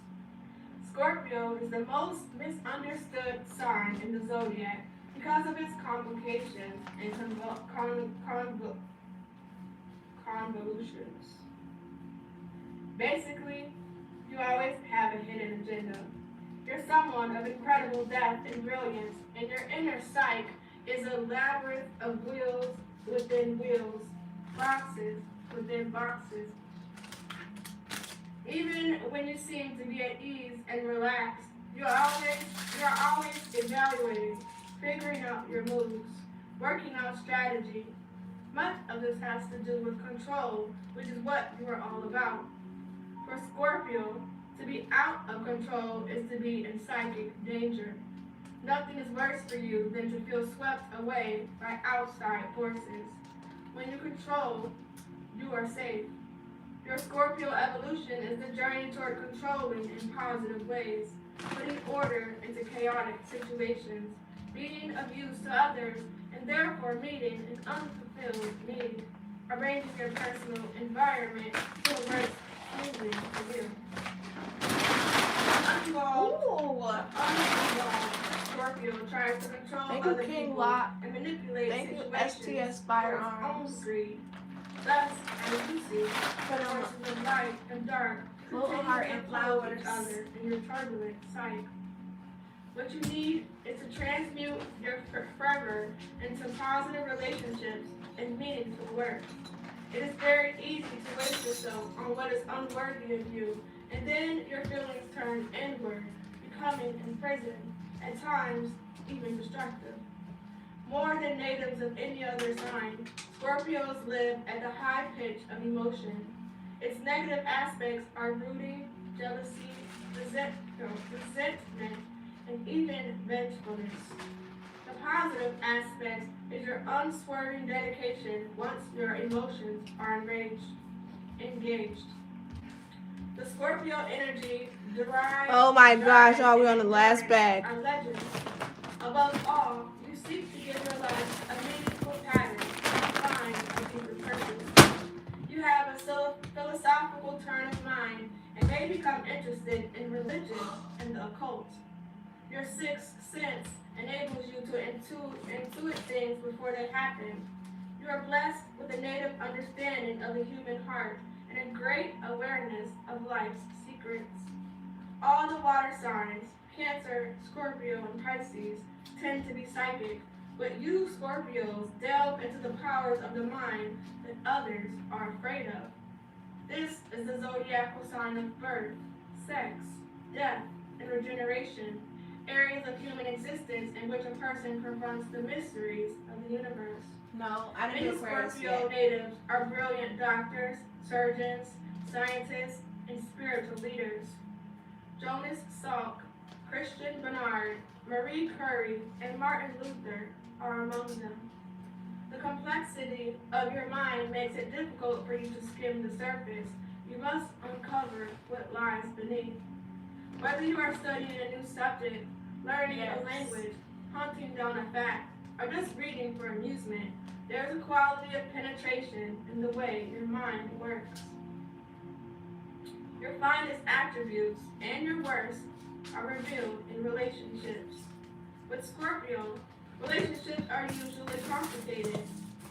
Scorpio is the most misunderstood sign in the zodiac because of its complications and convolutions. Basically, you always have a hidden agenda. You're someone of incredible depth and brilliance, and your inner psyche is a labyrinth of wheels within wheels, boxes within boxes. Even when you seem to be at ease and relaxed, You're always evaluating, figuring out your moves, working out strategy. Much of this has to do with control, which is what you are all about. For Scorpio, to be out of control is to be in psychic danger. Nothing is worse for you than to feel swept away by outside forces. When you control, you are safe. Your Scorpio evolution is the journey toward controlling in positive ways, putting order into chaotic situations, being of use to others, and therefore meeting an unfulfilled need, arranging your personal environment to work smoothly for you. Uninvolved Scorpio tries to control other people and manipulate situations for its own greed. Thus, as you see, forces of light and dark continue to flow each other in your turbulent psyche. What you need is to transmute your fervor into positive relationships and meaningful work. It is very easy to waste yourself on what is unworthy of you, and then your feelings turn inward, becoming imprisoned, at times even destructive. More than natives of any other sign, Scorpios live at the high pitch of emotion. Its negative aspects are brooding, jealousy, resentment, and even vengefulness. The positive aspect is your unswerving dedication once your emotions are engaged. The Scorpio energy derives. Oh my gosh, y'all, we're on the last bag. Are legends. Above all, you seek to give your life a meaningful pattern and find a deeper purpose. You have a philosophical turn of mind and may become interested in religion and the occult. Your sixth sense enables you to intuit things before they happen. You are blessed with a native understanding of the human heart and a great awareness of life's secrets. All the water signs, Cancer, Scorpio, and Pisces, tend to be psychic, but you Scorpios delve into the powers of the mind that others are afraid of. This is the zodiacal sign of birth, sex, death, and regeneration, areas of human existence in which a person confronts the mysteries of the universe. No, I didn't Many do Aquarius Scorpio yet. natives are brilliant doctors, surgeons, scientists, and spiritual leaders. Jonas Salk, Christian Barnard, Marie Curie, and Martin Luther are among them. The complexity of your mind makes it difficult for you to skim the surface. You must uncover what lies beneath. Whether you are studying a new subject, learning a language, hunting down a fact, or just reading for amusement, there is a quality of penetration in the way your mind works. Your finest attributes and your worst are revealed in relationships. With Scorpio, relationships are usually complicated.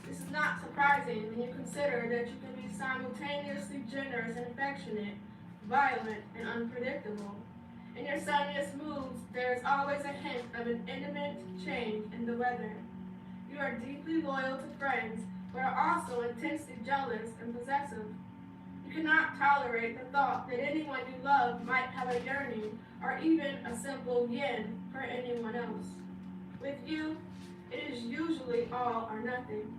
This is not surprising when you consider that you can be simultaneously generous and affectionate, violent and unpredictable. In your sunniest moods, there is always a hint of an intimate change in the weather. You are deeply loyal to friends, but are also intensely jealous and possessive. You cannot tolerate the thought that anyone you love might have a yearning or even a simple yen for anyone else. With you, it is usually all or nothing.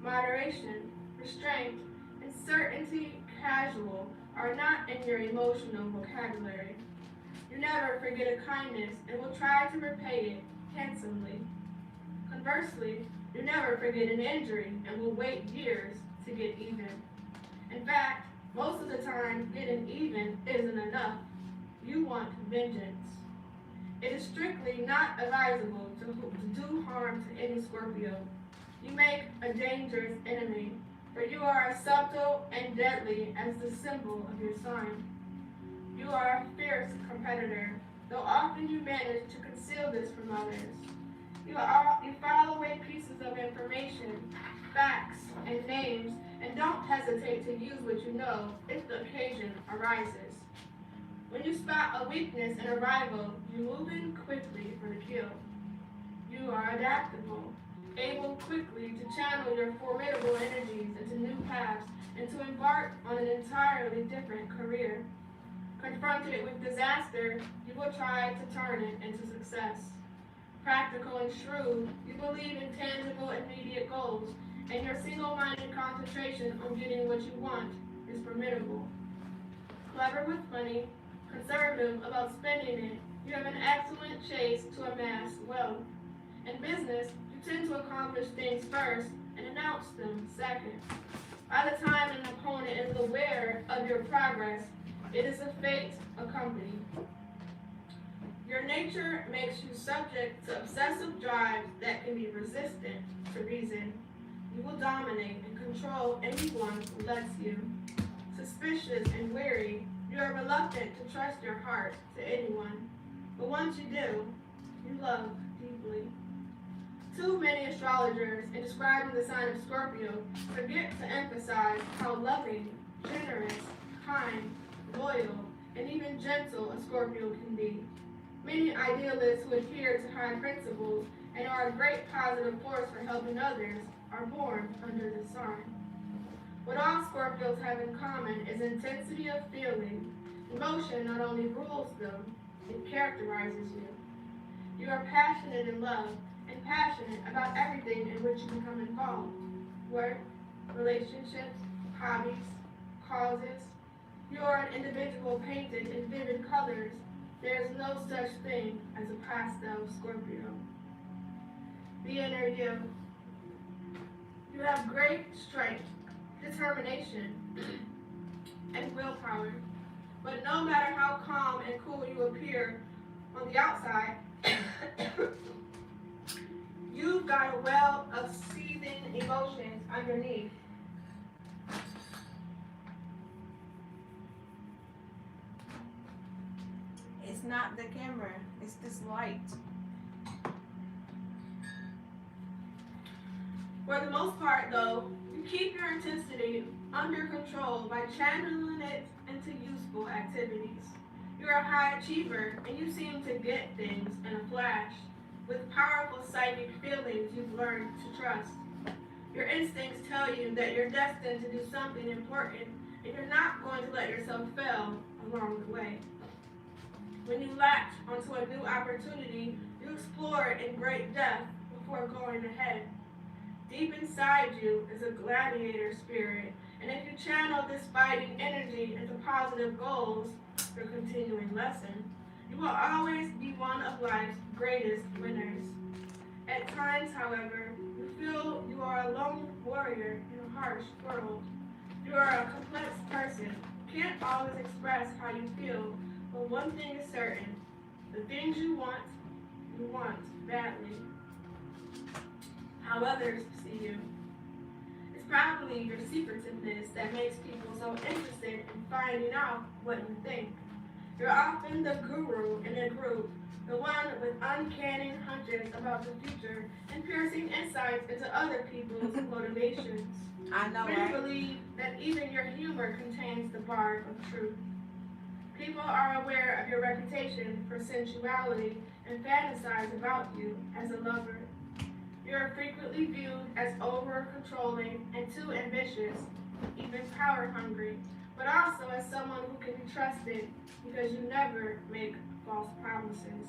Moderation, restraint, and certainty casual are not in your emotional vocabulary. You never forget a kindness and will try to repay it handsomely. Conversely, you never forget an injury and will wait years to get even. In fact, most of the time, getting even isn't enough. You want vengeance. It is strictly not advisable to do harm to any Scorpio. You make a dangerous enemy, for you are as subtle and deadly as the symbol of your sign. You are a fierce competitor, though often you manage to conceal this from others. You file away pieces of information, facts, and names, and don't hesitate to use what you know if the occasion arises. When you spot a weakness in a rival, you move in quickly for the kill. You are adaptable, able quickly to channel your formidable energies into new paths and to embark on an entirely different career. Confronted with disaster, you will try to turn it into success. Practical and shrewd, you believe in tangible, immediate goals, and your single-minded concentration on getting what you want is formidable. Clever with money, conservative about spending it, you have an excellent chase to amass wealth. In business, you tend to accomplish things first and announce them second. By the time an opponent is aware of your progress, it is a fate accompanied. Your nature makes you subject to obsessive drives that can be resistant to reason. You will dominate and control anyone who lets you. Suspicious and wary, you are reluctant to trust your heart to anyone. But once you do, you love deeply. Too many astrologers, in describing the sign of Scorpio, forget to emphasize how loving, generous, kind, loyal, and even gentle a Scorpio can be. Many idealists who adhere to high principles and are a great positive force for helping others are born under the sign. What all Scorpios have in common is intensity of feeling. Emotion not only rules them, it characterizes you. You are passionate in love and passionate about everything in which you become involved. Work, relationships, hobbies, causes. You are an individual painted in vivid colors. There is no such thing as a pastel Scorpio. The inner you. You have great strength, determination, and willpower. But no matter how calm and cool you appear on the outside, you've got a well of seething emotions underneath. It's not the camera, it's this light. For the most part, though, you keep your intensity under control by channeling it into useful activities. You're a high achiever, and you seem to get things in a flash, with powerful psychic feelings you've learned to trust. Your instincts tell you that you're destined to do something important, and you're not going to let yourself fail along the way. When you latch onto a new opportunity, you explore it in great depth before going ahead. Deep inside you is a gladiator spirit, and if you channel this fighting energy into positive goals, your continuing lesson, you will always be one of life's greatest winners. At times, however, you feel you are a lone warrior in a harsh world. You are a complex person, can't always express how you feel, but one thing is certain, the things you want badly. How others see you. It's probably your secretiveness that makes people so interested in finding out what you think. You're often the guru in a group, the one with uncanny hunches about the future and piercing insights into other people's motivations. I know, Many right? believe that even your humor contains the bark of truth. People are aware of your reputation for sensuality and fantasize about you as a lover. You are frequently viewed as over-controlling and too ambitious, even power-hungry, but also as someone who can be trusted because you never make false promises.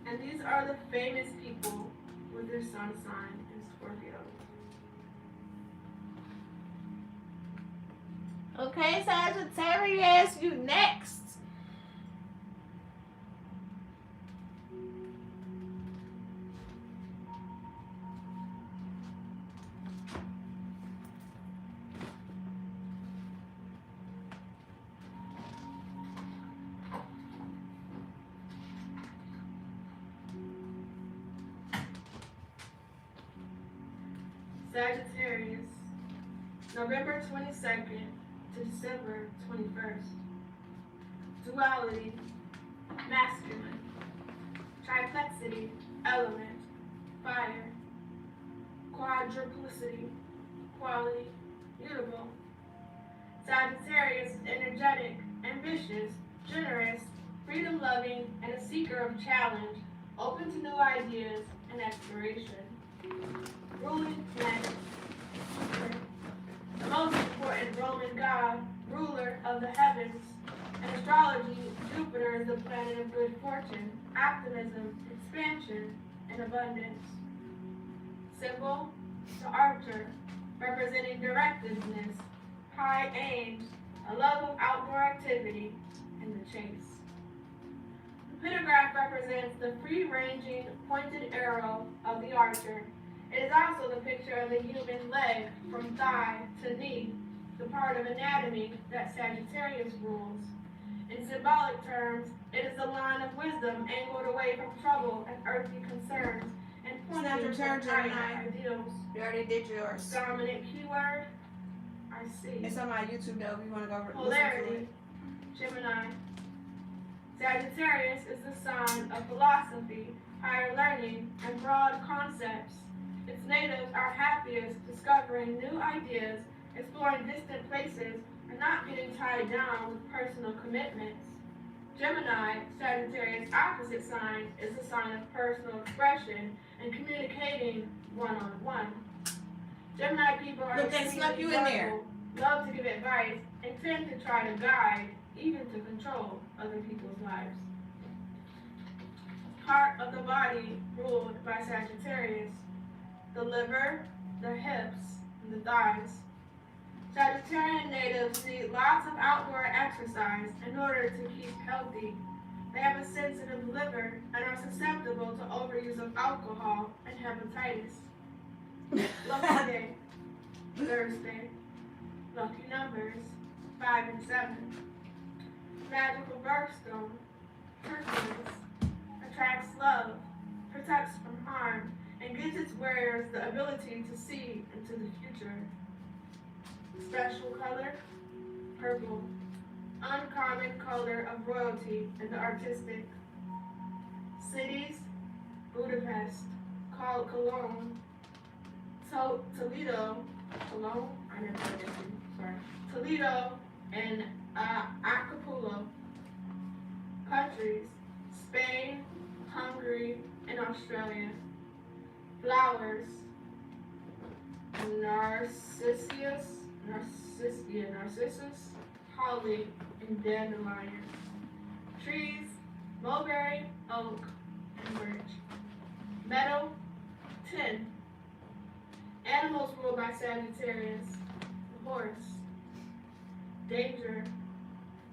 And these are the famous people with their sun sign in Scorpio. Okay, Sagittarius, you next. Sagittarius, November 22nd to December 21st. Duality, masculine. Triplecity, element, fire. Quadruplicity, quality, mutable. Sagittarius is energetic, ambitious, generous, freedom-loving, and a seeker of challenge, open to new ideas and exploration. Ruling planet. The most important Roman god ruler of the heavens. In astrology, Jupiter is the planet of good fortune, optimism, expansion, and abundance. Symbol, the archer, representing directiveness, high aims, a love of outdoor activity, and the chase. The pentagraph represents the free-ranging, pointed arrow of the archer. It is also the picture of the human leg from thigh to knee, the part of anatomy that Sagittarius rules. In symbolic terms, it is the line of wisdom angled away from trouble and earthly concerns and pointing to higher ideals. You already did yours. Dominant keyword, I see. It's on my YouTube though if you want to go over Polarity, Gemini. Sagittarius is the sign of philosophy, higher learning, and broad concepts. Its natives are happiest discovering new ideas, exploring distant places, and not getting tied down with personal commitments. Gemini, Sagittarius' opposite sign, is the sign of personal expression and communicating one-on-one. Gemini people are extremely lovable, love to give advice, and tend to try to guide, even to control, other people's lives. Heart of the body ruled by Sagittarius. The liver, the hips, and the thighs. Sagittarian natives need lots of outdoor exercise in order to keep healthy. They have a sensitive liver and are susceptible to overuse of alcohol and hepatitis. Lucky day, Thursday. Lucky numbers, 5 and 7. Magical birthstone, turquoise. Attracts love, protects from harm, and gives its wearers the ability to see into the future. Special color, purple. Uncommon color of royalty and the artistic. Cities, Budapest, called Cologne, Toledo, Cologne, I never heard this one, sorry. Toledo and Acapulco. Countries, Spain, Hungary, and Australia. Flowers, Narcissus, holly, and dandelion. Trees, mulberry, oak, and birch. Metal, tin. Animals ruled by Sagittarius. The horse. Danger.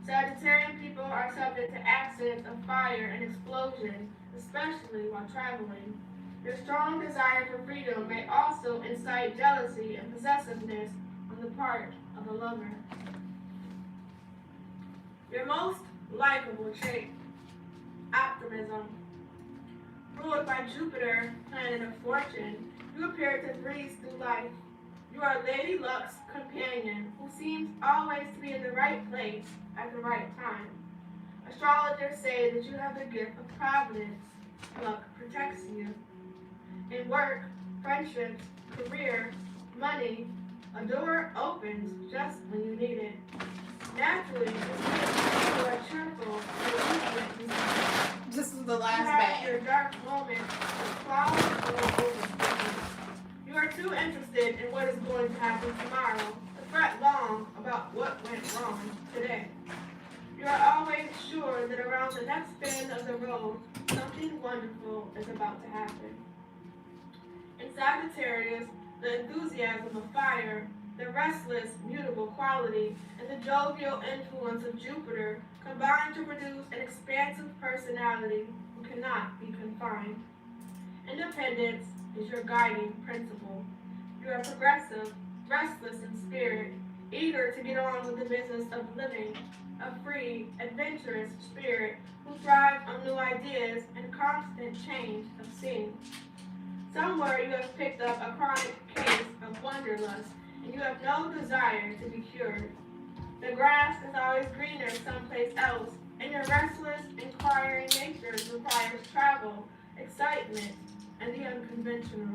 Sagittarian people are subject to accidents of fire and explosion, especially while traveling. Their strong desire for freedom may also incite jealousy and possessiveness on the part of a lover. Your most likable trait, optimism. Ruled by Jupiter, planet of fortune, you appear to breeze through life. You are Lady Luck's companion, who seems always to be in the right place at the right time. Astrologers say that you have the gift of providence. Luck protects you. In work, friendships, career, money, a door opens just when you need it. Naturally, you are cheerful and this is the last you have bag. your dark moments, but clouds will overflow. You are too interested in what is going to happen tomorrow to fret long about what went wrong today. You are always sure that around the next bend of the road, something wonderful is about to happen. In Sagittarius, the enthusiasm of fire, the restless, mutable quality, and the jovial influence of Jupiter combine to produce an expansive personality who cannot be confined. Independence is your guiding principle. You are progressive, restless in spirit, eager to get on with the business of living, a free, adventurous spirit who thrives on new ideas and constant change of scene. Somewhere you have picked up a chronic case of wanderlust, and you have no desire to be cured. The grass is always greener someplace else, and your restless, inquiring nature requires travel, excitement, and the unconventional.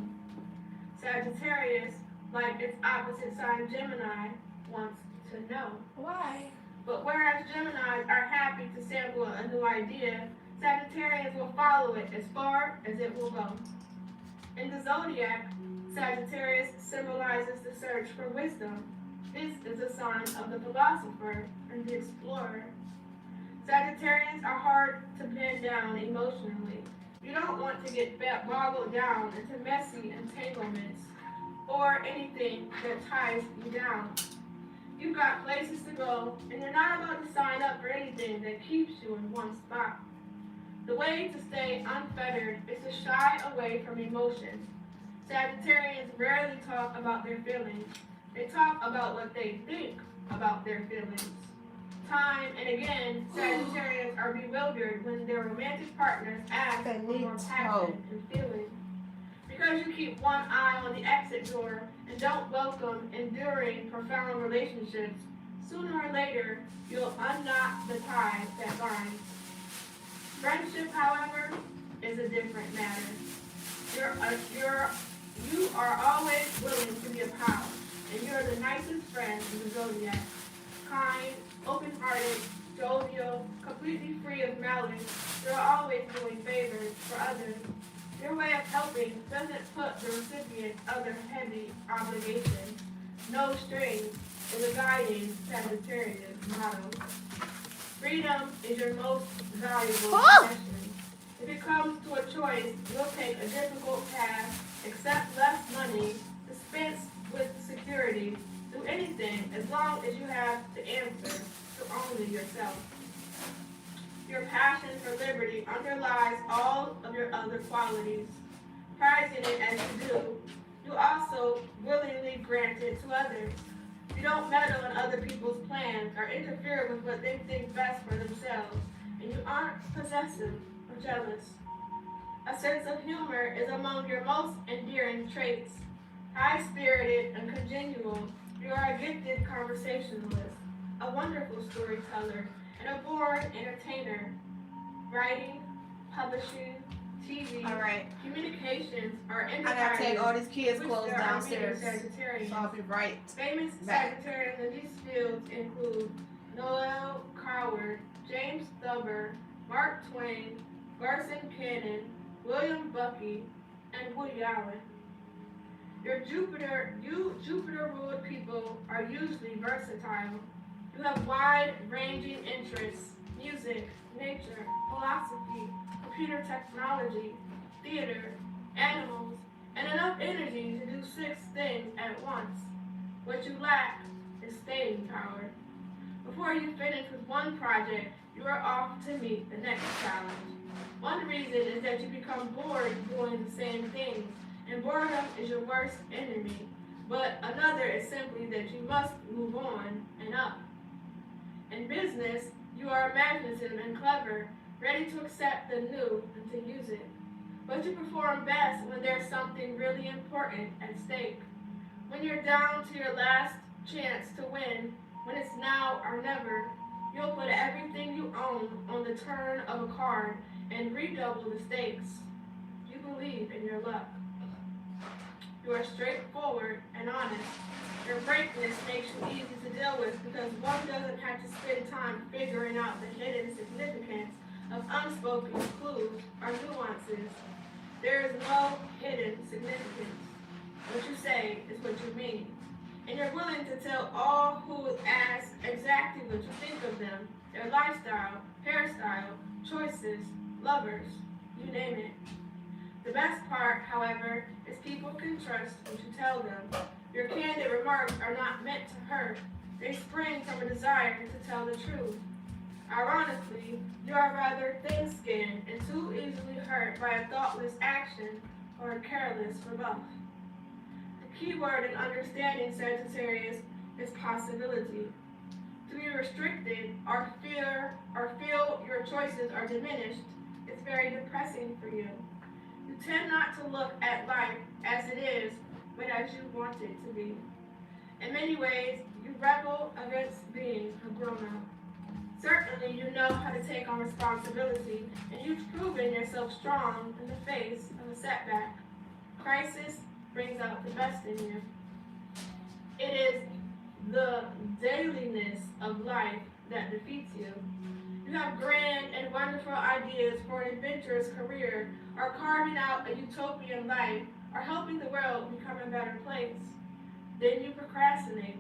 Sagittarius, like its opposite sign Gemini, wants to know. Why? But whereas Geminis are happy to sample a new idea, Sagittarians will follow it as far as it will go. In the zodiac, Sagittarius symbolizes the search for wisdom. This is a sign of the philosopher and the explorer. Sagittarians are hard to pin down emotionally. You don't want to get boggled down into messy entanglements or anything that ties you down. You've got places to go, and you're not about to sign up for anything that keeps you in one spot. The way to stay unfettered is to shy away from emotion. Sagittarians rarely talk about their feelings. They talk about what they think about their feelings. Time and again, Sagittarians are bewildered when their romantic partners ask for more passion and feeling. Because you keep one eye on the exit door and don't welcome enduring, profound relationships, sooner or later, you'll unknot the ties that bind. Friendship, however, is a different matter. You are always willing to be a pal, and you're the nicest friend in the zodiac. Kind, open-hearted, jovial, completely free of malice, you're always doing favors for others. Your way of helping doesn't put the recipient under heavy obligation. No strings is a guiding Sagittarius motto. Freedom is your most valuable possession. If it comes to a choice, you'll take a difficult path, accept less money, dispense with security, do anything as long as you have the answer to only yourself. Your passion for liberty underlies all of your other qualities. Prizing it as you do, you also willingly grant it to others. You don't meddle in other people's plans or interfere with what they think best for themselves, and you aren't possessive or jealous. A sense of humor is among your most endearing traits. High-spirited and congenial, you are a gifted conversationalist, a wonderful storyteller, and a born entertainer. Writing, publishing, TV, communications are enterprises. I gotta take all these kids' clothes downstairs, so I'll be right Famous back. Sagittarians in these fields include Noel Coward, James Thurber, Mark Twain, Garson Cannon, William Bucky, and Woody Allen. You Jupiter-ruled people are usually versatile. You have wide-ranging interests: music, nature, philosophy, computer technology, theater, animals, and enough energy to do 6 things at once. What you lack is staying power. Before you finish with one project, you are off to meet the next challenge. One reason is that you become bored doing the same things, and boredom is your worst enemy. But another is simply that you must move on and up. In business, you are imaginative and clever, ready to accept the new and to use it. But you perform best when there's something really important at stake. When you're down to your last chance to win, when it's now or never, you'll put everything you own on the turn of a card and redouble the stakes. You believe in your luck. You are straightforward and honest. Your frankness makes you easy to deal with because one doesn't have to spend time figuring out the hidden significance of unspoken clues or nuances. There is no hidden significance. What you say is what you mean. And you're willing to tell all who ask exactly what you think of them, their lifestyle, hairstyle, choices, lovers, you name it. The best part, however, is people can trust what you tell them. Your candid remarks are not meant to hurt. They spring from a desire to tell the truth. Ironically, you are rather thin-skinned and too easily hurt by a thoughtless action or a careless rebuff. The key word in understanding Sagittarius is possibility. To be restricted or feel your choices are diminished is very depressing for you. You tend not to look at life as it is, but as you want it to be. In many ways, you rebel against being a grown-up. Certainly, you know how to take on responsibility, and you've proven yourself strong in the face of a setback. Crisis brings out the best in you. It is the dailiness of life that defeats you. You have grand and wonderful ideas for an adventurous career, or carving out a utopian life, or helping the world become a better place. Then you procrastinate.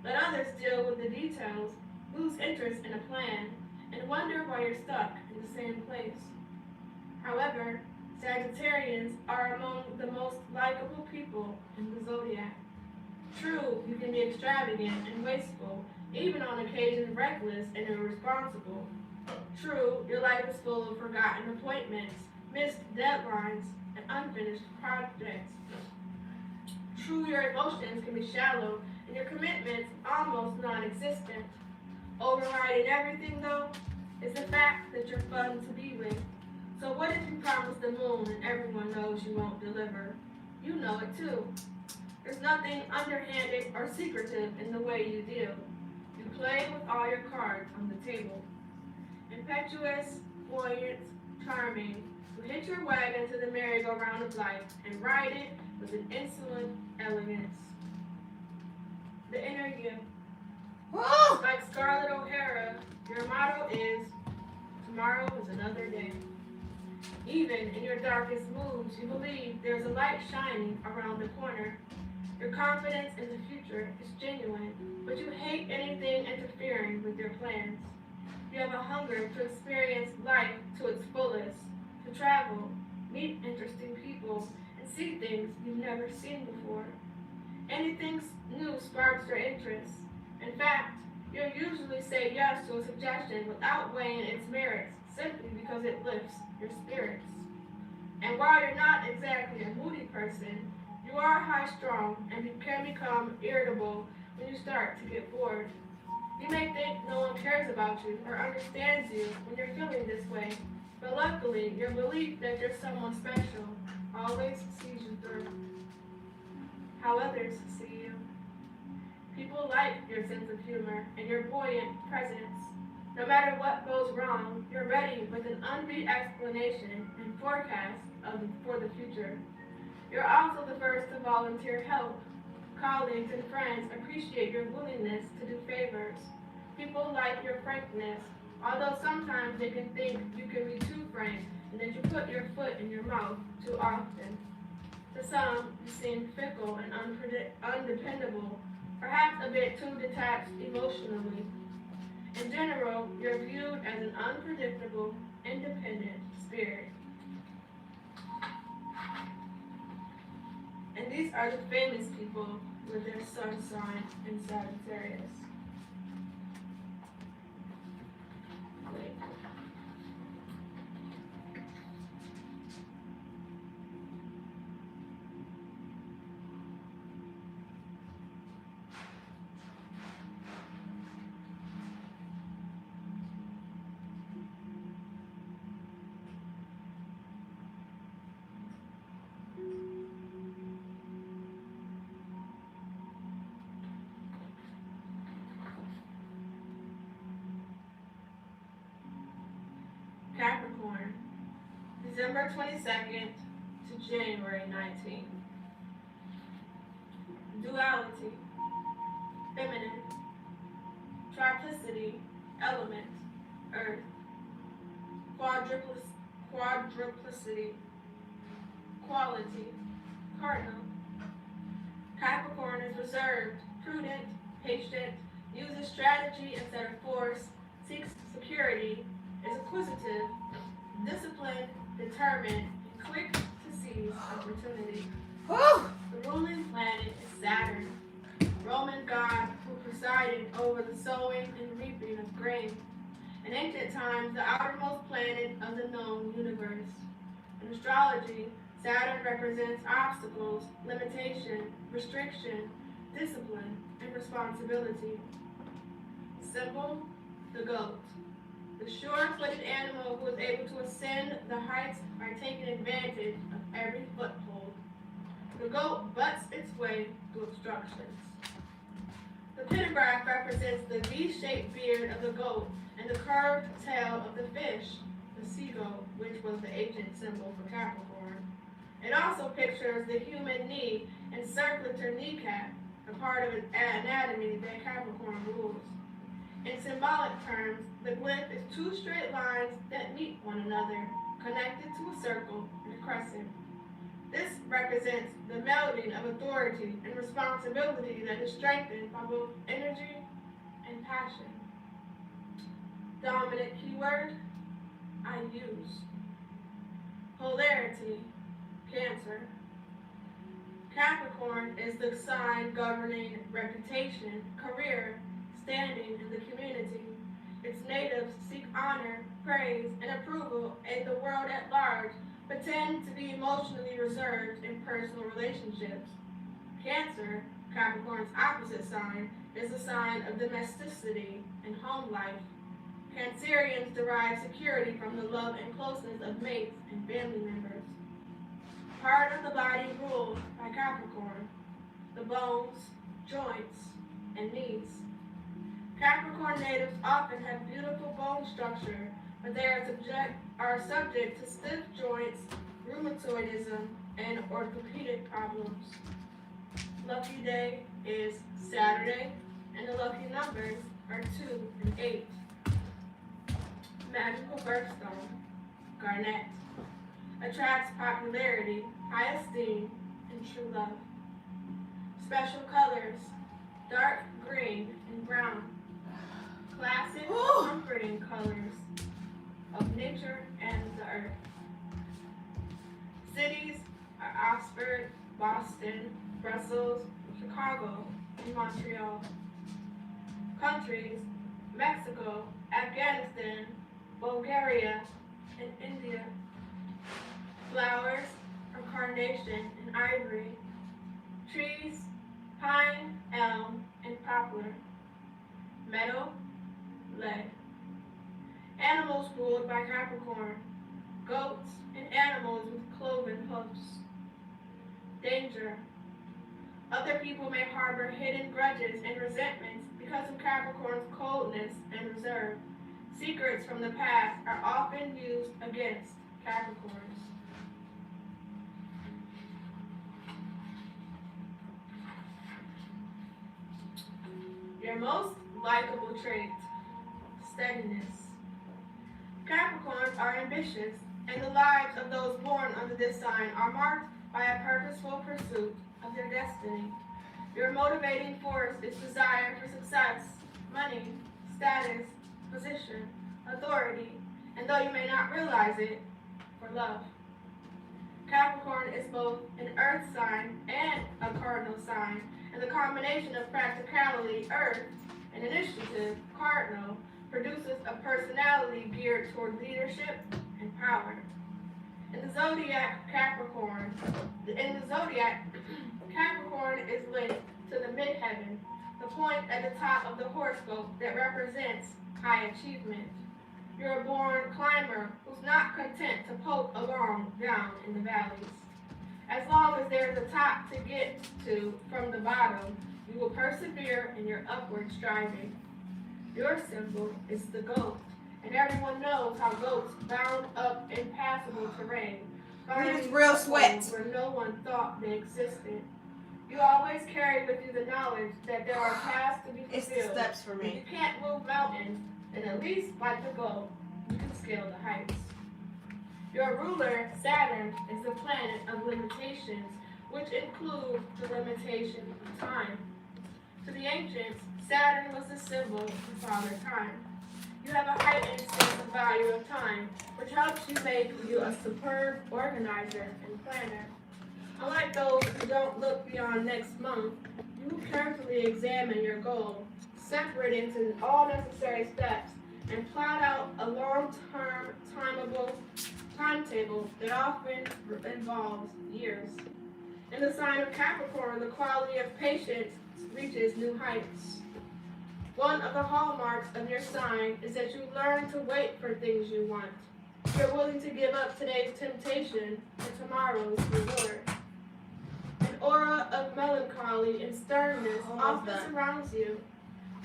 Let others deal with the details, lose interest in a plan, and wonder why you're stuck in the same place. However, Sagittarians are among the most likable people in the zodiac. True, you can be extravagant and wasteful, even on occasion reckless and irresponsible. True, your life is full of forgotten appointments, missed deadlines, and unfinished projects. True, your emotions can be shallow and your commitments almost non existent. Overriding everything, though, is the fact that you're fun to be with. So, what if you promise the moon and everyone knows you won't deliver? You know it too. There's nothing underhanded or secretive in the way you deal. You play with all your cards on the table. Impetuous, buoyant, charming, you hitch your wagon to the merry-go-round of life and ride it with an insolent elegance. The inner you. Woo! Like Scarlett O'Hara, your motto is, tomorrow is another day. Even in your darkest moods, you believe there's a light shining around the corner. Your confidence in the future is genuine, but you hate anything interfering with your plans. You have a hunger to experience life to its fullest, to travel, meet interesting people, and see things you've never seen before. Anything new sparks your interest. In fact, you'll usually say yes to a suggestion without weighing its merits, simply because it lifts your spirits. And while you're not exactly a moody person, you are high-strung and you can become irritable when you start to get bored. You may think no one cares about you or understands you when you're feeling this way, but luckily your belief that you're someone special always sees you through. How others see you. People like your sense of humor and your buoyant presence. No matter what goes wrong, you're ready with an unbeat explanation and forecast for the future. You're also the first to volunteer help. Colleagues and friends appreciate your willingness to do favors. People like your frankness, although sometimes they can think you can be too frank and that you put your foot in your mouth too often. To some, you seem fickle and undependable, perhaps a bit too detached emotionally. In general, you're viewed as an unpredictable, independent spirit. And these are the famous people with their sun sign in Sagittarius. Wait. Capricorn, December 22nd to January 19th. Duality, feminine, triplicity, element, earth, quadruplicity, quality, cardinal. Capricorn is reserved, prudent, patient, uses strategy instead of force, seeks security, is acquisitive, disciplined, determined, and quick to seize opportunity. Woo! The ruling planet is Saturn, Roman god who presided over the sowing and reaping of grain. In ancient times, the outermost planet of the known universe. In astrology, Saturn represents obstacles, limitation, restriction, discipline, and responsibility. Symbol, the goat. The sure-footed animal who is able to ascend the heights by taking advantage of every foothold. The goat butts its way through obstructions. The pentagraph represents the V-shaped beard of the goat and the curved tail of the fish, the seagull, which was the ancient symbol for Capricorn. It also pictures the human knee and circulator kneecap, a part of an anatomy that Capricorn rules. In symbolic terms, the glyph is two straight lines that meet one another, connected to a circle and a crescent. This represents the melding of authority and responsibility that is strengthened by both energy and passion. Dominant keyword, I use. Polarity, Cancer. Capricorn is the sign governing reputation, career, standing in the community. Its natives seek honor, praise, and approval in the world at large, but tend to be emotionally reserved in personal relationships. Cancer, Capricorn's opposite sign, is a sign of domesticity and home life. Cancerians derive security from the love and closeness of mates and family members. Part of the body ruled by Capricorn, the bones, joints, and knees. Capricorn natives often have beautiful bone structure, but they are subject to stiff joints, rheumatoidism, and orthopedic problems. Lucky day is Saturday, and the lucky numbers are 2 and 8. Magical birthstone, garnet. Attracts popularity, high esteem, and true love. Special colors, dark green and brown. Classic, comforting colors of nature and the earth. Cities are Oxford, Boston, Brussels, Chicago, and Montreal. Countries, Mexico, Afghanistan, Bulgaria, and India. Flowers are carnation and ivory. Trees, pine, elm, and poplar. Metal, lead. Animals ruled by Capricorn. Goats and animals with cloven hoofs. Danger. Other people may harbor hidden grudges and resentments because of Capricorn's coldness and reserve. Secrets from the past are often used against Capricorns. Your most likable trait, steadiness. Capricorns are ambitious, and the lives of those born under this sign are marked by a purposeful pursuit of their destiny. Your motivating force is desire for success, money, status, position, authority, and though you may not realize it, for love. Capricorn is both an earth sign and a cardinal sign, and the combination of practicality, earth, and initiative, cardinal, produces a personality geared toward leadership and power. In the zodiac, Capricorn is linked to the midheaven, the point at the top of the horoscope that represents high achievement. You're a born climber who's not content to poke along down in the valleys. As long as there's a top to get to from the bottom, you will persevere in your upward striving. Your symbol is the goat, and everyone knows how goats bound up impassable terrain, finding real sweat where no one thought they existed. You always carry with you the knowledge that there are paths to be fulfilled. It's the steps for If me. you can't move mountains, then at least like the goat, you can scale the heights. Your ruler, Saturn, is the planet of limitations, which include the limitation of time. To the ancients, Saturn was the symbol of Father Time. You have a heightened sense of value of time, which helps you make you a superb organizer and planner. Unlike those who don't look beyond next month, you will carefully examine your goal, separate into all necessary steps, and plot out a long-term, timetable that often involves years. In the sign of Capricorn, the quality of patience reaches new heights. One of the hallmarks of your sign is that you learn to wait for things you want. You're willing to give up today's temptation for tomorrow's reward. An aura of melancholy and sternness often surrounds you.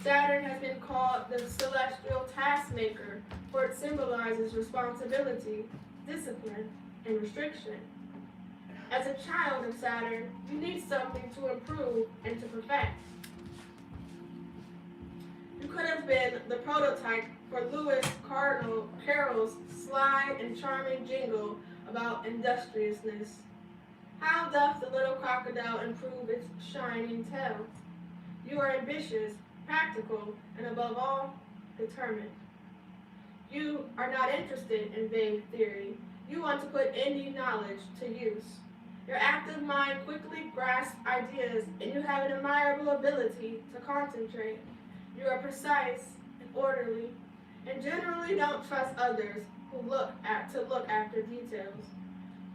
Saturn has been called the celestial taskmaker, for it symbolizes responsibility, discipline, and restriction. As a child of Saturn, you need something to improve and to perfect. You could have been the prototype for Lewis Carroll's sly and charming jingle about industriousness. How doth the little crocodile improve its shining tail? You are ambitious, practical, and above all, determined. You are not interested in vague theory. You want to put indie knowledge to use. Your active mind quickly grasps ideas, and you have an admirable ability to concentrate. You are precise and orderly, and generally don't trust others who look after details.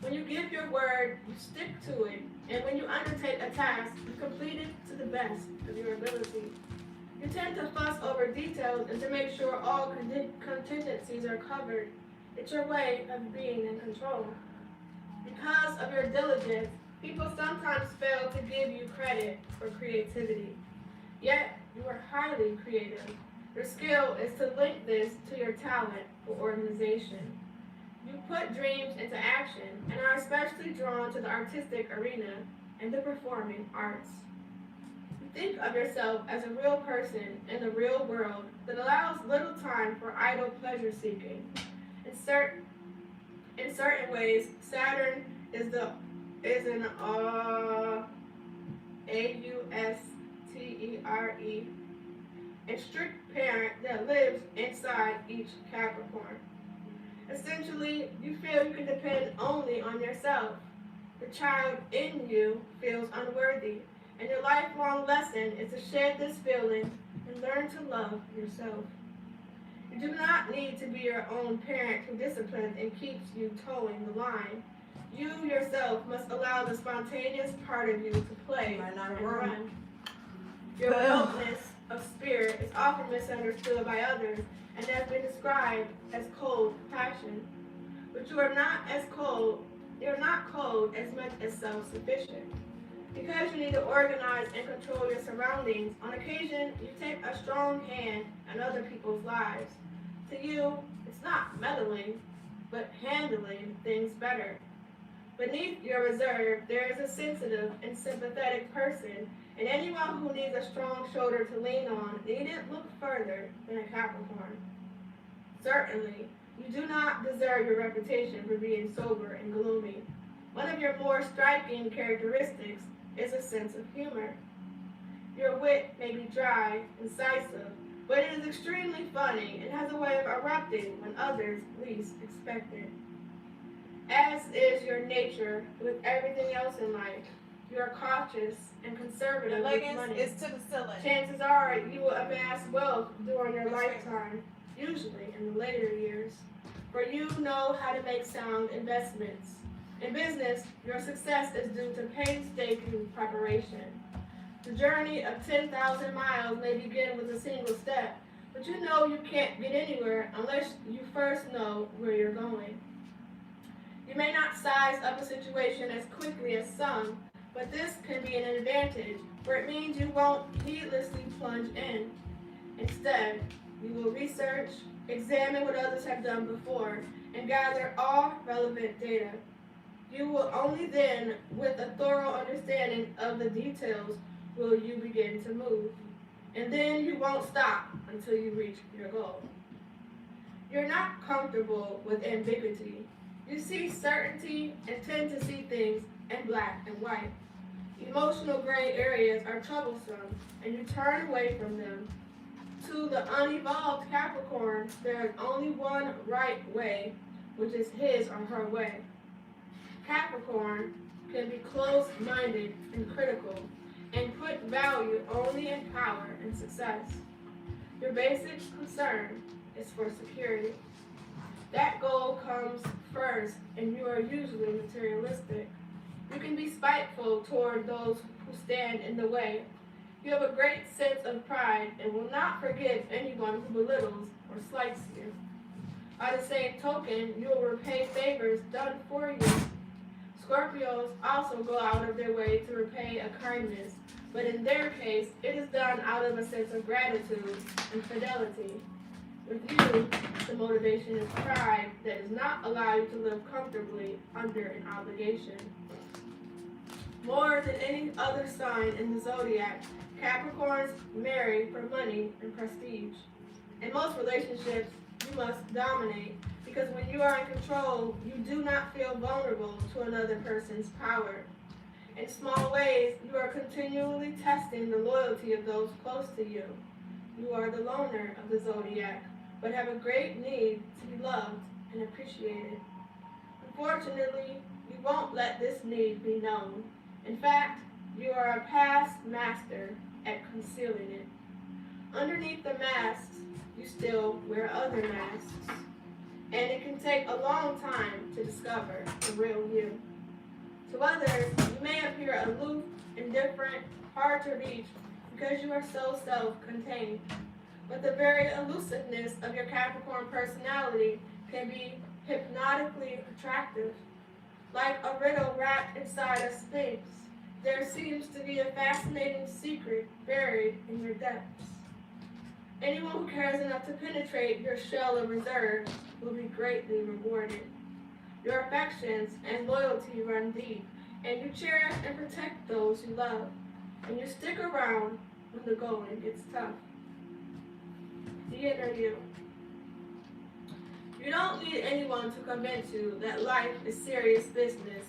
When you give your word, you stick to it, and when you undertake a task, you complete it to the best of your ability. You tend to fuss over details and to make sure all contingencies are covered. It's your way of being in control. Because of your diligence, people sometimes fail to give you credit for creativity. Yet, you are highly creative. Your skill is to link this to your talent for organization. You put dreams into action and are especially drawn to the artistic arena and the performing arts. You think of yourself as a real person in the real world that allows little time for idle pleasure seeking. In certain ways, Saturn is an Austere, a strict parent that lives inside each Capricorn. Essentially, you feel you can depend only on yourself. The child in you feels unworthy, and your lifelong lesson is to shed this feeling and learn to love yourself. You do not need to be your own parent who disciplines and keeps you towing the line. You yourself must allow the spontaneous part of you to play and run. Your boldness of spirit is often misunderstood by others and has been described as cold passion. But you are not cold as much as self-sufficient. Because you need to organize and control your surroundings, on occasion you take a strong hand in other people's lives. To you, it's not meddling, but handling things better. Beneath your reserve, there is a sensitive and sympathetic person, and anyone who needs a strong shoulder to lean on needn't look further than a Capricorn. Certainly, you do not deserve your reputation for being sober and gloomy. One of your more striking characteristics is a sense of humor. Your wit may be dry, incisive, but it is extremely funny and has a way of erupting when others least expect it. As is your nature with everything else in life, you are cautious and conservative with money. Is to the ceiling. Chances are you will amass wealth during your lifetime, usually in the later years, for you know how to make sound investments. In business, your success is due to painstaking preparation. The journey of 10,000 miles may begin with a single step, but you know you can't get anywhere unless you first know where you're going. You may not size up a situation as quickly as some, but this can be an advantage, where it means you won't heedlessly plunge in. Instead, you will research, examine what others have done before, and gather all relevant data. You will only then, with a thorough understanding of the details, will you begin to move. And then you won't stop until you reach your goal. You're not comfortable with ambiguity. You see certainty and tend to see things in black and white. Emotional gray areas are troublesome, and you turn away from them. To the unevolved Capricorn, there is only one right way, which is his or her way. Capricorn can be closed-minded and critical, and put value only in power and success. Your basic concern is for security. That goal comes first, and you are usually materialistic. You can be spiteful toward those who stand in the way. You have a great sense of pride and will not forgive anyone who belittles or slights you. By the same token, you will repay favors done for you. Scorpios also go out of their way to repay a kindness, but in their case, it is done out of a sense of gratitude and fidelity. With you, the motivation is pride that does not allow you to live comfortably under an obligation. More than any other sign in the zodiac, Capricorns marry for money and prestige. In most relationships, you must dominate, because when you are in control, you do not feel vulnerable to another person's power. In small ways, you are continually testing the loyalty of those close to you. You are the loner of the zodiac, but have a great need to be loved and appreciated. Unfortunately, you won't let this need be known. In fact, you are a past master at concealing it. Underneath the masks, you still wear other masks, and it can take a long time to discover the real you. To others, you may appear aloof, indifferent, hard to reach because you are so self-contained. But the very elusiveness of your Capricorn personality can be hypnotically attractive. Like a riddle wrapped inside a sphinx, there seems to be a fascinating secret buried in your depths. Anyone who cares enough to penetrate your shell of reserve will be greatly rewarded. Your affections and loyalty run deep, and you cherish and protect those you love, and you stick around when the going gets tough. The inner you. You don't need anyone to convince you that life is serious business.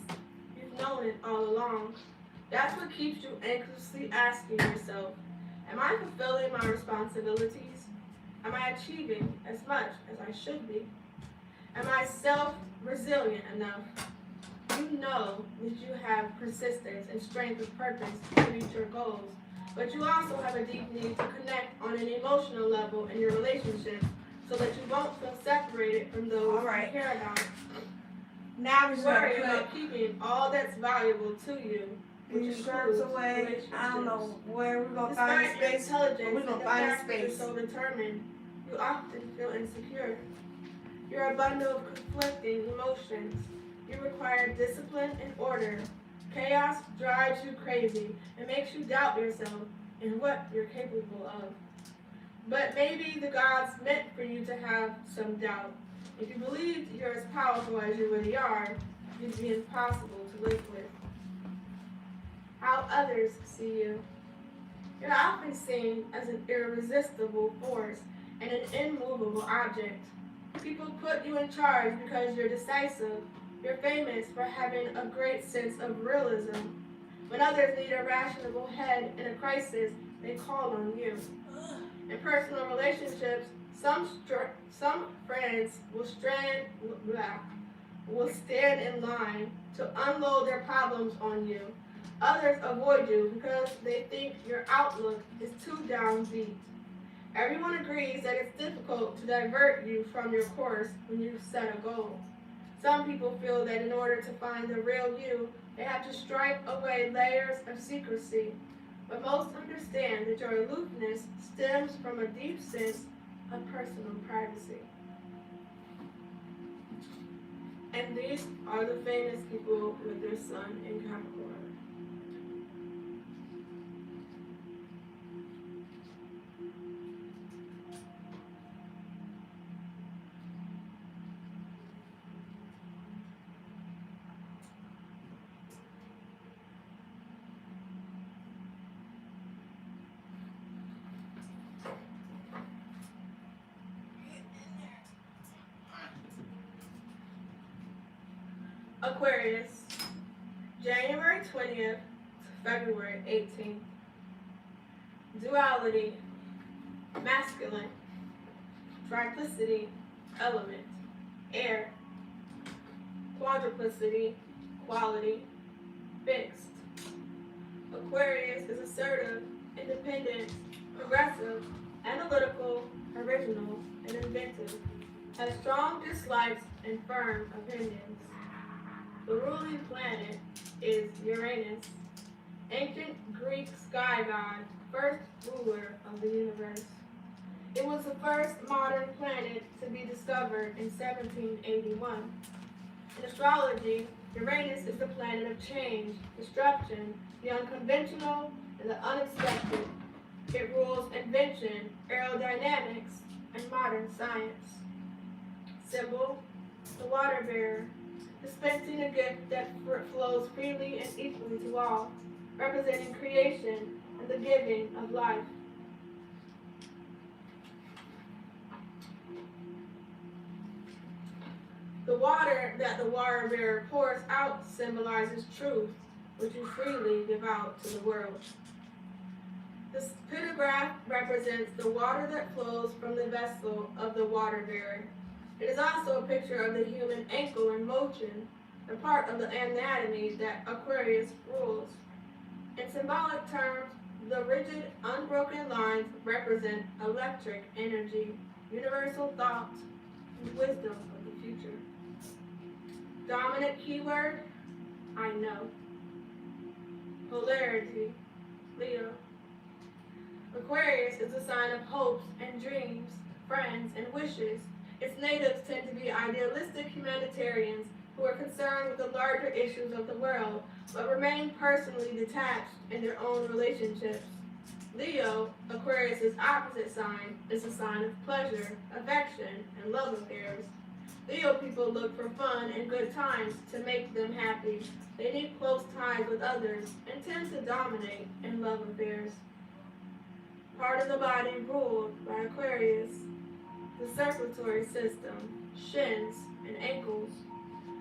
You've known it all along. That's what keeps you anxiously asking yourself, am I fulfilling my responsibilities? Am I achieving as much as I should be? Am I self-resilient enough? You know that you have persistence and strength of purpose to reach your goals, but you also have a deep need to connect on an emotional level in your relationship so that you won't feel separated from those you care about. Now we're Worry going to about keeping all that's valuable to you, which these includes shirts away. relationships. I don't know where we're going to Despite find your space, but intelligence we're going and to the find a fact that you're space. so determined, you often feel insecure. You're a bundle of conflicting emotions. You require discipline and order. Chaos drives you crazy and makes you doubt yourself and what you're capable of. But maybe the gods meant for you to have some doubt. If you believed you're as powerful as you really are, you'd be impossible to live with. How others see you. You're often seen as an irresistible force and an immovable object. People put you in charge because you're decisive. You're famous for having a great sense of realism. When others need a rational head in a crisis, they call on you. In personal relationships, some friends will stand in line to unload their problems on you. Others avoid you because they think your outlook is too downbeat. Everyone agrees that it's difficult to divert you from your course when you set a goal. Some people feel that in order to find the real you, they have to stripe away layers of secrecy. But most understand that your aloofness stems from a deep sense of personal privacy. And these are the famous people with their sun in Capricorn. Aquarius, January 20th to February 18th. Duality, masculine. Triplicity, element, air. Quadruplicity, quality, fixed. Aquarius is assertive, independent, progressive, analytical, original, and inventive. Has strong dislikes and firm opinions. The ruling planet is Uranus, ancient Greek sky god, first ruler of the universe. It was the first modern planet to be discovered in 1781. In astrology, Uranus is the planet of change, disruption, the unconventional, and the unexpected. It rules invention, aerodynamics, and modern science. Symbol, the water bearer, dispensing a gift that flows freely and equally to all, representing creation and the giving of life. The water that the water bearer pours out symbolizes truth, which you freely give out to the world. The pentagram represents the water that flows from the vessel of the water bearer. It is also a picture of the human ankle in motion, the part of the anatomy that Aquarius rules. In symbolic terms, the rigid, unbroken lines represent electric energy, universal thought, and wisdom of the future. Dominant keyword, I know. Polarity, Leo. Aquarius is a sign of hopes and dreams, friends and wishes. Its natives tend to be idealistic humanitarians who are concerned with the larger issues of the world, but remain personally detached in their own relationships. Leo, Aquarius' opposite sign, is a sign of pleasure, affection, and love affairs. Leo people look for fun and good times to make them happy. They need close ties with others and tend to dominate in love affairs. Part of the body ruled by Aquarius, the circulatory system, shins, and ankles.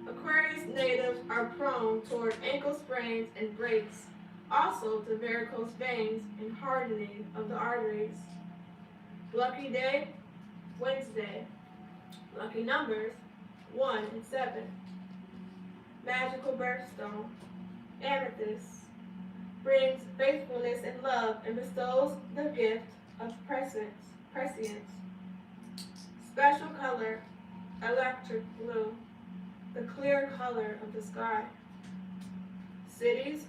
Aquarius natives are prone toward ankle sprains and breaks, also to varicose veins and hardening of the arteries. Lucky day, Wednesday. Lucky numbers, 1 and 7. Magical birthstone, amethyst. Brings faithfulness and love and bestows the gift of prescience. Special color, electric blue, the clear color of the sky. Cities,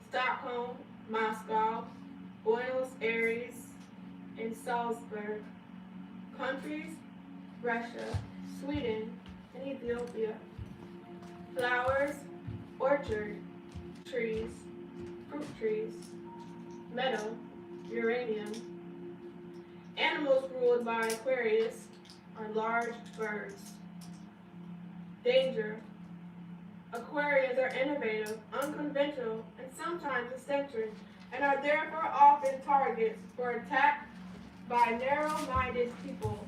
Stockholm, Moscow, Buenos Aires, and Salzburg. Countries, Russia, Sweden, and Ethiopia. Flowers, orchard, trees, fruit trees, meadow, uranium. Animals ruled by Aquarius are large birds. Danger. Aquarians are innovative, unconventional, and sometimes eccentric, and are therefore often targets for attack by narrow-minded people.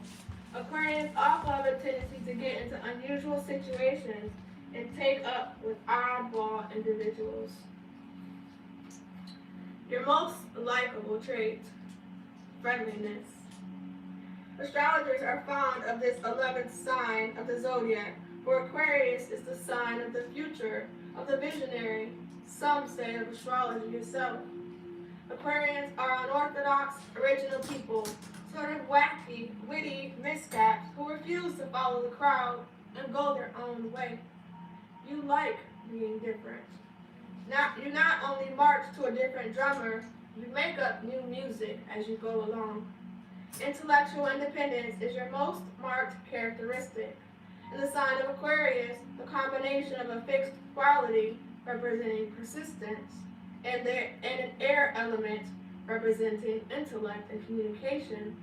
Aquarians also have a tendency to get into unusual situations and take up with oddball individuals. Your most likable trait, friendliness. Astrologers are fond of this 11th sign of the zodiac, for Aquarius is the sign of the future, of the visionary, some say of astrology itself. Aquarians are unorthodox, original people, sort of wacky, witty miscaps who refuse to follow the crowd and go their own way. You like being different. You not only march to a different drummer, you make up new music as you go along. Intellectual independence is your most marked characteristic. In the sign of Aquarius, the combination of a fixed quality representing persistence and an air element representing intellect and communication,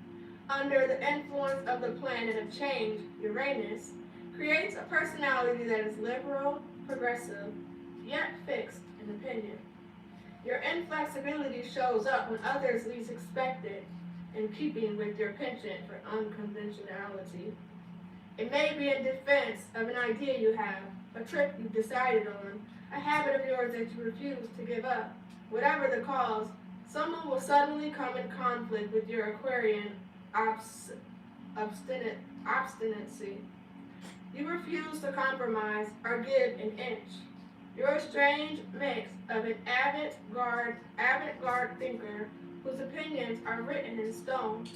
under the influence of the planet of change, Uranus, creates a personality that is liberal, progressive, yet fixed in opinion. Your inflexibility shows up when others least expect it, in keeping with your penchant for unconventionality. It may be in defense of an idea you have, a trip you've decided on, a habit of yours that you refuse to give up. Whatever the cause, someone will suddenly come in conflict with your Aquarian obstinacy. You refuse to compromise or give an inch. You're a strange mix of an avant-garde thinker whose opinions are written in stone.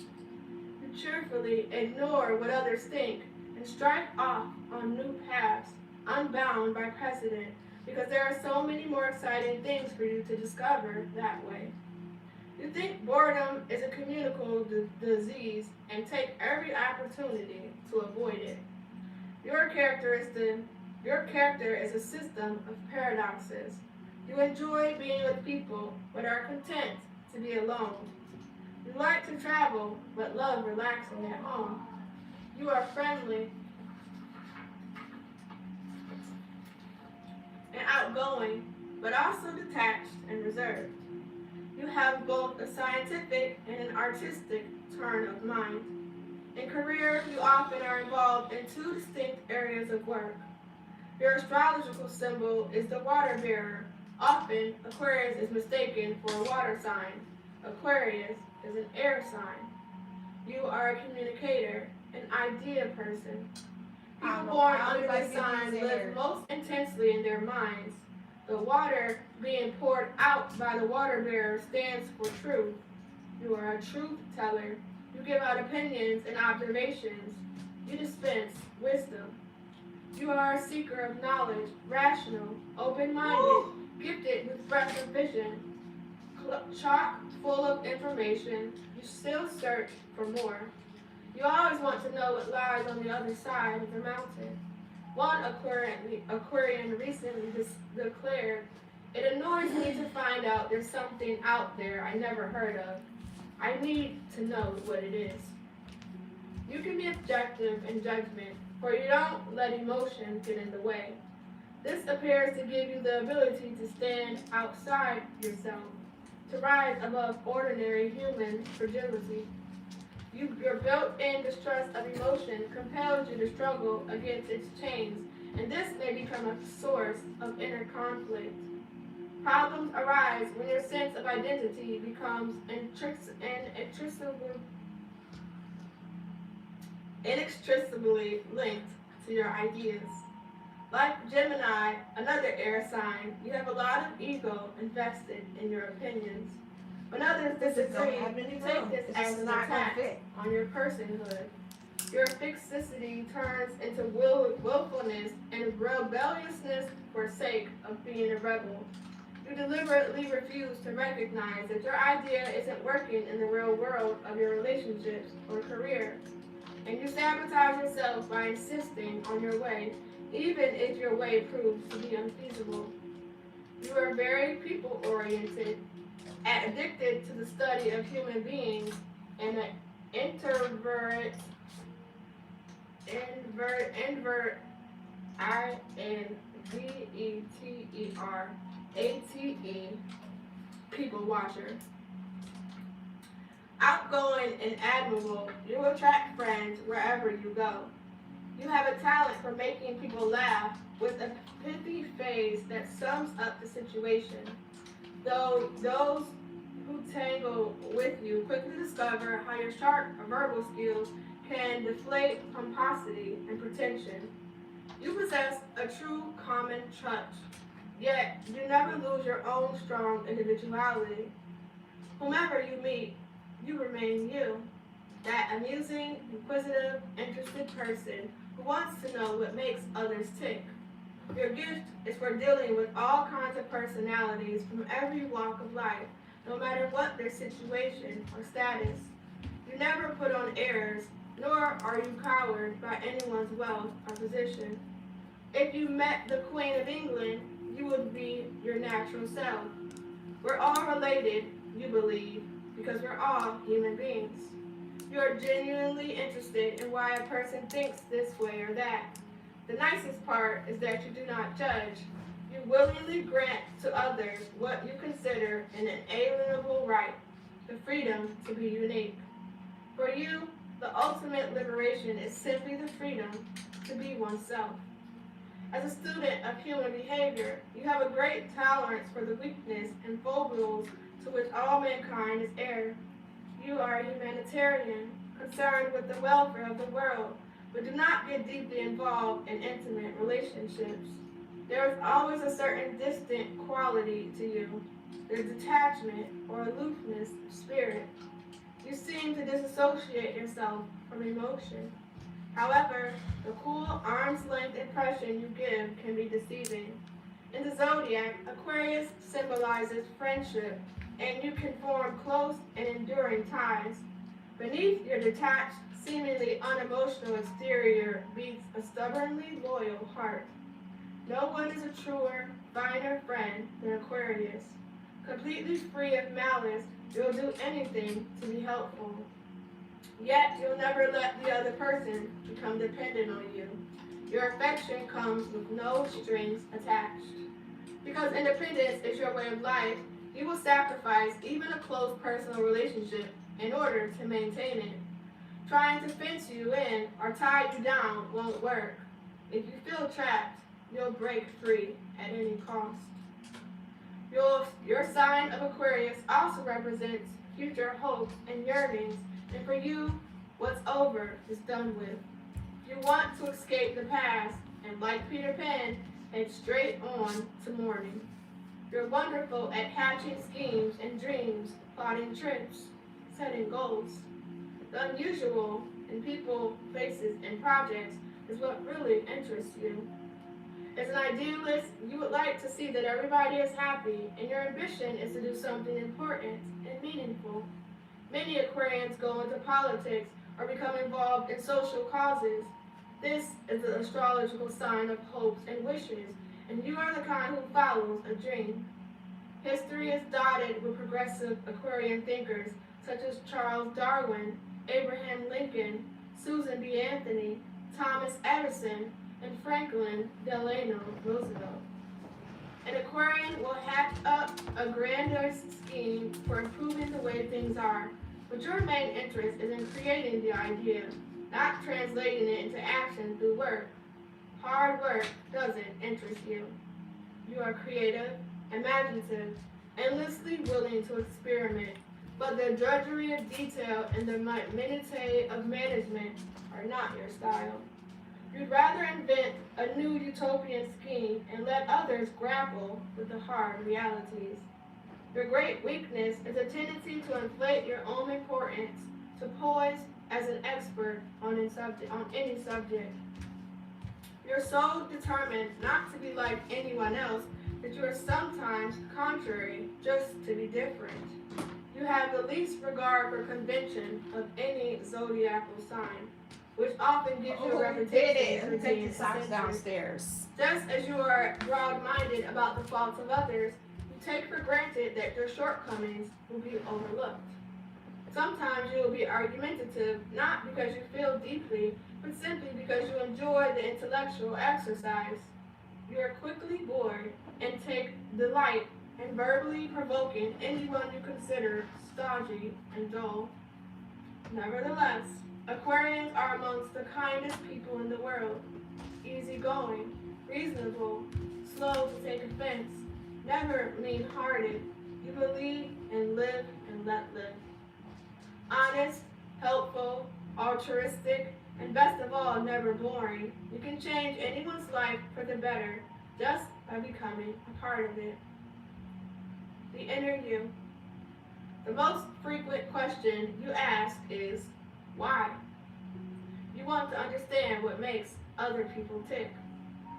You cheerfully ignore what others think and strike off on new paths, unbound by precedent, because there are so many more exciting things for you to discover that way. You think boredom is a communicable disease and take every opportunity to avoid it. Your character is a system of paradoxes. You enjoy being with people, but are content to be alone. You like to travel, but love relaxing at home. You are friendly and outgoing, but also detached and reserved. You have both a scientific and an artistic turn of mind. In career, you often are involved in two distinct areas of work. Your astrological symbol is the water bearer, Often, Aquarius is mistaken for a water sign. Aquarius is an air sign. You are a communicator, an idea person. People born under this sign live most intensely in their minds. The water being poured out by the water bearer stands for truth. You are a truth teller. You give out opinions and observations. You dispense wisdom. You are a seeker of knowledge, rational, open-minded, gifted with breadth of vision, chock full of information. You still search for more. You always want to know what lies on the other side of the mountain. One Aquarian recently declared, "It annoys me to find out there's something out there I never heard of. I need to know what it is." You can be objective in judgment, for you don't let emotion get in the way. This appears to give you the ability to stand outside yourself, to rise above ordinary human fragility. Your built-in distrust of emotion compels you to struggle against its chains, and this may become a source of inner conflict. Problems arise when your sense of identity becomes inextricably linked to your ideas. Like Gemini, another air sign, you have a lot of ego invested in your opinions. When others disagree, you take this as an attack on your personhood. Your fixity turns into willfulness and rebelliousness for sake of being a rebel. You deliberately refuse to recognize that your idea isn't working in the real world of your relationships or career. And you sabotage yourself by insisting on your way, even if your way proves to be unfeasible. You are very people-oriented, addicted to the study of human beings, and an inverted people watcher. Outgoing and admirable, you attract friends wherever you go. You have a talent for making people laugh with a pithy phrase that sums up the situation. Though those who tangle with you quickly discover how your sharp verbal skills can deflate pomposity and pretension. You possess a true common touch, yet you never lose your own strong individuality. Whomever you meet, you remain you, that amusing, inquisitive, interested person who wants to know what makes others tick. Your gift is for dealing with all kinds of personalities from every walk of life, no matter what their situation or status. You never put on airs, nor are you cowed by anyone's wealth or position. If you met the Queen of England, you would be your natural self. We're all related, you believe, because we're all human beings. You are genuinely interested in why a person thinks this way or that. The nicest part is that you do not judge. You willingly grant to others what you consider an inalienable right, the freedom to be unique. For you, the ultimate liberation is simply the freedom to be oneself. As a student of human behavior, you have a great tolerance for the weakness and foibles to which all mankind is heir. You are a humanitarian, concerned with the welfare of the world, but do not get deeply involved in intimate relationships. There is always a certain distant quality to you. There's detachment or aloofness of spirit. You seem to disassociate yourself from emotion. However, the cool, arm's-length impression you give can be deceiving. In the zodiac, Aquarius symbolizes friendship, and you can form close and enduring ties. Beneath your detached, seemingly unemotional exterior beats a stubbornly loyal heart. No one is a truer, finer friend than Aquarius. Completely free of malice, you'll do anything to be helpful. Yet you'll never let the other person become dependent on you. Your affection comes with no strings attached. Because independence is your way of life, you will sacrifice even a close personal relationship in order to maintain it. Trying to fence you in or tie you down won't work. If you feel trapped, you'll break free at any cost. Your sign of Aquarius also represents future hopes and yearnings, and for you, what's over is done with. You want to escape the past, and like Peter Pan, head straight on to morning. You're wonderful at hatching schemes and dreams, plotting trips, setting goals. The unusual in people, places, and projects is what really interests you. As an idealist, you would like to see that everybody is happy, and your ambition is to do something important and meaningful. Many Aquarians go into politics or become involved in social causes. This is the astrological sign of hopes and wishes, and you are the kind who follows a dream. History is dotted with progressive Aquarian thinkers such as Charles Darwin, Abraham Lincoln, Susan B. Anthony, Thomas Edison, and Franklin Delano Roosevelt. An Aquarian will hatch up a grandiose scheme for improving the way things are, but your main interest is in creating the idea, not translating it into action through work. Hard work doesn't interest you. You are creative, imaginative, endlessly willing to experiment, but the drudgery of detail and the minutiae of management are not your style. You'd rather invent a new utopian scheme and let others grapple with the hard realities. Your great weakness is a tendency to inflate your own importance, to poise as an expert on any subject. You're so determined not to be like anyone else that you are sometimes contrary just to be different. You have the least regard for convention of any zodiacal sign, which often gives you a reputation for being eccentric. Downstairs. Just as you are broad-minded about the faults of others, you take for granted that your shortcomings will be overlooked. Sometimes you will be argumentative, not because you feel deeply, but simply because you enjoy the intellectual exercise. You are quickly bored and take delight in verbally provoking anyone you consider stodgy and dull. Nevertheless, Aquarians are amongst the kindest people in the world. Easygoing, reasonable, slow to take offense, never mean-hearted. You believe and live and let live. Honest, helpful, altruistic, and best of all, never boring. You can change anyone's life for the better just by becoming a part of it. The inner you. The most frequent question you ask is, why? You want to understand what makes other people tick.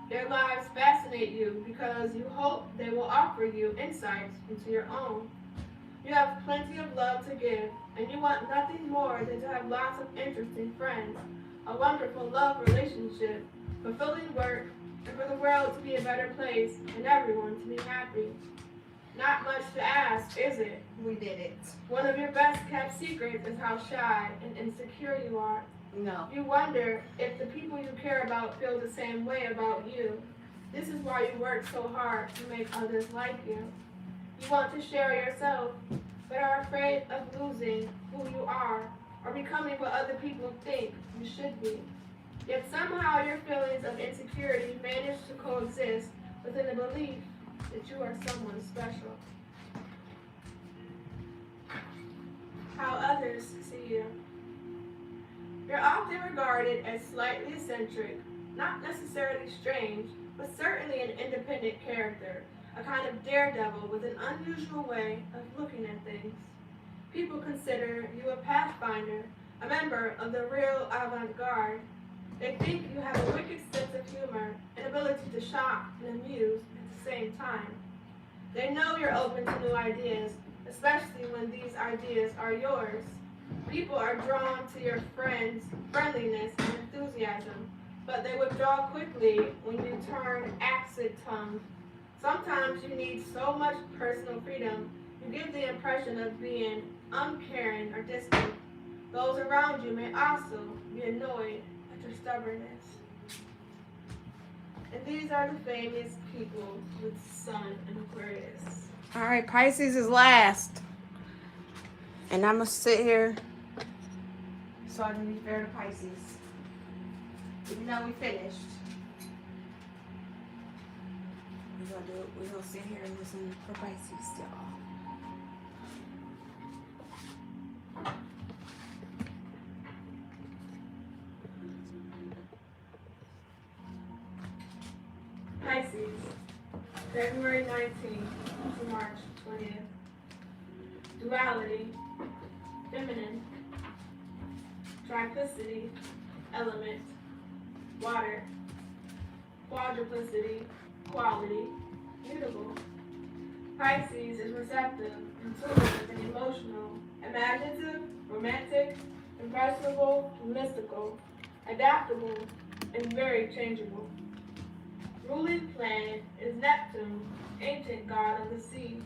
Their lives fascinate you because you hope they will offer you insights into your own. You have plenty of love to give, and you want nothing more than to have lots of interesting friends, a wonderful love relationship, fulfilling work, and for the world to be a better place and everyone to be happy. Not much to ask, is it? We did it. One of your best kept secrets is how shy and insecure you are. No. You wonder if the people you care about feel the same way about you. This is why you work so hard to make others like you. You want to share yourself, but are afraid of losing who you are or becoming what other people think you should be. Yet somehow your feelings of insecurity manage to coexist within the belief that you are someone special. How others see you. You're often regarded as slightly eccentric, not necessarily strange, but certainly an independent character, a kind of daredevil with an unusual way of looking at things. People consider you a pathfinder, a member of the real avant-garde. They think you have a wicked sense of humor, an ability to shock and amuse at the same time. They know you're open to new ideas, especially when these ideas are yours. People are drawn to your friendliness and enthusiasm, but they withdraw quickly when you turn acid-tongued. Sometimes you need so much personal freedom, you give the impression of being uncaring or distant. Those around you may also be annoyed at your stubbornness. And these are the famous people with Sun and Aquarius. All right, Pisces is last. And I'm going to sit here so I can be fair to Pisces. Even though we finished. We're gonna sit here and listen for Pisces, y'all. Pisces, February 19th to March 20th. Duality, feminine. Triplicity, element. Water. Quadruplicity, quality. Mutable. Pisces is receptive, intuitive, and emotional, imaginative, romantic, impressionable, mystical, adaptable, and very changeable. Ruling planet is Neptune, ancient god of the sea,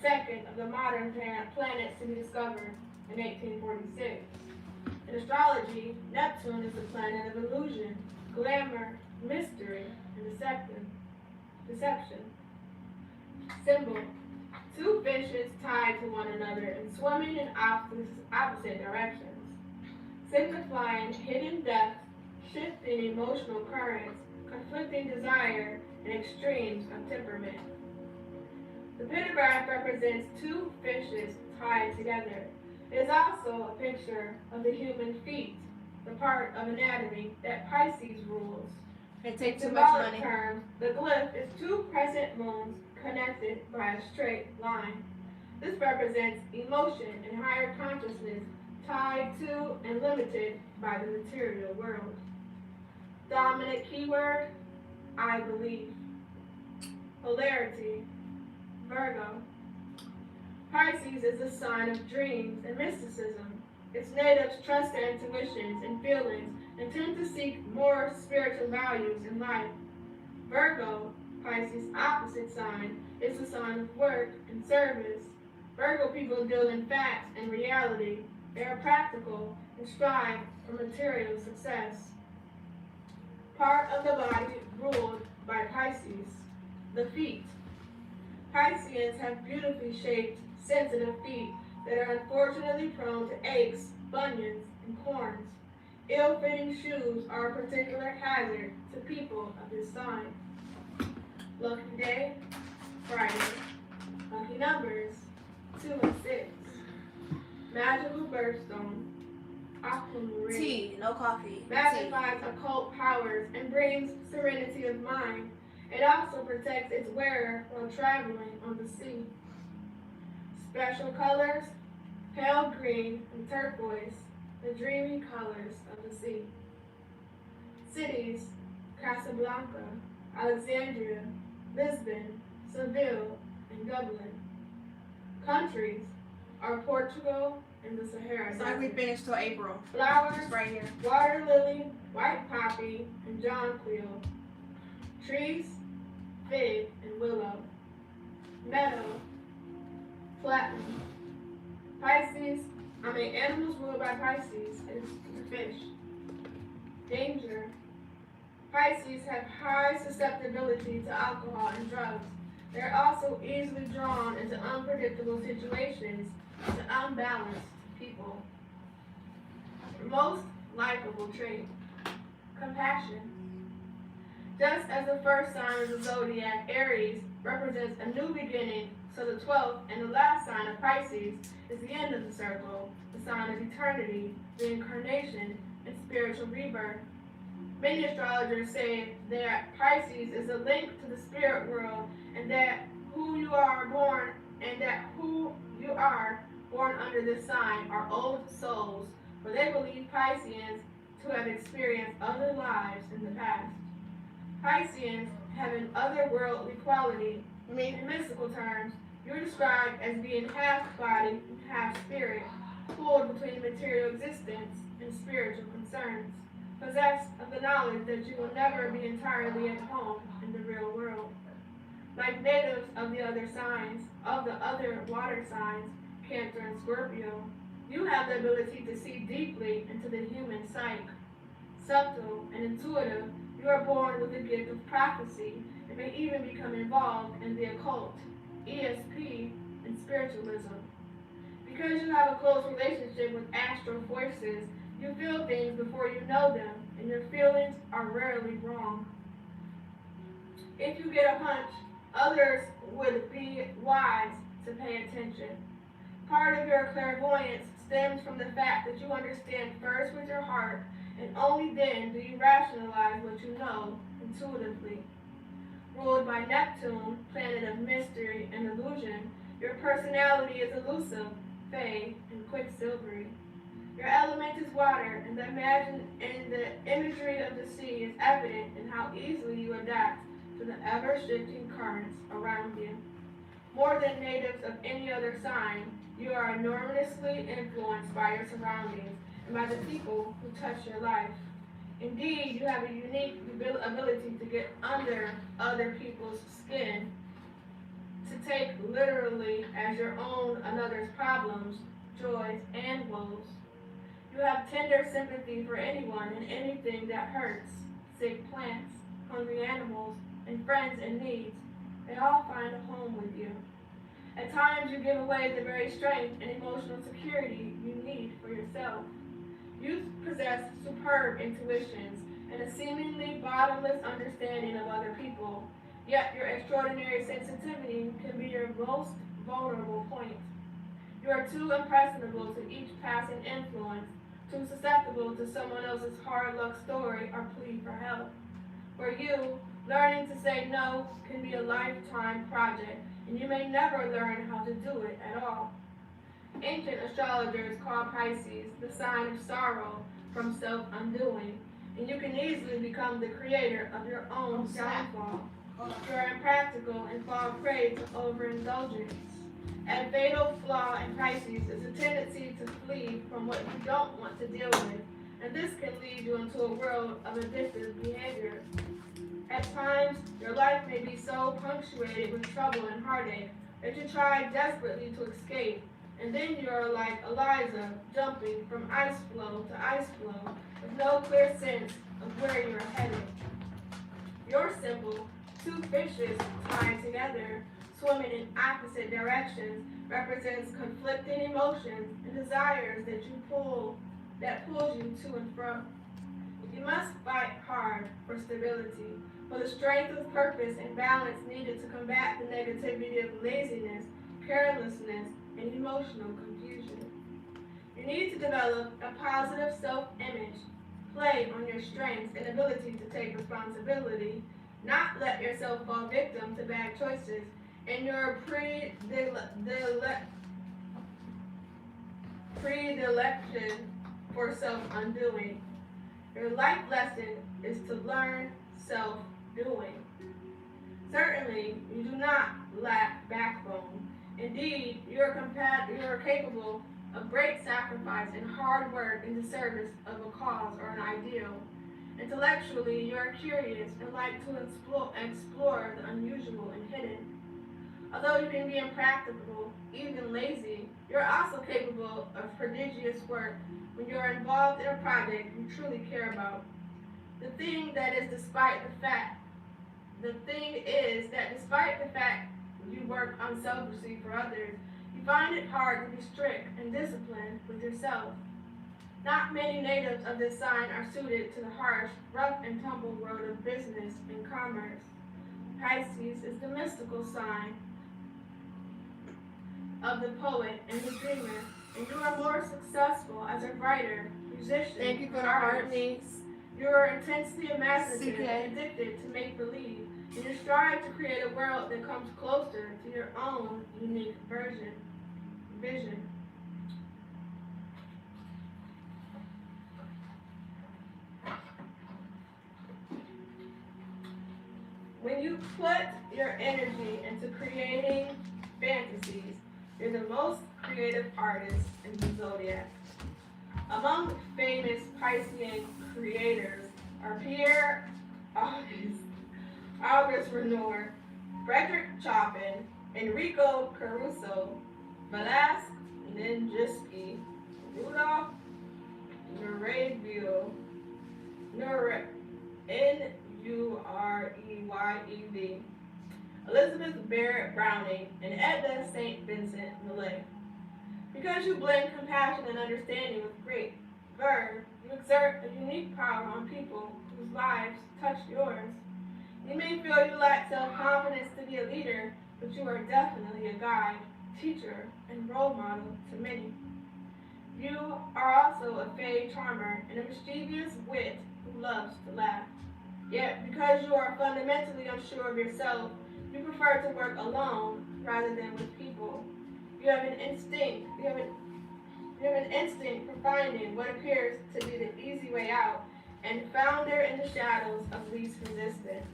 second of the modern planets to be discovered in 1846. In astrology, Neptune is the planet of illusion, glamour, mystery, and deception. Symbol: two fishes tied to one another and swimming in opposite directions, signifying hidden depths, shifting emotional currents, conflicting desire, and extremes of temperament. The pentagram represents two fishes tied together. It is also a picture of the human feet, the part of anatomy that Pisces rules. It takes too In much symbolic money. terms, the glyph is two crescent moons connected by a straight line. This represents emotion and higher consciousness tied to and limited by the material world. Dominant keyword: I believe. Polarity: Virgo. Pisces is a sign of dreams and mysticism. Its natives trust their intuitions and feelings and tend to seek more spiritual values in life. Virgo, Pisces' opposite sign, is the sign of work and service. Virgo people deal in facts and reality. They are practical and strive for material success. Part of the body ruled by Pisces: the feet. Pisceans have beautifully shaped, sensitive feet that are unfortunately prone to aches, bunions, and corns. Ill-fitting shoes are a particular hazard to people of this sign. Lucky day: Friday. Lucky numbers: 2 and 6. Magical birthstone: aquamarine. Tea, no coffee. Magnifies occult powers and brings serenity of mind. It also protects its wearer while traveling on the sea. Special colors: pale green and turquoise, the dreamy colors of the sea. Cities: Casablanca, Alexandria, Lisbon, Seville, and Dublin. Countries are Portugal and the Sahara So we Desert. finished till April. Flowers: It's right here. water lily, white poppy, and jonquil. Trees: fig and willow. Meadow: platinum. Animals ruled by Pisces is the fish. Danger: Pisces have high susceptibility to alcohol and drugs. They're also easily drawn into unpredictable situations, to unbalanced people. Most likable trait: compassion. Just as the first sign of the zodiac, Aries, represents a new beginning, so the 12th and the last sign of Pisces is the end of the circle, the sign of eternity, reincarnation, and spiritual rebirth. Many astrologers say that Pisces is a link to the spirit world, and that who you are born under this sign are old souls, for they believe Pisceans to have experienced other lives in the past. Pisceans have an otherworldly quality. In mystical terms, you're described as being half body and half spirit, pulled between material existence and spiritual concerns, possessed of the knowledge that you will never be entirely at home in the real world. Like natives of the other water signs, Cancer and Scorpio, you have the ability to see deeply into the human psyche. Subtle and intuitive, you are born with the gift of prophecy and may even become involved in the occult, ESP, and spiritualism. Because you have a close relationship with astral forces, you feel things before you know them, and your feelings are rarely wrong. If you get a hunch, Others would be wise to pay attention. Part of your clairvoyance stems from the fact that you understand first with your heart, and only then do you rationalize what you know intuitively. Ruled by Neptune, planet of mystery and illusion, your personality is elusive, vague, and quicksilvery. Your element is water, and the imagery of the sea is evident in how easily you adapt to the ever-shifting currents around you. More than natives of any other sign, you are enormously influenced by your surroundings and by the people who touch your life. Indeed, you have a unique ability to get under other people's skin, to take literally as your own another's problems, joys, and woes. You have tender sympathy for anyone and anything that hurts, sick plants, hungry animals, and friends in need. They all find a home with you. At times you give away the very strength and emotional security you need for yourself. You possess superb intuitions and a seemingly bottomless understanding of other people, yet your extraordinary sensitivity can be your most vulnerable point. You are too impressionable to each passing influence, too susceptible to someone else's hard luck story or plea for help. For you, learning to say no can be a lifetime project, and you may never learn how to do it at all. Ancient astrologers call Pisces the sign of sorrow from self-undoing, and you can easily become the creator of your own downfall. You are impractical and fall prey to overindulgence. A fatal flaw in Pisces is a tendency to flee from what you don't want to deal with, and this can lead you into a world of addictive behavior. At times, your life may be so punctuated with trouble and heartache that you try desperately to escape, and then you are like Eliza, jumping from ice floe to ice floe with no clear sense of where you are headed. Your symbol, two fishes tied together, swimming in opposite directions, represents conflicting emotions and desires that pulls you to and fro. You must fight hard for stability, for the strength of purpose and balance needed to combat the negativity of laziness, carelessness, and emotional confusion. You need to develop a positive self-image, play on your strengths and ability to take responsibility, not let yourself fall victim to bad choices, and your predilection for self-undoing. Your life lesson is to learn self-doing. Certainly, you do not lack backbone. Indeed, you are capable of great sacrifice and hard work in the service of a cause or an ideal. Intellectually, you are curious and like to explore the unusual and hidden. Although you can be impractical, even lazy, you're also capable of prodigious work when you are involved in a project you truly care about. The thing is that despite the fact you work unselfishly for others, you find it hard to be strict and disciplined with yourself. Not many natives of this sign are suited to the harsh, rough and tumble world of business and commerce. Pisces is the mystical sign of the poet and the dreamer, and you are more successful as a writer, musician, Thank you for the artist. heart, niece. You are intensely imaginative CK. and addicted to make-believe, and you strive to create a world that comes closer to your own unique vision. When you put your energy into creating fantasies, you're the most creative artist in the zodiac. Among famous Piscean creators are Pierre August Renoir, Frederick Chopin, Enrico Caruso, Velasquez Nijinsky, Rudolph Nureyev, Nureyev, Elizabeth Barrett Browning, and Edna St. Vincent Millay. Because you blend compassion and understanding with great verve, you exert a unique power on people whose lives touch yours. You may feel you lack self-confidence to be a leader, but you are definitely a guide, teacher, and role model to many. You are also a fey charmer and a mischievous wit who loves to laugh. Yet, because you are fundamentally unsure of yourself, you prefer to work alone rather than with people. You have an instinct. You have an instinct for finding what appears to be the easy way out and founder in the shadows of least resistance.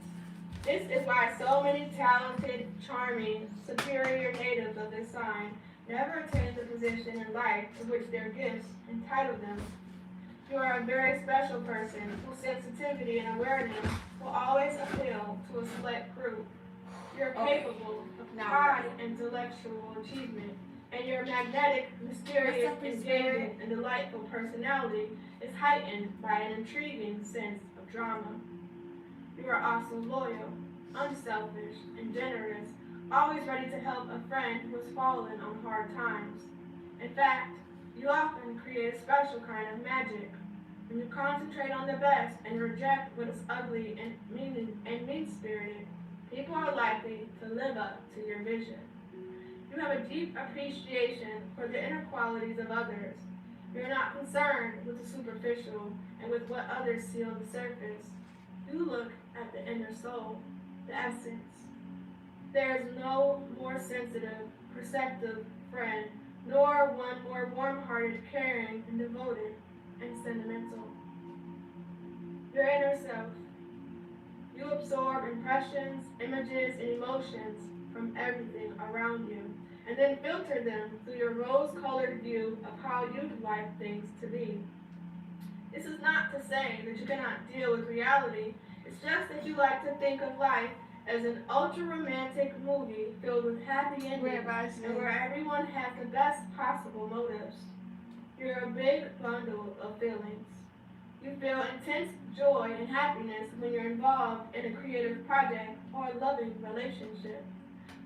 This is why so many talented, charming, superior natives of this sign never attain the position in life to which their gifts entitle them. You are a very special person whose sensitivity and awareness will always appeal to a select group. You're capable of high intellectual achievement, and your magnetic, mysterious, engaging, and delightful personality is heightened by an intriguing sense of drama. You are also loyal, unselfish, and generous, always ready to help a friend who has fallen on hard times. In fact, you often create a special kind of magic. When you concentrate on the best and reject what is ugly and mean-spirited, people are likely to live up to your vision. You have a deep appreciation for the inner qualities of others. You're not concerned with the superficial and with what others see on the surface. You look at the inner soul, the essence. There is no more sensitive, perceptive friend, nor one more warm-hearted, caring, and devoted, and sentimental. Your inner self. You absorb impressions, images, and emotions from everything around you, and then filter them through your rose-colored view of how you'd like things to be. This is not to say that you cannot deal with reality. It's just that you like to think of life as an ultra-romantic movie filled with happy endings and where everyone has the best possible motives. You're a big bundle of feelings. You feel intense joy and happiness when you're involved in a creative project or a loving relationship.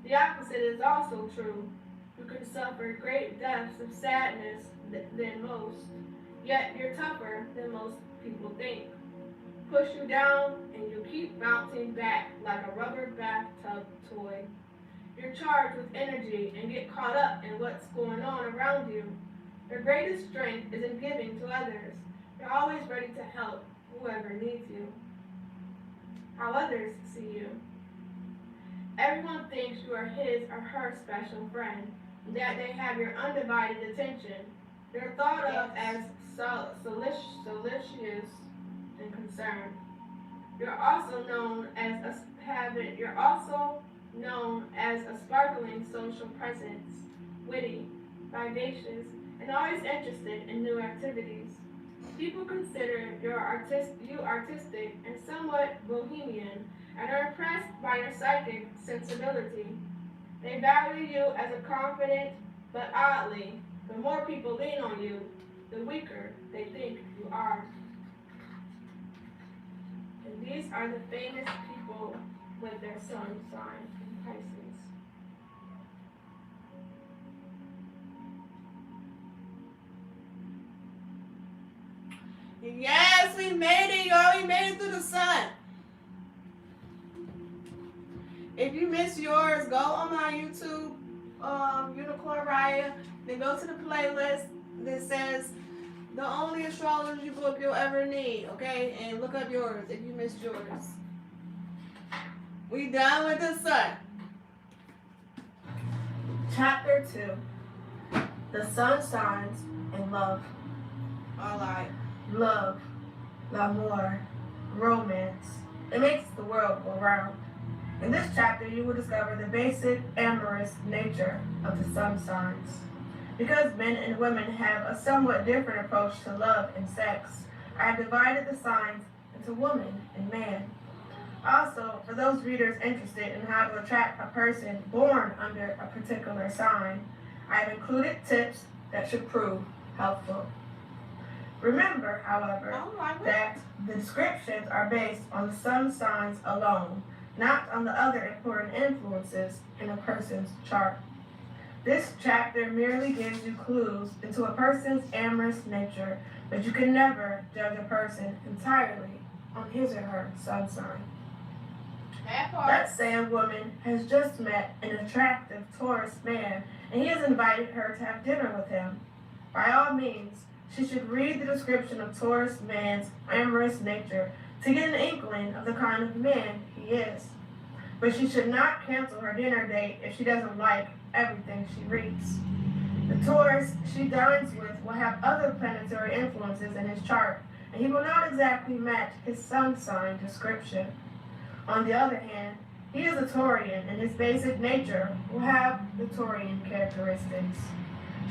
The opposite is also true. You can suffer great depths of sadness than most, yet you're tougher than most people think. Push you down and you keep bouncing back like a rubber bathtub toy. You're charged with energy and get caught up in what's going on around you. Your greatest strength is in giving to others. You're always ready to help whoever needs you. How others see you. Everyone thinks you are his or her special friend, and that they have your undivided attention. You're thought of as solicitous and concerned. You're also known as a sparkling social presence, witty, vivacious, and always interested in new activities. People consider you artistic and somewhat bohemian, and are impressed by your psychic sensibility. They value you as a confident, but oddly, the more people lean on you, the weaker they think you are. And these are the famous people with their sun sign in Pisces. Yes, we made it, y'all. We made it through the sun. If you missed yours, go on my YouTube, Unicorn Riah. Then go to the playlist that says the only astrology book you'll ever need, okay? And look up yours if you missed yours. We done with the sun. Chapter 2. The sun signs and love. All right. Love, l'amour, romance. It makes the world go round. In this chapter, you will discover the basic amorous nature of the sun signs. Because men and women have a somewhat different approach to love and sex, I have divided the signs into woman and man. Also, for those readers interested in how to attract a person born under a particular sign, I have included tips that should prove helpful. Remember, however, that the descriptions are based on the sun signs alone, not on the other important influences in a person's chart. This chapter merely gives you clues into a person's amorous nature, but you can never judge a person entirely on his or her sun sign. That part. That same woman has just met an attractive Taurus man, and he has invited her to have dinner with him. By all means, she should read the description of Taurus man's amorous nature to get an inkling of the kind of man he is. But she should not cancel her dinner date if she doesn't like everything she reads. The Taurus she dines with will have other planetary influences in his chart, and he will not exactly match his sun sign description. On the other hand, he is a Taurian, and his basic nature will have the Taurian characteristics.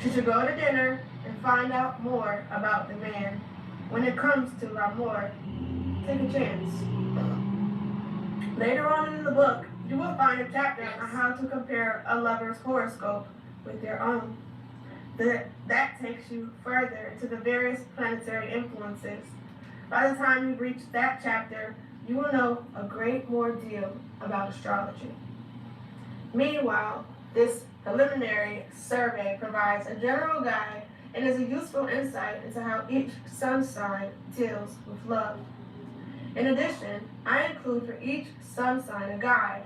She should go to dinner and find out more about the man. When it comes to l'amour, take a chance. Later on in the book, you will find a chapter on how to compare a lover's horoscope with your own. That takes you further into the various planetary influences. By the time you reach that chapter, you will know a great more deal about astrology. Meanwhile, this preliminary survey provides a general guide and is a useful insight into how each sun sign deals with love. In addition, I include for each sun sign a guide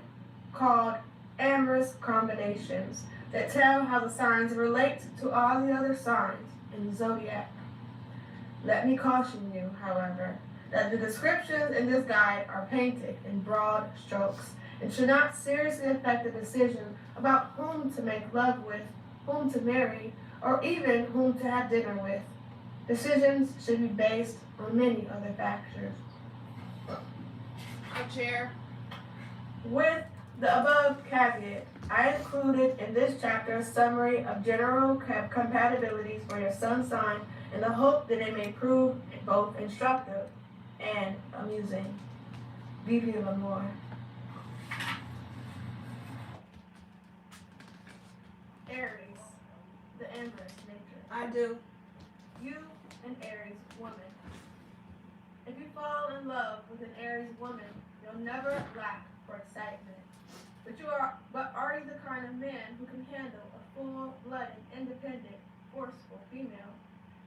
called Amorous Combinations that tell how the signs relate to all the other signs in the zodiac. Let me caution you, however, that the descriptions in this guide are painted in broad strokes and should not seriously affect the decision about whom to make love with, whom to marry, or even whom to have dinner with. Decisions should be based on many other factors. Chair. With the above caveat, I included in this chapter a summary of general compatibilities for your sun sign in the hope that it may prove both instructive and amusing. Vive l'amour. Aries, the amorous nature. I do. You, an Aries woman. If you fall in love with an Aries woman, you'll never lack for excitement. But are you the kind of man who can handle a full-blooded, independent, forceful female?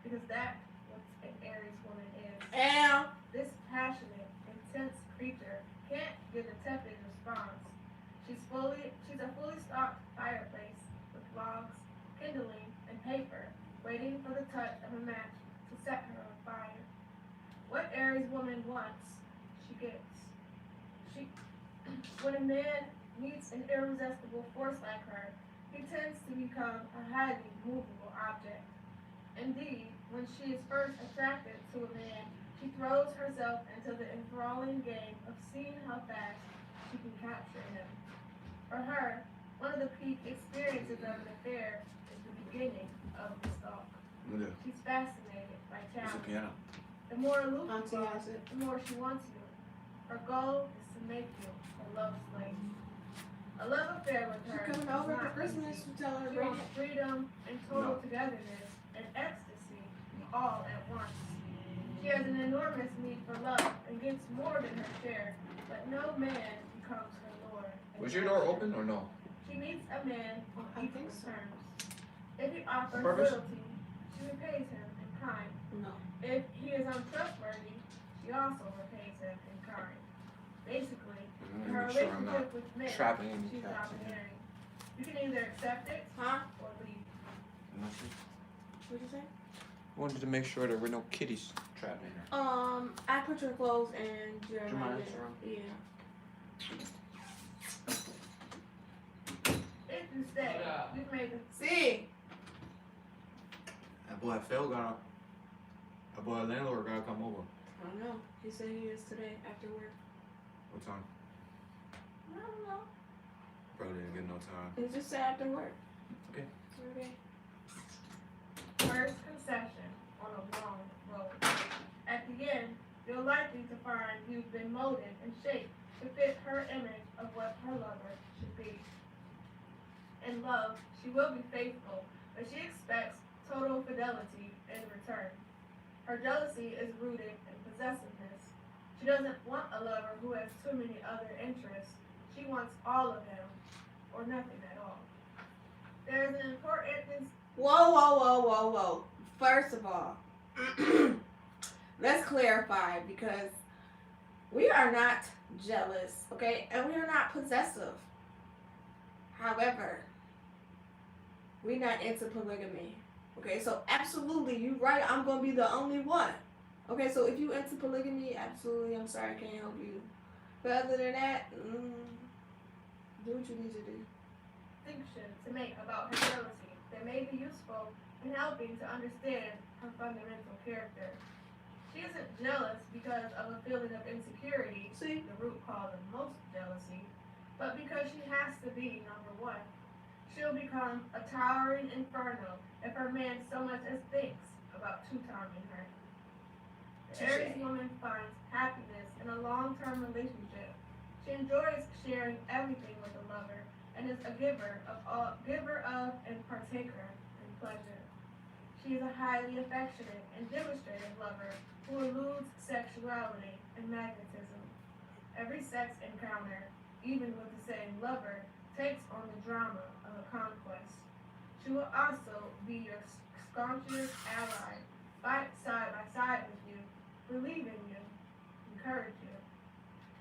Because that's what an Aries woman is. And This passionate, intense creature can't give a tepid response. She's a fully stocked fireplace with logs, kindling, and paper, waiting for the touch of a match to set her on fire. What Aries woman wants, she gets. When a man meets an irresistible force like her, he tends to become a highly movable object. Indeed, when she is first attracted to a man, she throws herself into the enthralling game of seeing how fast she can capture him. For her, one of the peak experiences of an affair is the beginning of the stalk. She's fascinated by challenge. The more aloof you are, the more she wants you. Her goal is to make you a love slave. A love affair with her. coming over for Christmas to tell her She wants freedom and total togetherness and ecstasy all at once. She has an enormous need for love and gets more than her share, but no man becomes her lord. Was your door open or no? She meets a man on I equal think so. terms. If he offers Purpose? loyalty, she repays him in kind. No. If he is untrustworthy, she also repays him in kind. Basically, in her Make sure I'm not relationship with men, trapping any she's cats. domineering. You can either accept it Huh? or leave. What'd you say? I wanted to make sure there were no kitties trapped in her. I put your clothes in Jeremiah's Jeremiah's room. Yeah. If you stay, you've made the See. That boy Phil that boy landlord gotta come over. I don't know. He said he is today after work. What time? I don't know. Probably didn't get no time. He just said after work. Okay. Okay. first concession on a long road. At the end, you're likely to find you've been molded and shaped to fit her image of what her lover should be. In love, she will be faithful, but she expects total fidelity in return. Her jealousy is rooted in possessiveness. She doesn't want a lover who has too many other interests. She wants all of him, or nothing at all. There is an important First of all, let's clarify because We are not jealous, okay? And we are not possessive. However, we're not into polygamy. Okay, so absolutely, you're right. I'm gonna be the only one. Okay, so if you into polygamy, absolutely, I'm sorry, I can't help you. But other than that, do what you need to do. Distinction to make about her jealousy that may be useful in helping to understand her fundamental character. She isn't jealous because of a feeling of insecurity, See? the root cause of most jealousy, but because she has to be number one. She'll become a towering inferno if her man so much as thinks about two-timing her. The Aries woman finds happiness in a long-term relationship. She enjoys sharing everything with a lover and is a giver of and partaker in pleasure. She is a highly affectionate and demonstrative lover who eludes sexuality and magnetism. Every sex encounter, even with the same lover, takes on the drama of a conquest. She will also be your staunchest ally, fight side by side with you, believe in you, encourage you.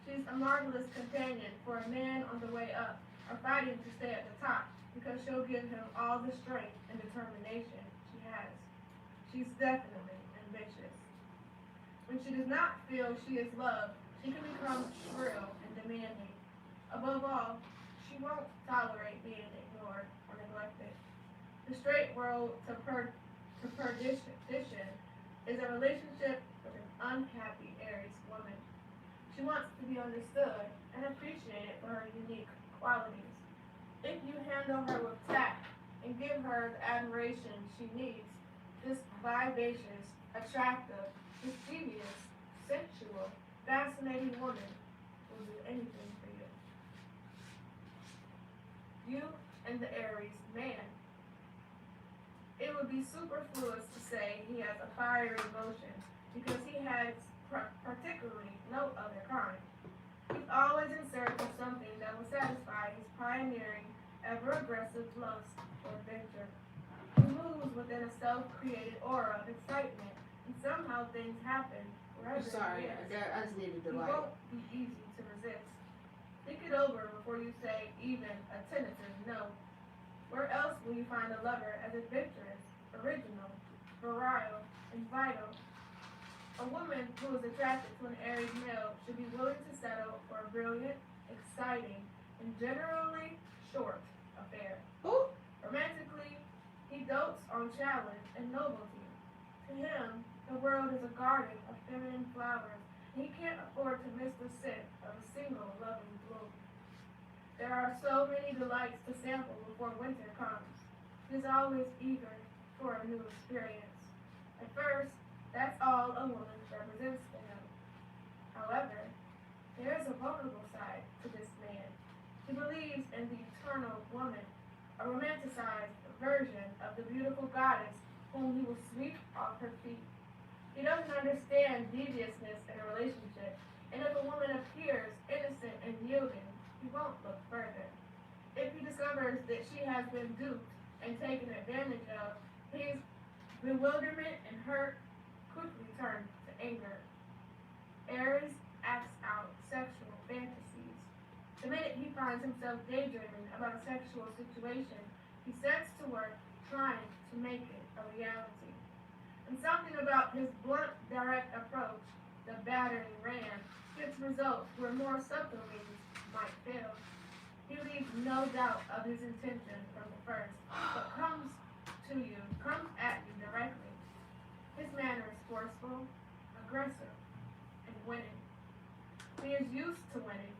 She's a marvelous companion for a man on the way up or fighting to stay at the top because she'll give him all the strength and determination she has. She's definitely ambitious. When she does not feel she is loved, she can become shrill and demanding. Above all, she won't tolerate being ignored or neglected. The straight road to perdition is a relationship with an unhappy Aries woman. She wants to be understood and appreciated for her unique qualities. If you handle her with tact and give her the admiration she needs, this vivacious, attractive, mischievous, sensual, fascinating woman will do anything for you. You and the Aries man. It would be superfluous to say he has a fiery emotion because he has particularly no other kind. He's always in search of something that will satisfy his pioneering, ever-aggressive lust or adventure. He moves within a self-created aura of excitement, and somehow things happen wherever Sorry, he is. I just needed to He won't be easy to resist. Think it over before you say even a tentative no. Where else will you find a lover as adventurous, original, virile, and vital? A woman who is attracted to an Aries male should be willing to settle for a brilliant, exciting, and generally short affair. Ooh. Romantically, he dotes on challenge and novelty. To him, the world is a garden of feminine flowers, and he can't afford to miss the scent of a single loving bloom. There are so many delights to sample before winter comes. He is always eager for a new experience. At first, that's all a woman represents to him. However, there is a vulnerable side to this man. He believes in the eternal woman, a romanticized version of the beautiful goddess whom he will sweep off her feet. He doesn't understand deviousness in a relationship, and if a woman appears innocent and yielding, he won't look further. If he discovers that she has been duped and taken advantage of, his bewilderment and hurt quickly turn to anger. Aries acts out sexual fantasies. The minute he finds himself daydreaming about a sexual situation, he sets to work trying to make it a reality. And something about his blunt, direct approach, the battering ram, gets results where more subtle means might fail. He leaves no doubt of his intention from the first, but comes at you directly. His manner is forceful, aggressive, and winning. He is used to winning.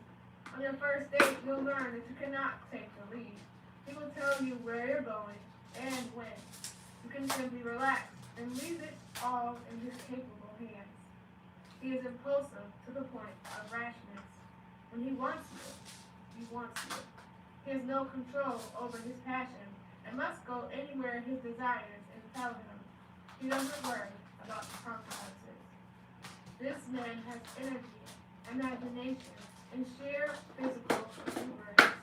On your first date, you'll learn that you cannot take the lead. He will tell you where you're going and when. You can simply relax and leave it all in his capable hands. He is impulsive to the point of rashness. When he wants you, he wants you. He has no control over his passion and must go anywhere his desires impel him. He doesn't worry about the consequences. This man has energy, imagination, and sheer physical exuberance.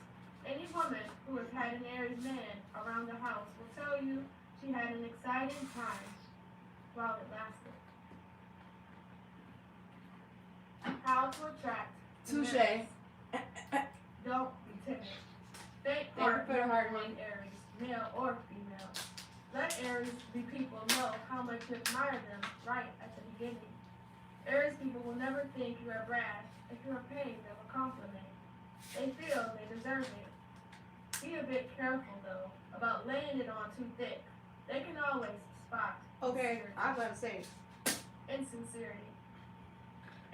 Any woman who has had an Aries man around the house will tell you she had an exciting time while it lasted. How to attract. Touche. Aries. Don't be timid. Think Thank you hard for the heart, on Aries, male or female. Let Aries be people know how much you admire them right at the beginning. Aries people will never think you are brash if you are paying them a compliment. They feel they deserve it. Be a bit careful though about laying it on too thick. They can always spot Okay, I'm gonna say. insincerity.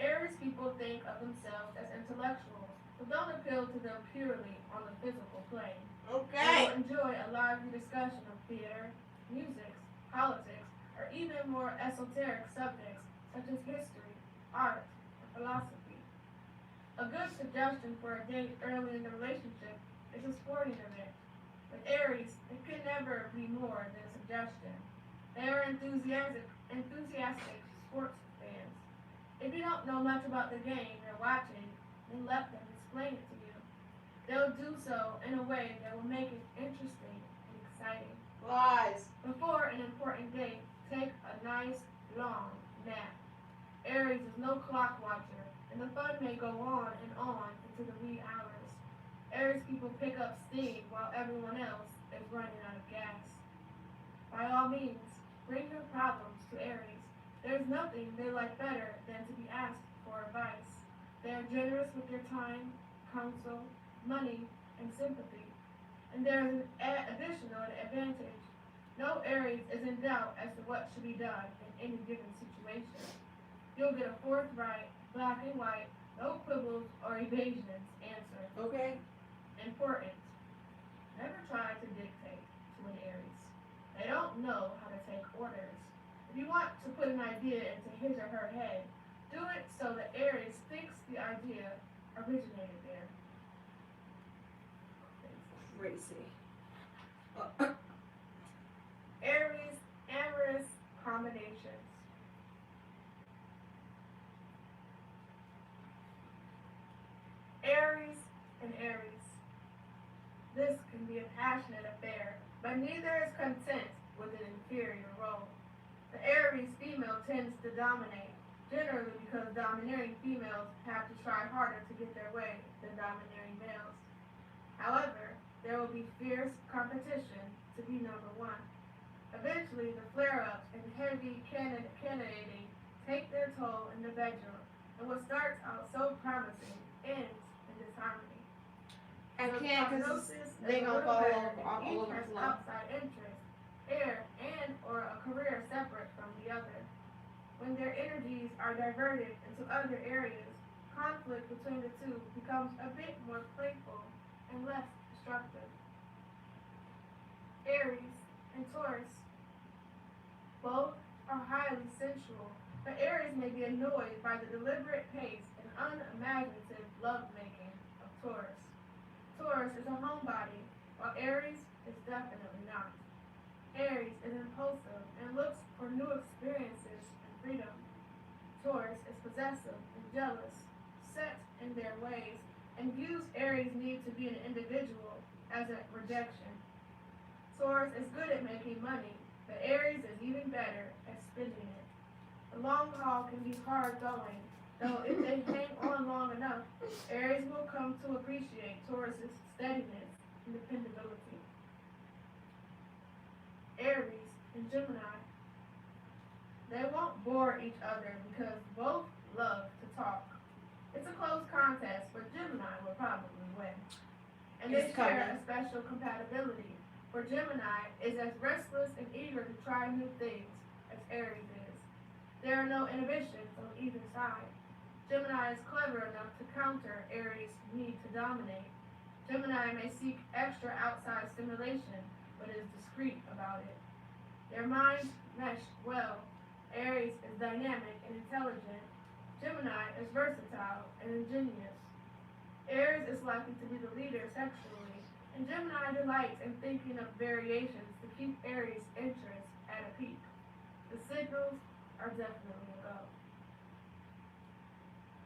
Aries people think of themselves as intellectuals, but don't appeal to them purely on the physical plane. They Okay. will enjoy a lively discussion of theater, music, politics, or even more esoteric subjects such as history, art, and philosophy. A good suggestion for a date early in the relationship is a sporting event. With Aries, it can never be more than a suggestion. They are enthusiastic sports fans. If you don't know much about the game you're watching, then let them explain it to you. They'll do so in a way that will make it interesting and exciting. Lies. Before an important date, take a nice, long nap. Aries is no clock watcher, and the fun may go on and on into the wee hours. Aries people pick up steam while everyone else is running out of gas. By all means, bring your problems to Aries. There's nothing they like better than to be asked for advice. They are generous with their time, counsel, money, and sympathy. And there is an additional advantage. No Aries is in doubt as to what should be done in any given situation. You'll get a forthright, black and white, no quibbles or evasions answer. Okay. Important. Never try to dictate to an Aries. They don't know how to take orders. If you want to put an idea into his or her head, do it so that Aries thinks the idea originated there. Crazy. Aries, amorous combinations. Aries and Aries. This can be a passionate affair, but neither is content with an inferior role. The Aries female tends to dominate, generally because domineering females have to try harder to get their way than domineering males. However, there will be fierce competition to be number one. Eventually, the flare-ups and heavy candidating take their toll in the bedroom, and what starts out so promising ends in disharmony. I The can't because prognosis they is a gonna little fall better all if each over has the floor. outside interest, air, and or a career separate from the other. When their energies are diverted into other areas, conflict between the two becomes a bit more playful and less destructive. Aries and Taurus. Both are highly sensual, but Aries may be annoyed by the deliberate pace and unimaginative lovemaking of Taurus. Taurus is a homebody, while Aries is definitely not. Aries is impulsive and looks for new experiences and freedom. Taurus is possessive and jealous, set in their ways, and views Aries' need to be an individual as a rejection. Taurus is good at making money, but Aries is even better at spending it. The long haul can be hard going, though if they hang on long enough, Aries will come to appreciate Taurus's steadiness and dependability. Aries and Gemini. They won't bore each other because both love to talk. It's a close contest, but Gemini will probably win. And they It's share coming. a special compatibility, for Gemini is as restless and eager to try new things as Aries is. There are no inhibitions on either side. Gemini is clever enough to counter Aries' need to dominate. Gemini may seek extra outside stimulation, but is discreet about it. Their minds mesh well. Aries is dynamic and intelligent. Gemini is versatile and ingenious. Aries is likely to be the leader sexually, and Gemini delights in thinking of variations to keep Aries' interest at a peak. The signals are definitely a go.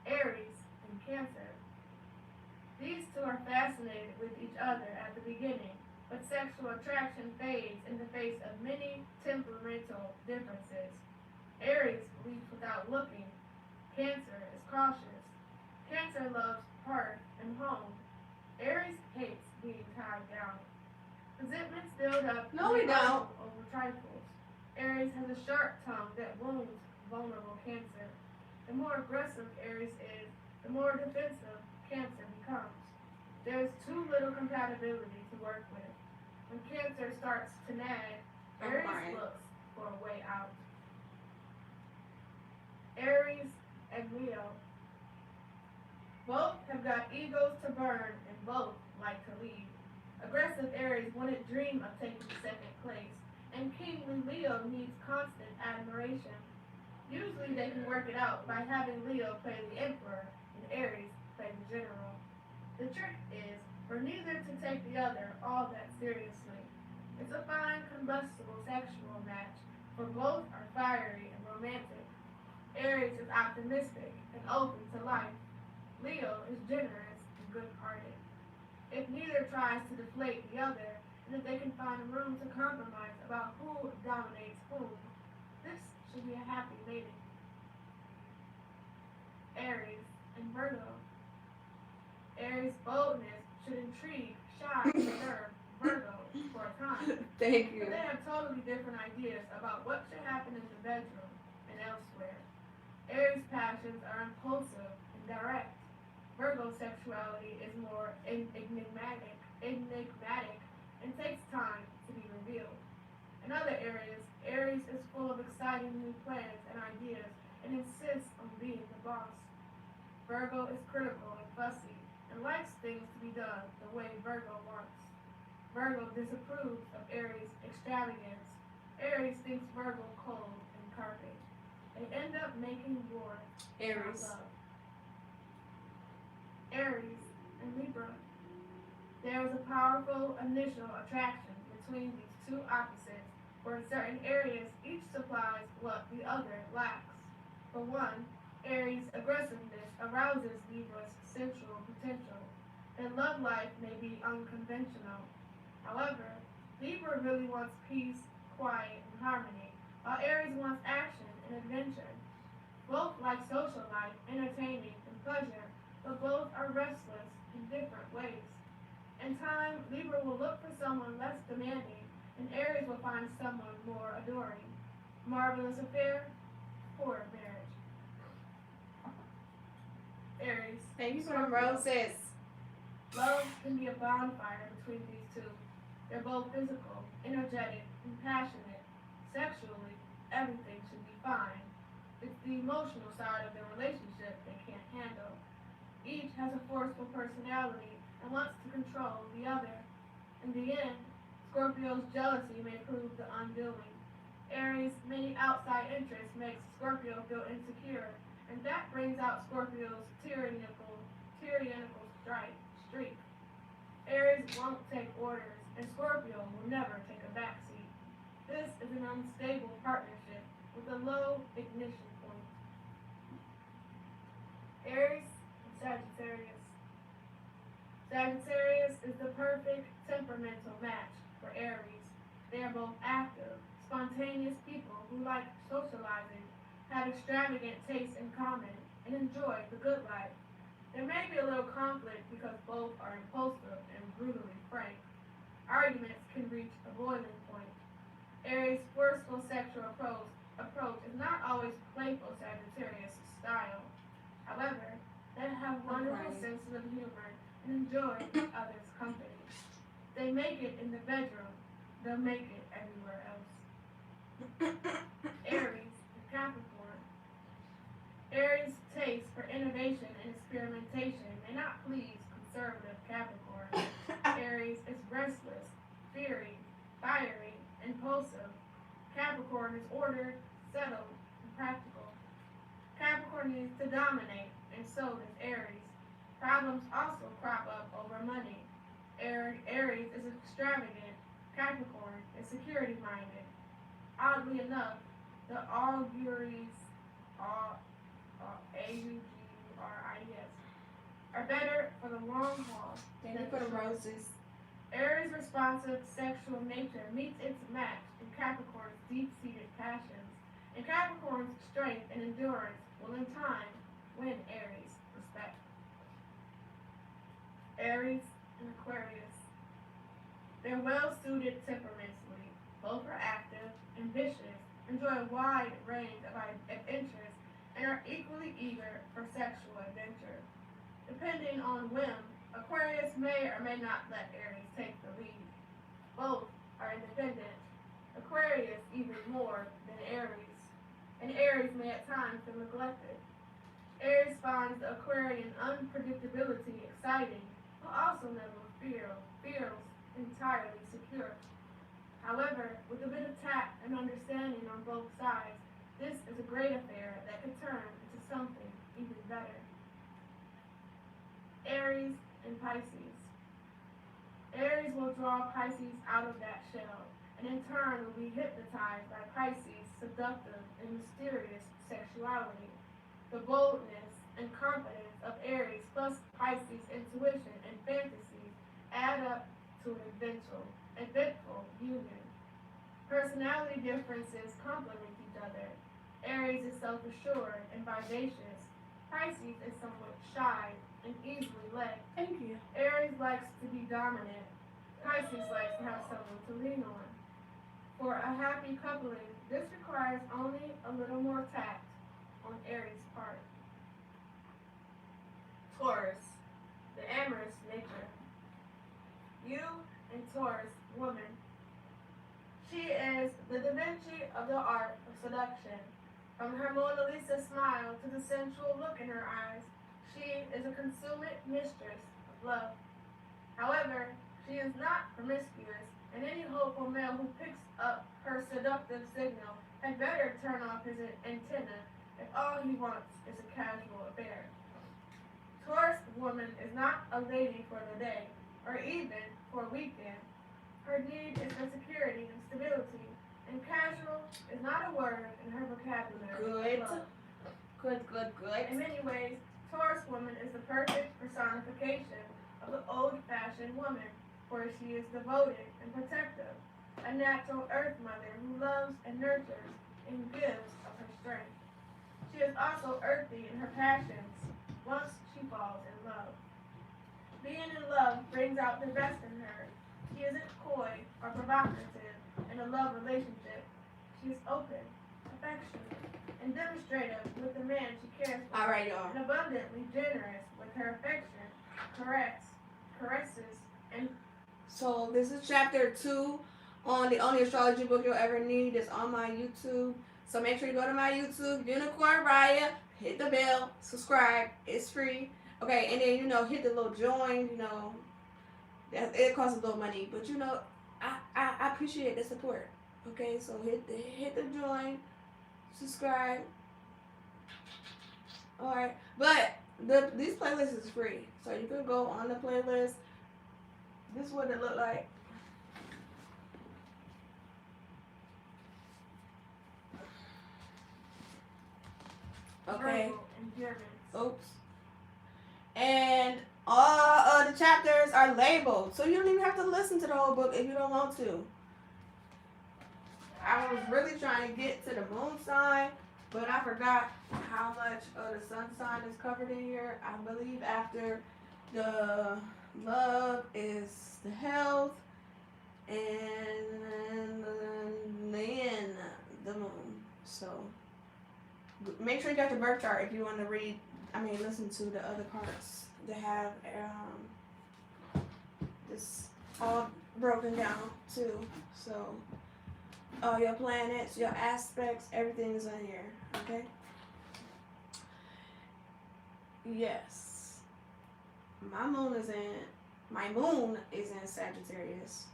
Aries and Cancer. These two are fascinated with each other at the beginning, but sexual attraction fades in the face of many temperamental differences. Aries leads without looking. Cancer is cautious. Cancer loves hearth and home. Aries hates being tied down. Resentments build up No, we and don't. argue over trifles. Aries has a sharp tongue that wounds vulnerable Cancer. The more aggressive Aries is, the more defensive Cancer becomes. There is too little compatibility to work with. When Cancer starts to nag, I'm Aries crying. looks for a way out. Aries and Leo. Both have got egos to burn and both like to lead. Aggressive Aries wouldn't dream of taking second place, and kingly Leo needs constant admiration. Usually they can work it out by having Leo play the emperor and Aries play the general. The trick is for neither to take the other all that seriously. It's a fine combustible sexual match, for both are fiery and romantic. Aries is optimistic and open to life. Leo is generous and good-hearted. If neither tries to deflate the other, and if they can find room to compromise about who dominates whom, this should be a happy mating. Aries and Virgo. Aries' boldness should intrigue, shock, and disturb Virgo for a time. Thank But you. they have totally different ideas about what should happen in the bedroom and elsewhere. Aries' passions are impulsive and direct. Virgo sexuality is more enigmatic, and takes time to be revealed. In other areas, Aries is full of exciting new plans and ideas and insists on being the boss. Virgo is critical and fussy and likes things to be done the way Virgo wants. Virgo disapproves of Aries' extravagance. Aries thinks Virgo cold and carpet. They end up making war, not Aries. love. Aries and Libra. There is a powerful initial attraction between these two opposites, where in certain areas each supplies what the other lacks. For one, Aries' aggressiveness arouses Libra's sensual potential. Their love life may be unconventional. However, Libra really wants peace, quiet, and harmony, while Aries wants action and adventure. Both like social life, entertaining, and pleasure, but both are restless in different ways. In time, Libra will look for someone less demanding, and Aries will find someone more adoring. Marvelous affair, poor marriage. Aries. Thank you for the roses. Love can be a bonfire between these two. They're both physical, energetic, and passionate. Sexually, everything should be fine. It's the emotional side of their relationship they can't handle. Each has a forceful personality and wants to control the other. In the end, Scorpio's jealousy may prove the undoing. Aries' many outside interests makes Scorpio feel insecure, and that brings out Scorpio's tyrannical streak. Aries won't take orders, and Scorpio will never take a backseat. This is an unstable partnership with a low ignition point. Aries and Sagittarius. Sagittarius is the perfect temperamental match for Aries. They are both active, spontaneous people who like socializing, have extravagant tastes in common, and enjoy the good life. There may be a little conflict because both are impulsive and brutally frank. Arguments can reach a boiling point. Aries' forceful sexual approach is not always playful Sagittarius style. However, they have wonderful senses of humor and enjoy each other's company. They make it in the bedroom, they'll make it everywhere else. Aries and Capricorn. Aries' taste for innovation and experimentation may not please conservative Capricorn. Aries is restless, fiery, impulsive. Capricorn is ordered, settled, and practical. Capricorn needs to dominate, and so does Aries. Problems also crop up over money. Aries is extravagant. Capricorn is security-minded. Oddly enough, the auguries, A-U-G-U-R-I-E-S, are better for the long haul. Thank you for the roses. Aries' responsive sexual nature meets its match in Capricorn's deep-seated passions, and Capricorn's strength and endurance will in time win Aries respect. Aries and Aquarius. They're well-suited temperamentally. Both are active, ambitious, enjoy a wide range of interests, and are equally eager for sexual adventure. Depending on whim, Aquarius may or may not let Aries take the lead. Both are independent. Aquarius even more than Aries, and Aries may at times feel neglected. Aries finds the Aquarian unpredictability exciting, but also never feels entirely secure. However, with a bit of tact and understanding on both sides, this is a great affair that could turn into something even better. Aries and Pisces. Aries will draw Pisces out of that shell, and in turn will be hypnotized by Pisces' seductive and mysterious sexuality. The boldness and confidence of Aries plus Pisces' intuition and fantasies add up to an eventful union. Personality differences complement each other. Aries is self-assured and vivacious. Pisces is somewhat shy and easily led. Thank you. Aries likes to be dominant. Pisces likes to have someone to lean on. For a happy coupling, this requires only a little more tact on Aries' part. Taurus, the amorous nature. You and Taurus, woman. She is the Da Vinci of the art of seduction. From her Mona Lisa smile to the sensual look in her eyes, she is a consummate mistress of love. However, she is not promiscuous, and any hopeful male who picks up her seductive signal had better turn off his antenna if all he wants is a casual affair. Taurus woman is not a lady for the day, or even for a weekend. Her need is for security and stability, and casual is not a word in her vocabulary. Good. In many ways, Taurus woman is the perfect personification of the old-fashioned woman, for she is devoted and protective, a natural earth mother who loves and nurtures and gives of her strength. She is also earthy in her passions once she falls in love. Being in love brings out the best in her. She isn't coy or provocative in a love relationship. She is open, affectionate, and demonstrative with the man she cares for. All right, y'all. And abundantly generous with her affection, caresses, and So this is chapter 2 on the only astrology book you'll ever need. It's on my YouTube. So make sure you go to my YouTube, Unicorn Riah, hit the bell, subscribe. It's free. Okay, and then, hit the little join, it costs a little money, but I appreciate the support. Okay, so hit the join, subscribe. Alright, but these playlists is free, so you can go on the playlist. This is what it look like. Okay. verbal endurance. Oops. And all of the chapters are labeled, so you don't even have to listen to the whole book if you don't want to. I was really trying to get to the moon sign, but I forgot how much of the sun sign is covered in here. I believe after the love is the health, and then the moon. So make sure you got your birth chart if you want to listen to the other parts that have this all broken down too. So all your planets, your aspects, everything's in here. Okay. Yes. My moon is in Sagittarius.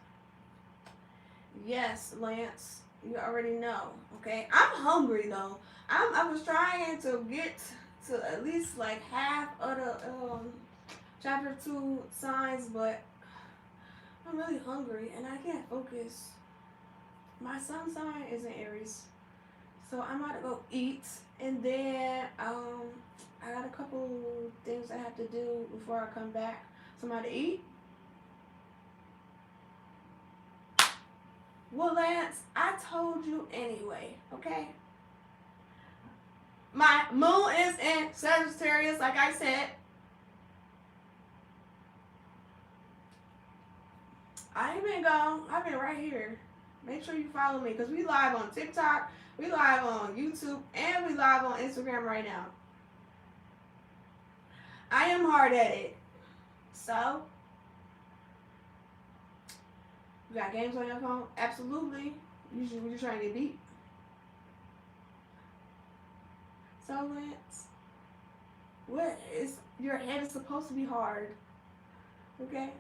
Yes, Lance, you already know. Okay, I'm hungry though. I was trying to get to at least like half of the chapter 2 signs, but I'm really hungry and I can't focus. My sun sign is in Aries, so I'm about to go eat, and then I got a couple things I have to do before I come back. So I'm about to eat. Well, Lance, I told you anyway, okay? My moon is in Sagittarius, like I said. I ain't been gone. I've been right here. Make sure you follow me because we live on TikTok, we live on YouTube, and we live on Instagram right now. I am hard at it. So, you got games on your phone? Absolutely. You're trying to get beat. So, Lance, what is your head is supposed to be hard? Okay.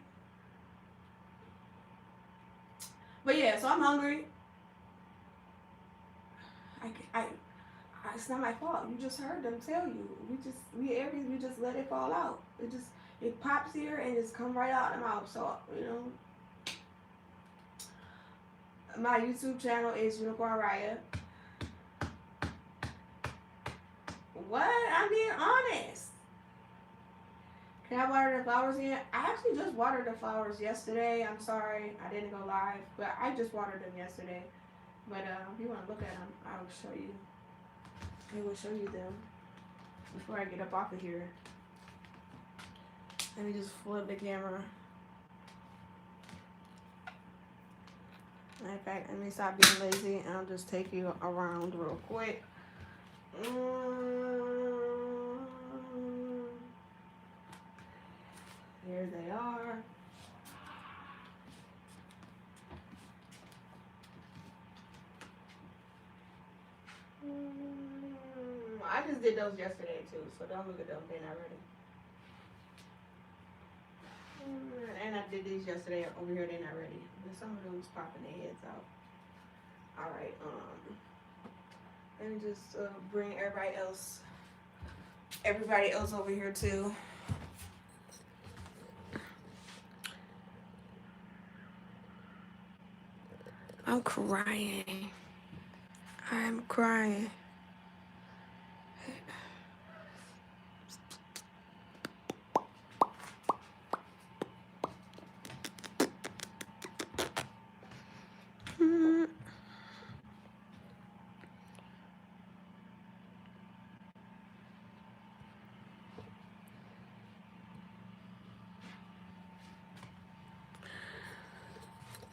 But yeah, so I'm hungry. It's not my fault. You just heard them tell you. We just let it fall out. It pops here and just come right out of the mouth. So my YouTube channel is Unicorn Riah. What? I'm being honest. Can I water the flowers again? I actually just watered the flowers yesterday. I'm sorry I didn't go live, but I just watered them yesterday. But if you want to look at them, I will show you. I will show you them before I get up off of here. Let me just flip the camera. In fact, let me stop being lazy and I'll just take you around real quick. Here they are. I just did those yesterday too, so don't look at them, they're not ready. And I did these yesterday over here, they're not ready. But some of them's popping their heads out. Alright, let me just bring everybody else over here too. I'm crying. I'm crying.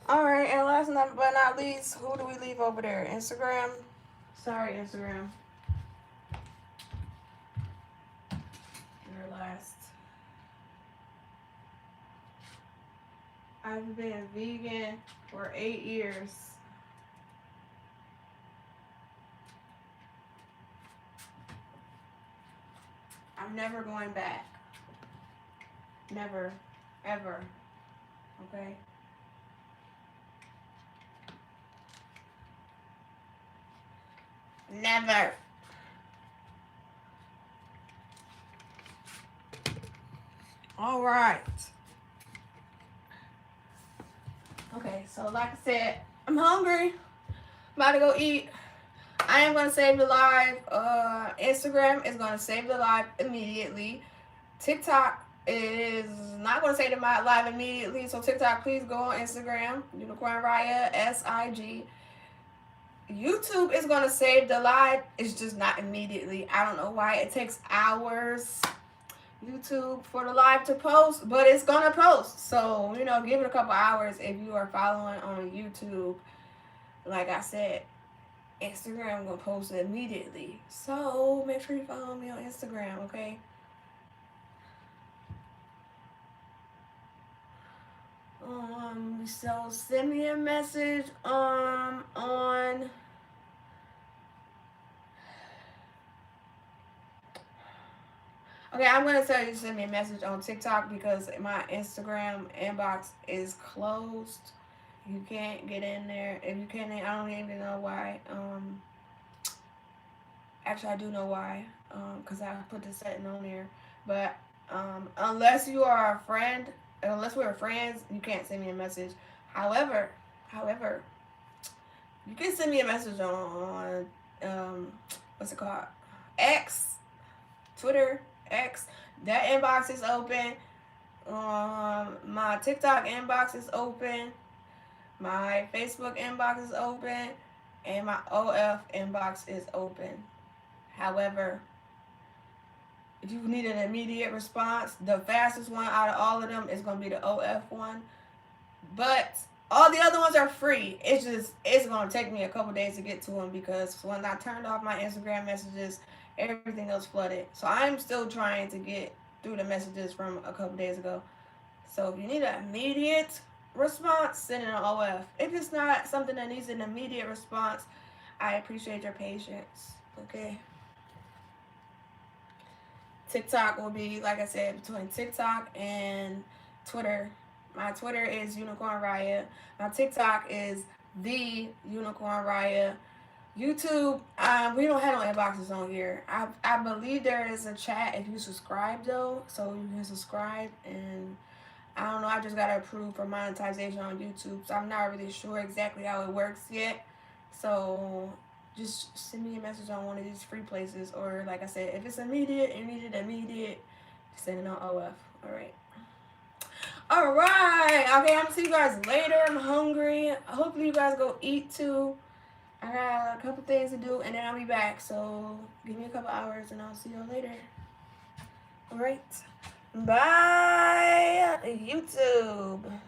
Alright, and last but not least, who do we leave over there? Instagram? Sorry, Instagram. You're last. I've been vegan for 8 years. I'm never going back. Never. Ever. Okay? Never. All right. Okay, so like I said, I'm hungry. About to go eat. I am going to save the live. Instagram is going to save the live immediately. TikTok is not going to save the live immediately. So TikTok, please go on Instagram. Unicorn Riah, SIG. YouTube is going to save the live. It's just not immediately. I don't know why. It takes hours, YouTube, for the live to post. But it's going to post. So, give it a couple hours if you are following on YouTube. Like I said, Instagram going to post it immediately. So, make sure you follow me on Instagram, okay? So send me a message on okay, I'm gonna tell you to send me a message on TikTok because my Instagram inbox is closed. You can't get in there. If you can't, I don't even know why. Actually I do know why. Because I put the setting on there. But unless you are a friend, unless we're friends, you can't send me a message. However, you can send me a message on what's it called? X, Twitter, X. That inbox is open. My TikTok inbox is open. My Facebook inbox is open. And my OF inbox is open. However, if you need an immediate response, the fastest one out of all of them is going to be the OF one. But all the other ones are free. It's going to take me a couple days to get to them because when I turned off my Instagram messages, everything else flooded. So I'm still trying to get through the messages from a couple days ago. So if you need an immediate response, send an OF. If it's not something that needs an immediate response, I appreciate your patience. Okay. TikTok will be, like I said, between TikTok and Twitter. My Twitter is Unicorn Riah. My TikTok is the Unicorn Riah. YouTube, we don't have no inboxes on here. I believe there is a chat if you subscribe though, so you can subscribe. And I don't know, I just got approved for monetization on YouTube, so I'm not really sure exactly how it works yet. So just send me a message on one of these free places, or like I said, if it's immediate, you need it immediate, just send it on OF. All right. Okay, I'm gonna see you guys later. I'm hungry. Hopefully you guys go eat too. I got a couple things to do, and then I'll be back. So give me a couple hours, and I'll see y'all later. All right. Bye, YouTube.